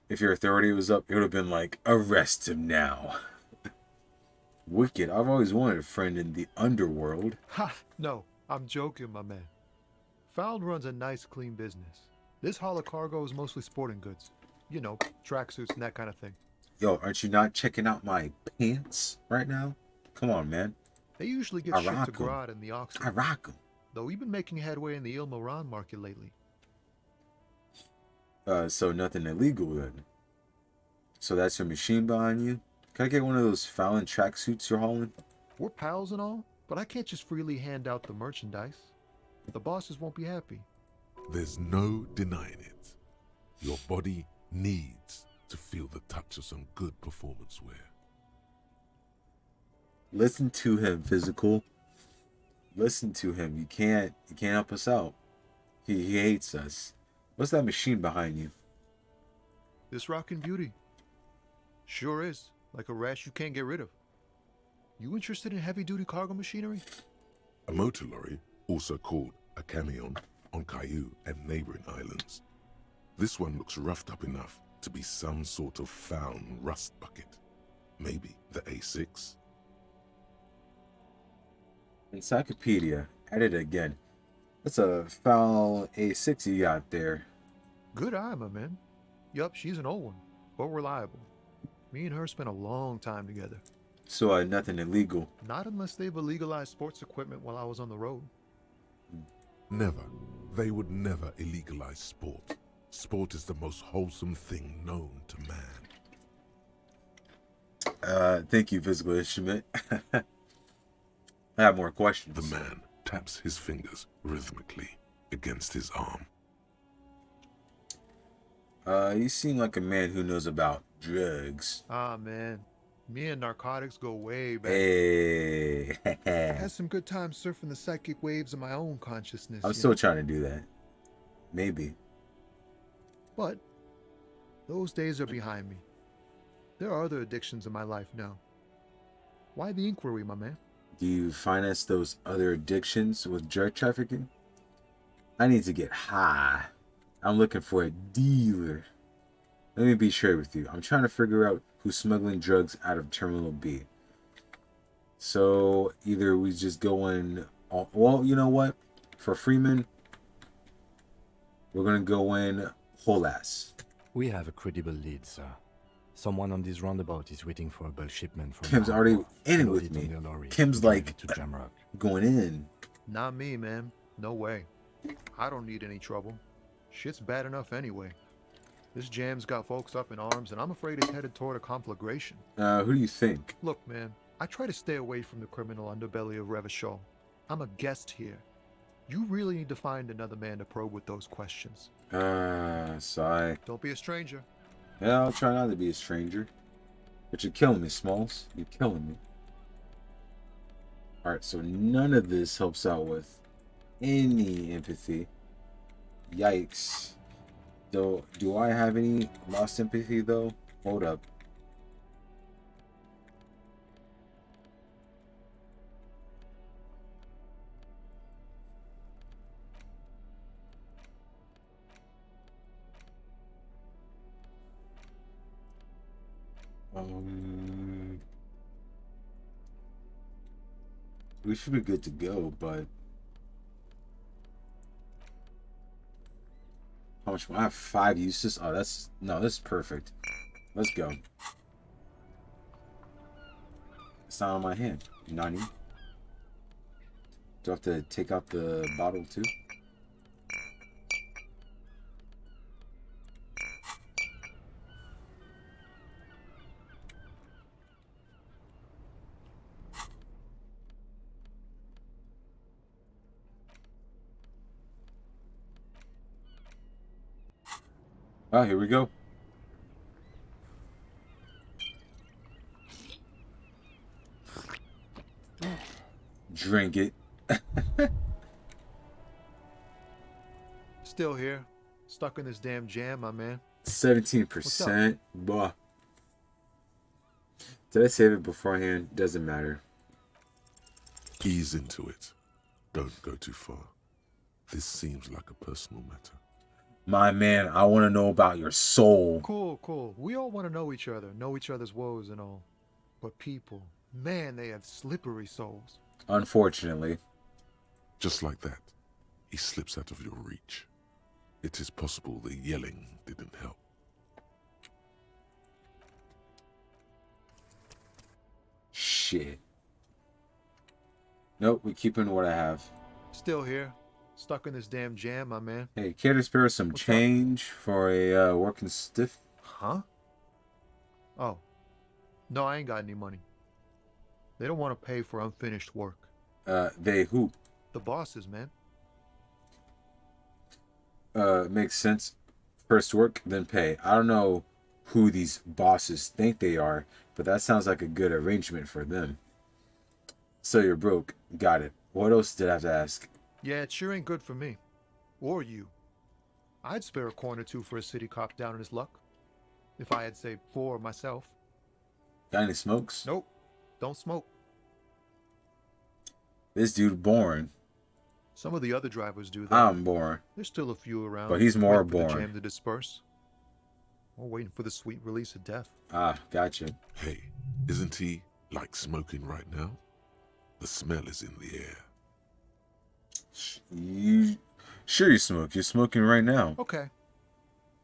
If your authority was up, it would have been like, arrest him now. Wicked. I've always wanted a friend in the underworld. Ha! No, I'm joking, my man. Found runs a nice, clean business. This haul of cargo is mostly sporting goods. You know, tracksuits and that kind of thing. Yo, aren't you not checking out my pants right now? Come on, man. They usually get shipped to Grodd in the auction. I rock them. Though we've been making headway in the Il Moran market lately. So nothing illegal then. So that's your machine behind you? Can I get one of those Fallon tracksuits you're hauling? We're pals and all, but I can't just freely hand out the merchandise. The bosses won't be happy. There's no denying it. Your body needs to feel the touch of some good performance wear. Listen to him, Physical. Listen to him. You can't help us out. He hates us. What's that machine behind you? This rockin' beauty. Sure is. Like a rash you can't get rid of. You interested in heavy-duty cargo machinery? A motor lorry, also called a camion, on Caillou and neighboring islands. This one looks roughed up enough to be some sort of found rust bucket. Maybe the A6. Encyclopedia. At it again. That's a foul A6 you got there. Good eye, my man. Yup, she's an old one, but reliable. Me and her spent a long time together. So nothing illegal? Not unless they've illegalized sports equipment while I was on the road. Never. They would never illegalize sport. Sport is the most wholesome thing known to man. Thank you, Physical Instrument. I have more questions. The man taps his fingers rhythmically against his arm. You seem like a man who knows about drugs. Ah, man. Me and narcotics go way back. Hey. I had some good times surfing the psychic waves of my own consciousness. I'm still trying to do that. Maybe. But those days are behind me. There are other addictions in my life now. Why the inquiry, my man? Do you finance those other addictions with drug trafficking? I need to get high. I'm looking for a dealer. Let me be straight with you. I'm trying to figure out who's smuggling drugs out of Terminal B. So either we just go in... Well, you know what? For Freeman, we're going to go in whole ass. We have a credible lead, sir. Someone on this roundabout is waiting for a bulk shipment from Kim's already in it with me. Kim's like going in. Not me, man. No way. I don't need any trouble. Shit's bad enough anyway. This jam's got folks up in arms, and I'm afraid it's headed toward a conflagration. Who do you think? Look, man, I try to stay away from the criminal underbelly of Revachol. I'm a guest here. You really need to find another man to probe with those questions. Sigh. Don't be a stranger. Yeah, I'll try not to be a stranger. But you're killing me, Smalls. You're killing me. Alright, so none of this helps out with any empathy. Yikes. Do I have any lost empathy, though? Hold up. We should be good to go, but how much? I have 5 uses. Oh, this is perfect. Let's go. It's not on my hand. Nani? Do I have to take out the bottle too? Oh, here we go. Drink it. Still here. Stuck in this damn jam, my man. 17%. Bah. Did I save it beforehand? Doesn't matter. Ease into it. Don't go too far. This seems like a personal matter. My man, I want to know about your soul. Cool. We all want to know each other's woes and all. But people, man, they have slippery souls. Unfortunately. Just like that, he slips out of your reach. It is possible the yelling didn't help. Shit. Nope, we're keeping what I have. Still here. Stuck in this damn jam, my man. Hey, care to spare some change for a working stiff? Huh? Oh. No, I ain't got any money. They don't want to pay for unfinished work. They who? The bosses, man. Makes sense. First work, then pay. I don't know who these bosses think they are, but that sounds like a good arrangement for them. So you're broke. Got it. What else did I have to ask? Yeah, it sure ain't good for me. Or you. I'd spare a coin or two for a city cop down in his luck. If I had, say, 4 myself. Got any smokes? Nope. Don't smoke. This dude boring. Some of the other drivers do that. I'm boring. There's still a few around. But he's more waiting boring. For the jam to disperse. Or waiting for the sweet release of death. Ah, gotcha. Hey, isn't he like smoking right now? The smell is in the air. Sure you smoke. You're smoking right now. Okay.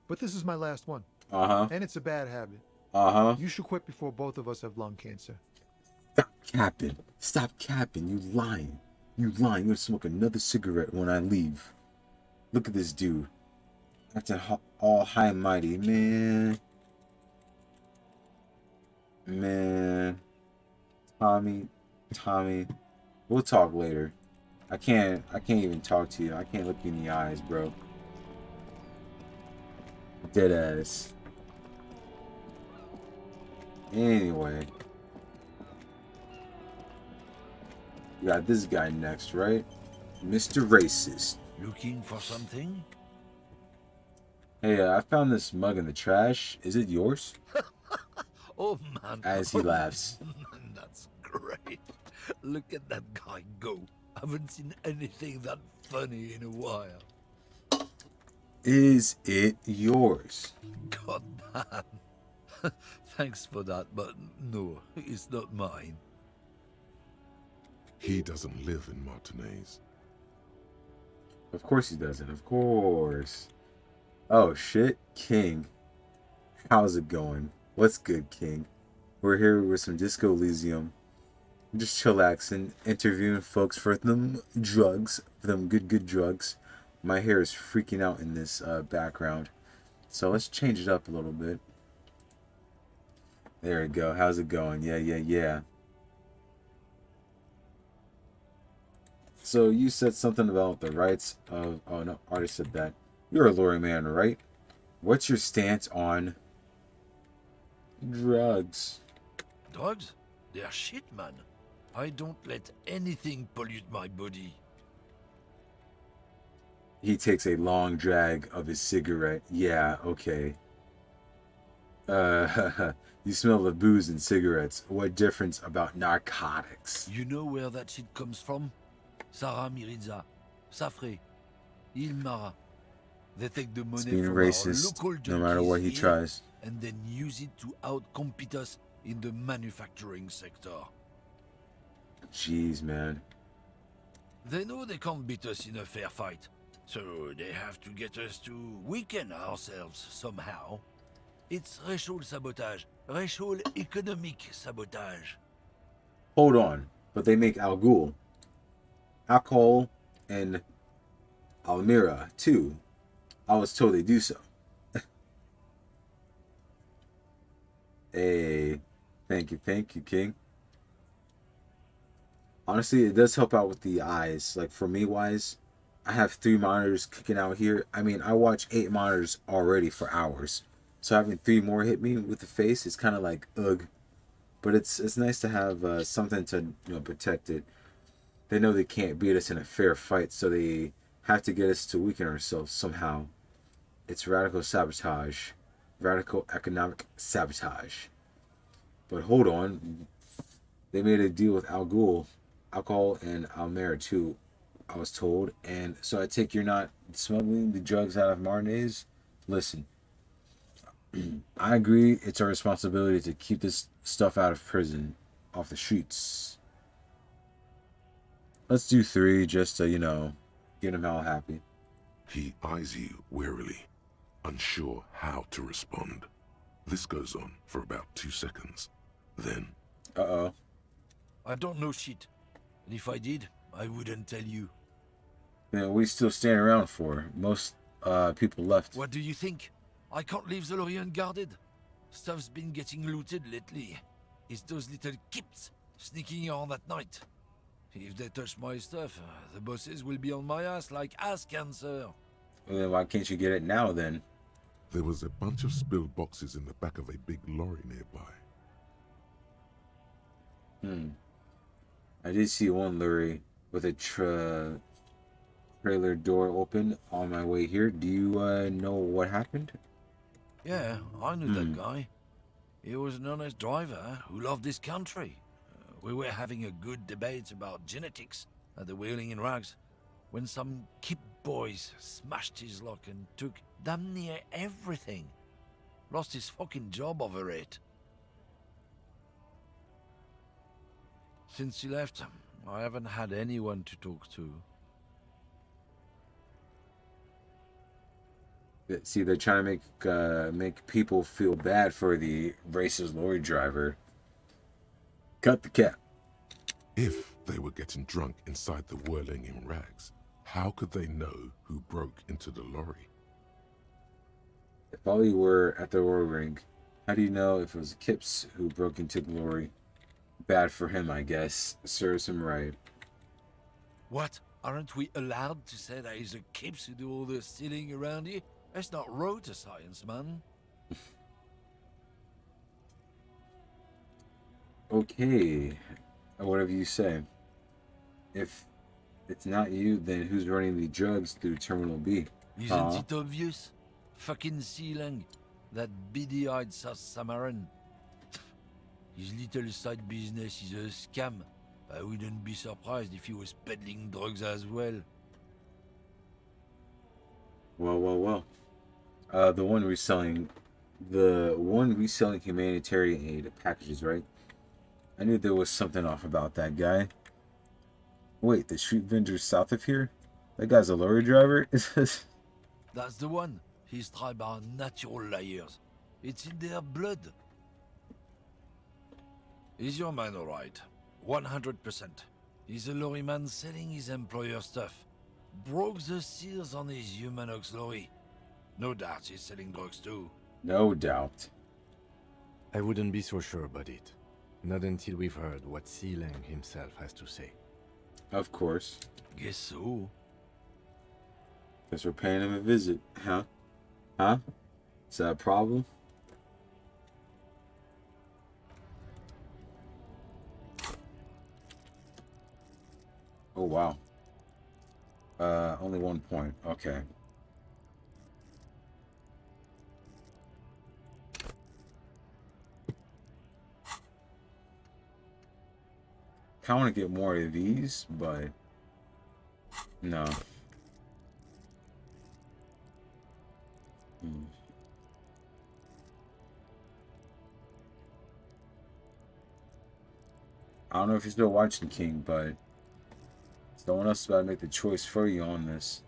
But this is my last one. Uh-huh. And it's a bad habit. Uh-huh. You should quit before both of us have lung cancer. Stop capping. Stop capping. You lying. You lying. You're gonna smoke another cigarette when I leave. Look at this dude. Acting all high and mighty. Man. Tommy. We'll talk later. I can't even talk to you. I can't look you in the eyes, bro. Dead ass. Anyway. You got this guy next, right? Mr. Racist. Looking for something? Hey, I found this mug in the trash. Is it yours? Oh man. As he laughs. That's great. Look at that guy go. I haven't seen anything that funny in a while. Is it yours? God damn. Thanks for that, but no, it's not mine. He doesn't live in Martinez. Of course he doesn't. Of course. Oh shit, King. How's it going? What's good, King? We're here with some Disco Elysium. Just chillaxing, interviewing folks for them drugs, for them good drugs. My hair is freaking out in this background. So let's change it up a little bit. There we go. How's it going? Yeah. So you said something about the rights of... Oh, no. I already said that. You're a lawyer man, right? What's your stance on drugs? Drugs? They're shit, man. I don't let anything pollute my body. He takes a long drag of his cigarette. Yeah, okay. You smell the booze and cigarettes. What difference about narcotics? You know where that shit comes from? Sarah Miriza, Safre, Ilmara. They take the money It's being from racist, our local no matter what he junkies tries. and then use it to outcompete us in the manufacturing sector. Jeez, man. They know they can't beat us in a fair fight, so they have to get us to weaken ourselves somehow. It's racial sabotage, racial economic sabotage. Hold on, but they make Al Ghul, alcohol, and Almira too. I was told they do so. Hey, thank you, King. Honestly, it does help out with the eyes. Like for me, wise, I have 3 monitors kicking out here. I mean, I watch 8 monitors already for hours. So having 3 more hit me with the face is kind of like ugh. But it's nice to have something to protect it. They know they can't beat us in a fair fight, so they have to get us to weaken ourselves somehow. It's radical sabotage, radical economic sabotage. But hold on, they made a deal with Al Ghul, alcohol and Almera too, I was told. And so I take you're not smuggling the drugs out of Martinez? Listen, I agree it's our responsibility to keep this stuff out of prison, off the streets. Let's do 3 just to, get them all happy. He eyes you warily, unsure how to respond. This goes on for about 2 seconds. Then... Uh-oh. I don't know shit. And if I did, I wouldn't tell you. Yeah, we still stand around for. Most people left. What do you think? I can't leave the lorry unguarded. Stuff's been getting looted lately. It's those little kips sneaking on at night. If they touch my stuff, the bosses will be on my ass like ass cancer. Well, then why can't you get it now, then? There was a bunch of spilled boxes in the back of a big lorry nearby. I did see one lorry with a trailer door open on my way here. Do you know what happened? Yeah, I knew that guy. He was an honest driver who loved this country. We were having a good debate about genetics at the Wheeling in Rags when some Kip boys smashed his luck and took damn near everything. Lost his fucking job over it. Since he left, I haven't had anyone to talk to. See, they're trying to make people feel bad for the racist lorry driver. Cut the cap. If they were getting drunk inside the Whirling in Rags, how could they know who broke into the lorry? They probably were at the oil ring. How do you know if it was Kips who broke into the lorry? Bad for him, I guess. Serves him right. What? Aren't we allowed to say that he's a Kips who do all the stealing around here? That's not road to science, man. Okay. Whatever you say. If it's not you, then who's running the drugs through Terminal B? Isn't it obvious? Fucking Sealang, that beady-eyed South Samaran. His little side business is a scam. I wouldn't be surprised if he was peddling drugs as well. Well. The one reselling humanitarian aid packages, right? I knew there was something off about that guy. Wait, the street vendor south of here? That guy's a lorry driver? That's the one. His tribe are natural liars. It's in their blood. Is your man alright? 100%. He's a lorryman selling his employer stuff. Broke the seals on his human ox lorry. No doubt he's selling drugs too. No doubt. I wouldn't be so sure about it. Not until we've heard what Sealang himself has to say. Of course. Guess so. Guess we're paying him a visit, huh? Huh? Is that a problem? Oh, wow. Only 1 point. Okay. I want to get more of these, but no. I don't know if you're still watching, King, but someone else is about to make the choice for you on this.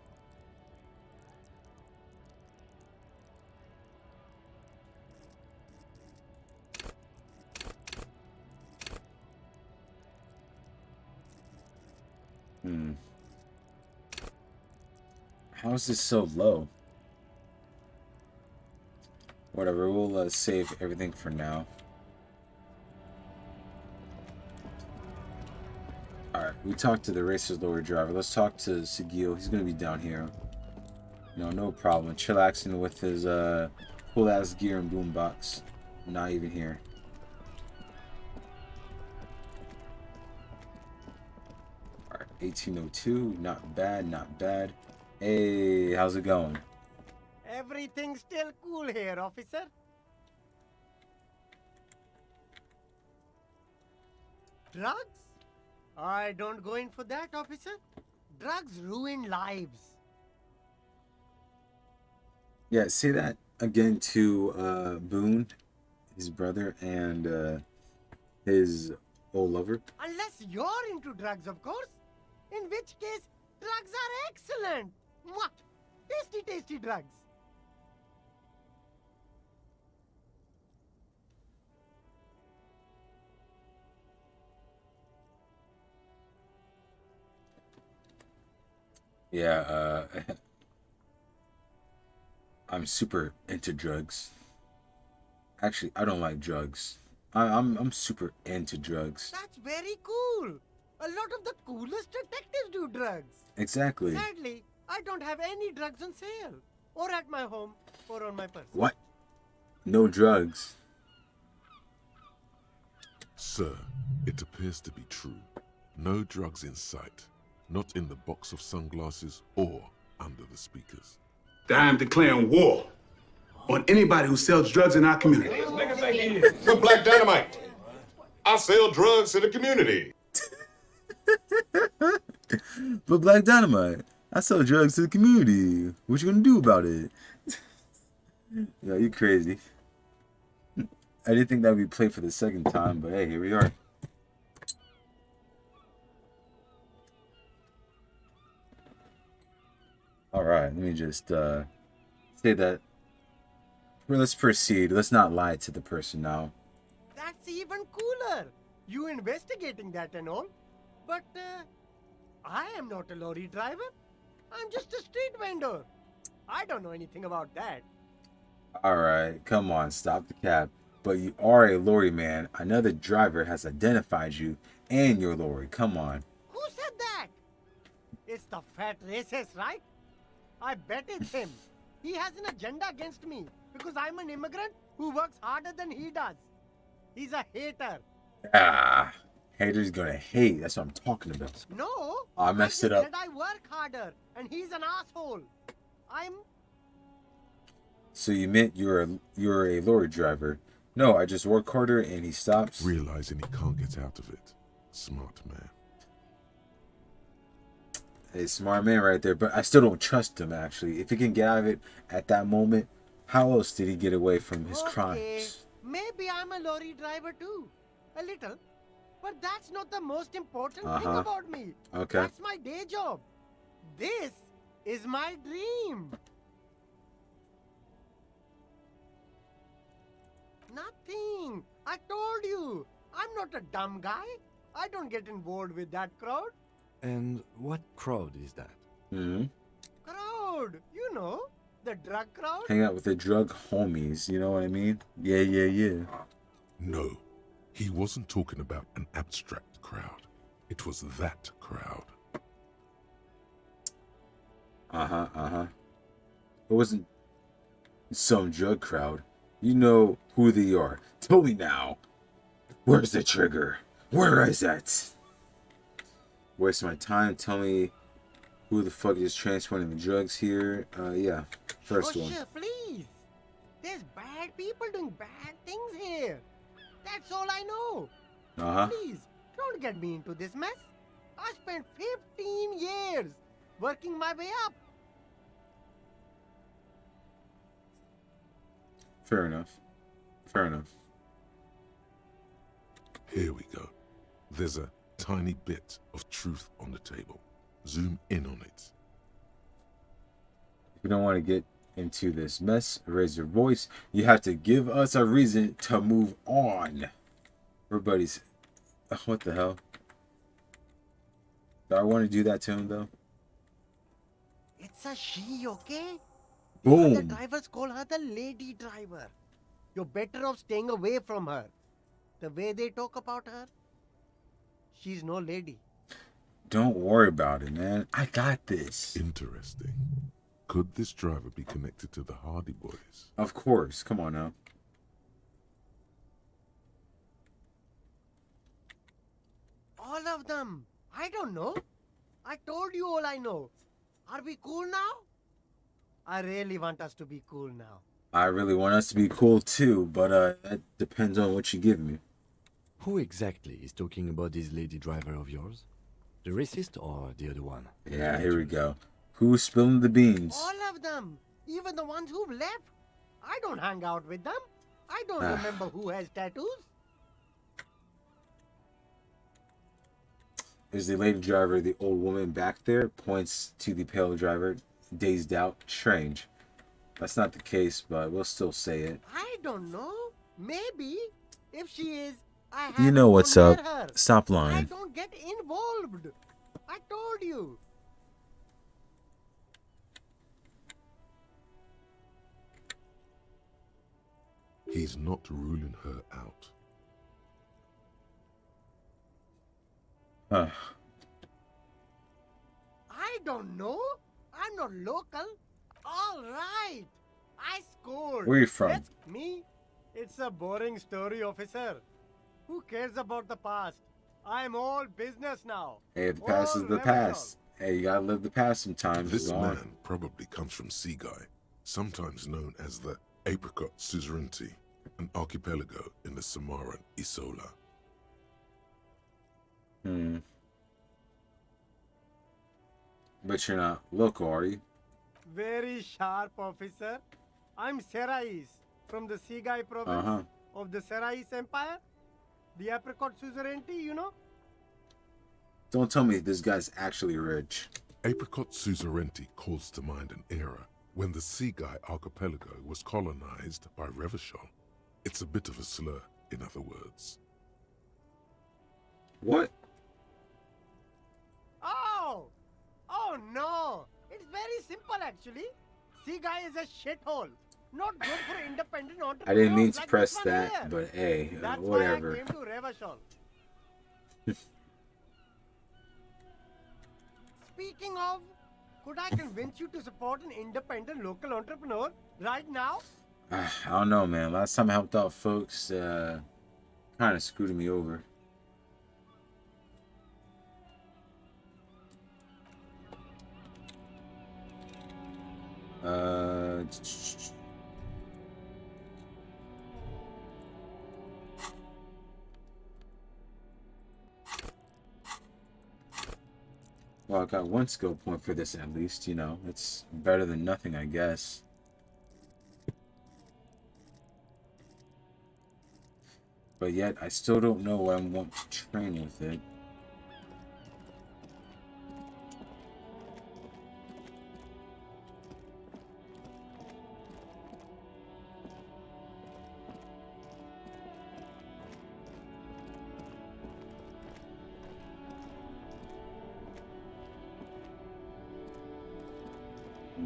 How is this so low? Whatever, we'll save everything for now. Alright, we talked to the racer's lorry driver. Let's talk to Sigil. He's gonna be down here. No problem. Chillaxing with his cool ass gear and boombox. Not even here. Alright, 1802. Not bad, not bad. Hey, how's it going? Everything's still cool here, officer. Drugs? I don't go in for that, officer. Drugs ruin lives. Yeah, say that again to Boone, his brother, and his old lover. Unless you're into drugs, of course. In which case, drugs are excellent. Mwah! Tasty, tasty drugs. Yeah, I'm super into drugs. Actually, I don't like drugs. I'm super into drugs. That's very cool. A lot of the coolest detectives do drugs. Exactly. Sadly, I don't have any drugs on sale. Or at my home, or on my person. What? No drugs? Sir, it appears to be true. No drugs in sight. Not in the box of sunglasses or under the speakers. I am declaring war on anybody who sells drugs in our community. We're Black Dynamite. I sell drugs to the community. But Black Dynamite, I sell drugs to the community. What you gonna do about it? Yeah, you crazy. I didn't think that would be played for the second time, but hey, here we are. Alright, let me just say that. Well, let's proceed. Let's not lie to the person now. That's even cooler. You investigating that and all. But I am not a lorry driver. I'm just a street vendor. I don't know anything about that. Alright, come on, stop the cap. But you are a lorry man. Another driver has identified you and your lorry. Come on. Who said that? It's the fat racist, right? I bet it's him. He has an agenda against me because I'm an immigrant who works harder than he does. He's a hater. Ah, haters gonna hate. That's what I'm talking about. No. I messed it up. Said I work harder and he's an asshole. So you meant you're a lorry driver? No, I just work harder. And he stops, realizing he can't get out of it. Smart man. A smart man right there, but I still don't trust him, actually. If he can get out of it at that moment, how else did he get away from his crimes? Maybe I'm a lorry driver too. A little. But that's not the most important thing about me. Okay. That's my day job. This is my dream. Nothing. I told you. I'm not a dumb guy. I don't get involved with that crowd. And what crowd is that? Crowd. You know, the drug crowd. Hang out with the drug homies, you know what I mean? Yeah. No, he wasn't talking about an abstract crowd. It was that crowd. It wasn't some drug crowd. You know who they are. Tell me now. Where's the trigger? Where is it? Waste my time. Tell me who the fuck is transporting the drugs here. Yeah. First one. Sure, please. There's bad people doing bad things here. That's all I know. Please, don't get me into this mess. I spent 15 years working my way up. Fair enough. Here we go. There's a tiny bit of truth on the table. Zoom in on it. If you don't want to get into this mess, raise your voice. You have to give us a reason to move on. Everybody's... what the hell? Do I want to do that to him, though? It's a she, okay? Boom. The drivers call her the lady driver. You're better off staying away from her. The way they talk about her, she's no lady. Don't worry about it, man. I got this. Interesting. Could this driver be connected to the Hardy Boys? Of course. Come on now. All of them. I don't know. I told you all I know. Are we cool now? I really want us to be cool now. I really want us to be cool too, but that depends on what you give me. Who exactly is talking about this lady driver of yours? The racist or the other one? Yeah, here we go. Who's spilling the beans? All of them. Even the ones who've left. I don't hang out with them. I don't remember who has tattoos. Is the lady driver the old woman back there? Points to the pale driver, dazed out. Strange. That's not the case, but we'll still say it. I don't know. Maybe. If she is, I have You know what's to up. marry her. Stop I lying. don't get involved. I told you. He's not ruling her out. I don't know. I'm not local. All right. I scored. Where you from? Me? It's a boring story, officer. Who cares about the past? I'm all business now. Hey, the past is the past. Hey, you gotta live the past sometimes. This Go on. man probably comes from Seaguy, sometimes known as the Apricot Suzerainty, an archipelago in the Samaran Isola. But you're not local, are you? Very sharp, officer. I'm Serais from the Seaguy province of the Serais Empire. The Apricot Suzerainty, you know? Don't tell me this guy's actually rich. Apricot Suzerainty calls to mind an era when the Seaguy archipelago was colonized by Revachol. It's a bit of a slur, in other words. What? Oh no! It's very simple actually. Seaguy is a shithole. Not good for independent entrepreneurs. I didn't mean to like press this one that, here. but hey, That's whatever. why I came to Revachol. Speaking of, could I convince you to support an independent local entrepreneur right now? I don't know, man. Last time I helped out folks, kind of screwed me over. Well, I got one skill point for this at least, you know. It's better than nothing, I guess. But yet, I still don't know what I want to train with it.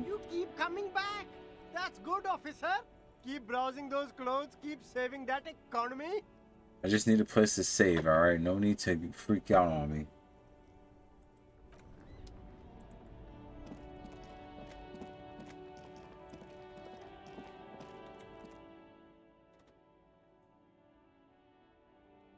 You keep coming back. That's good, officer. Keep browsing those clothes. Keep saving that economy. I just need a place to save, alright? No need to freak out on me.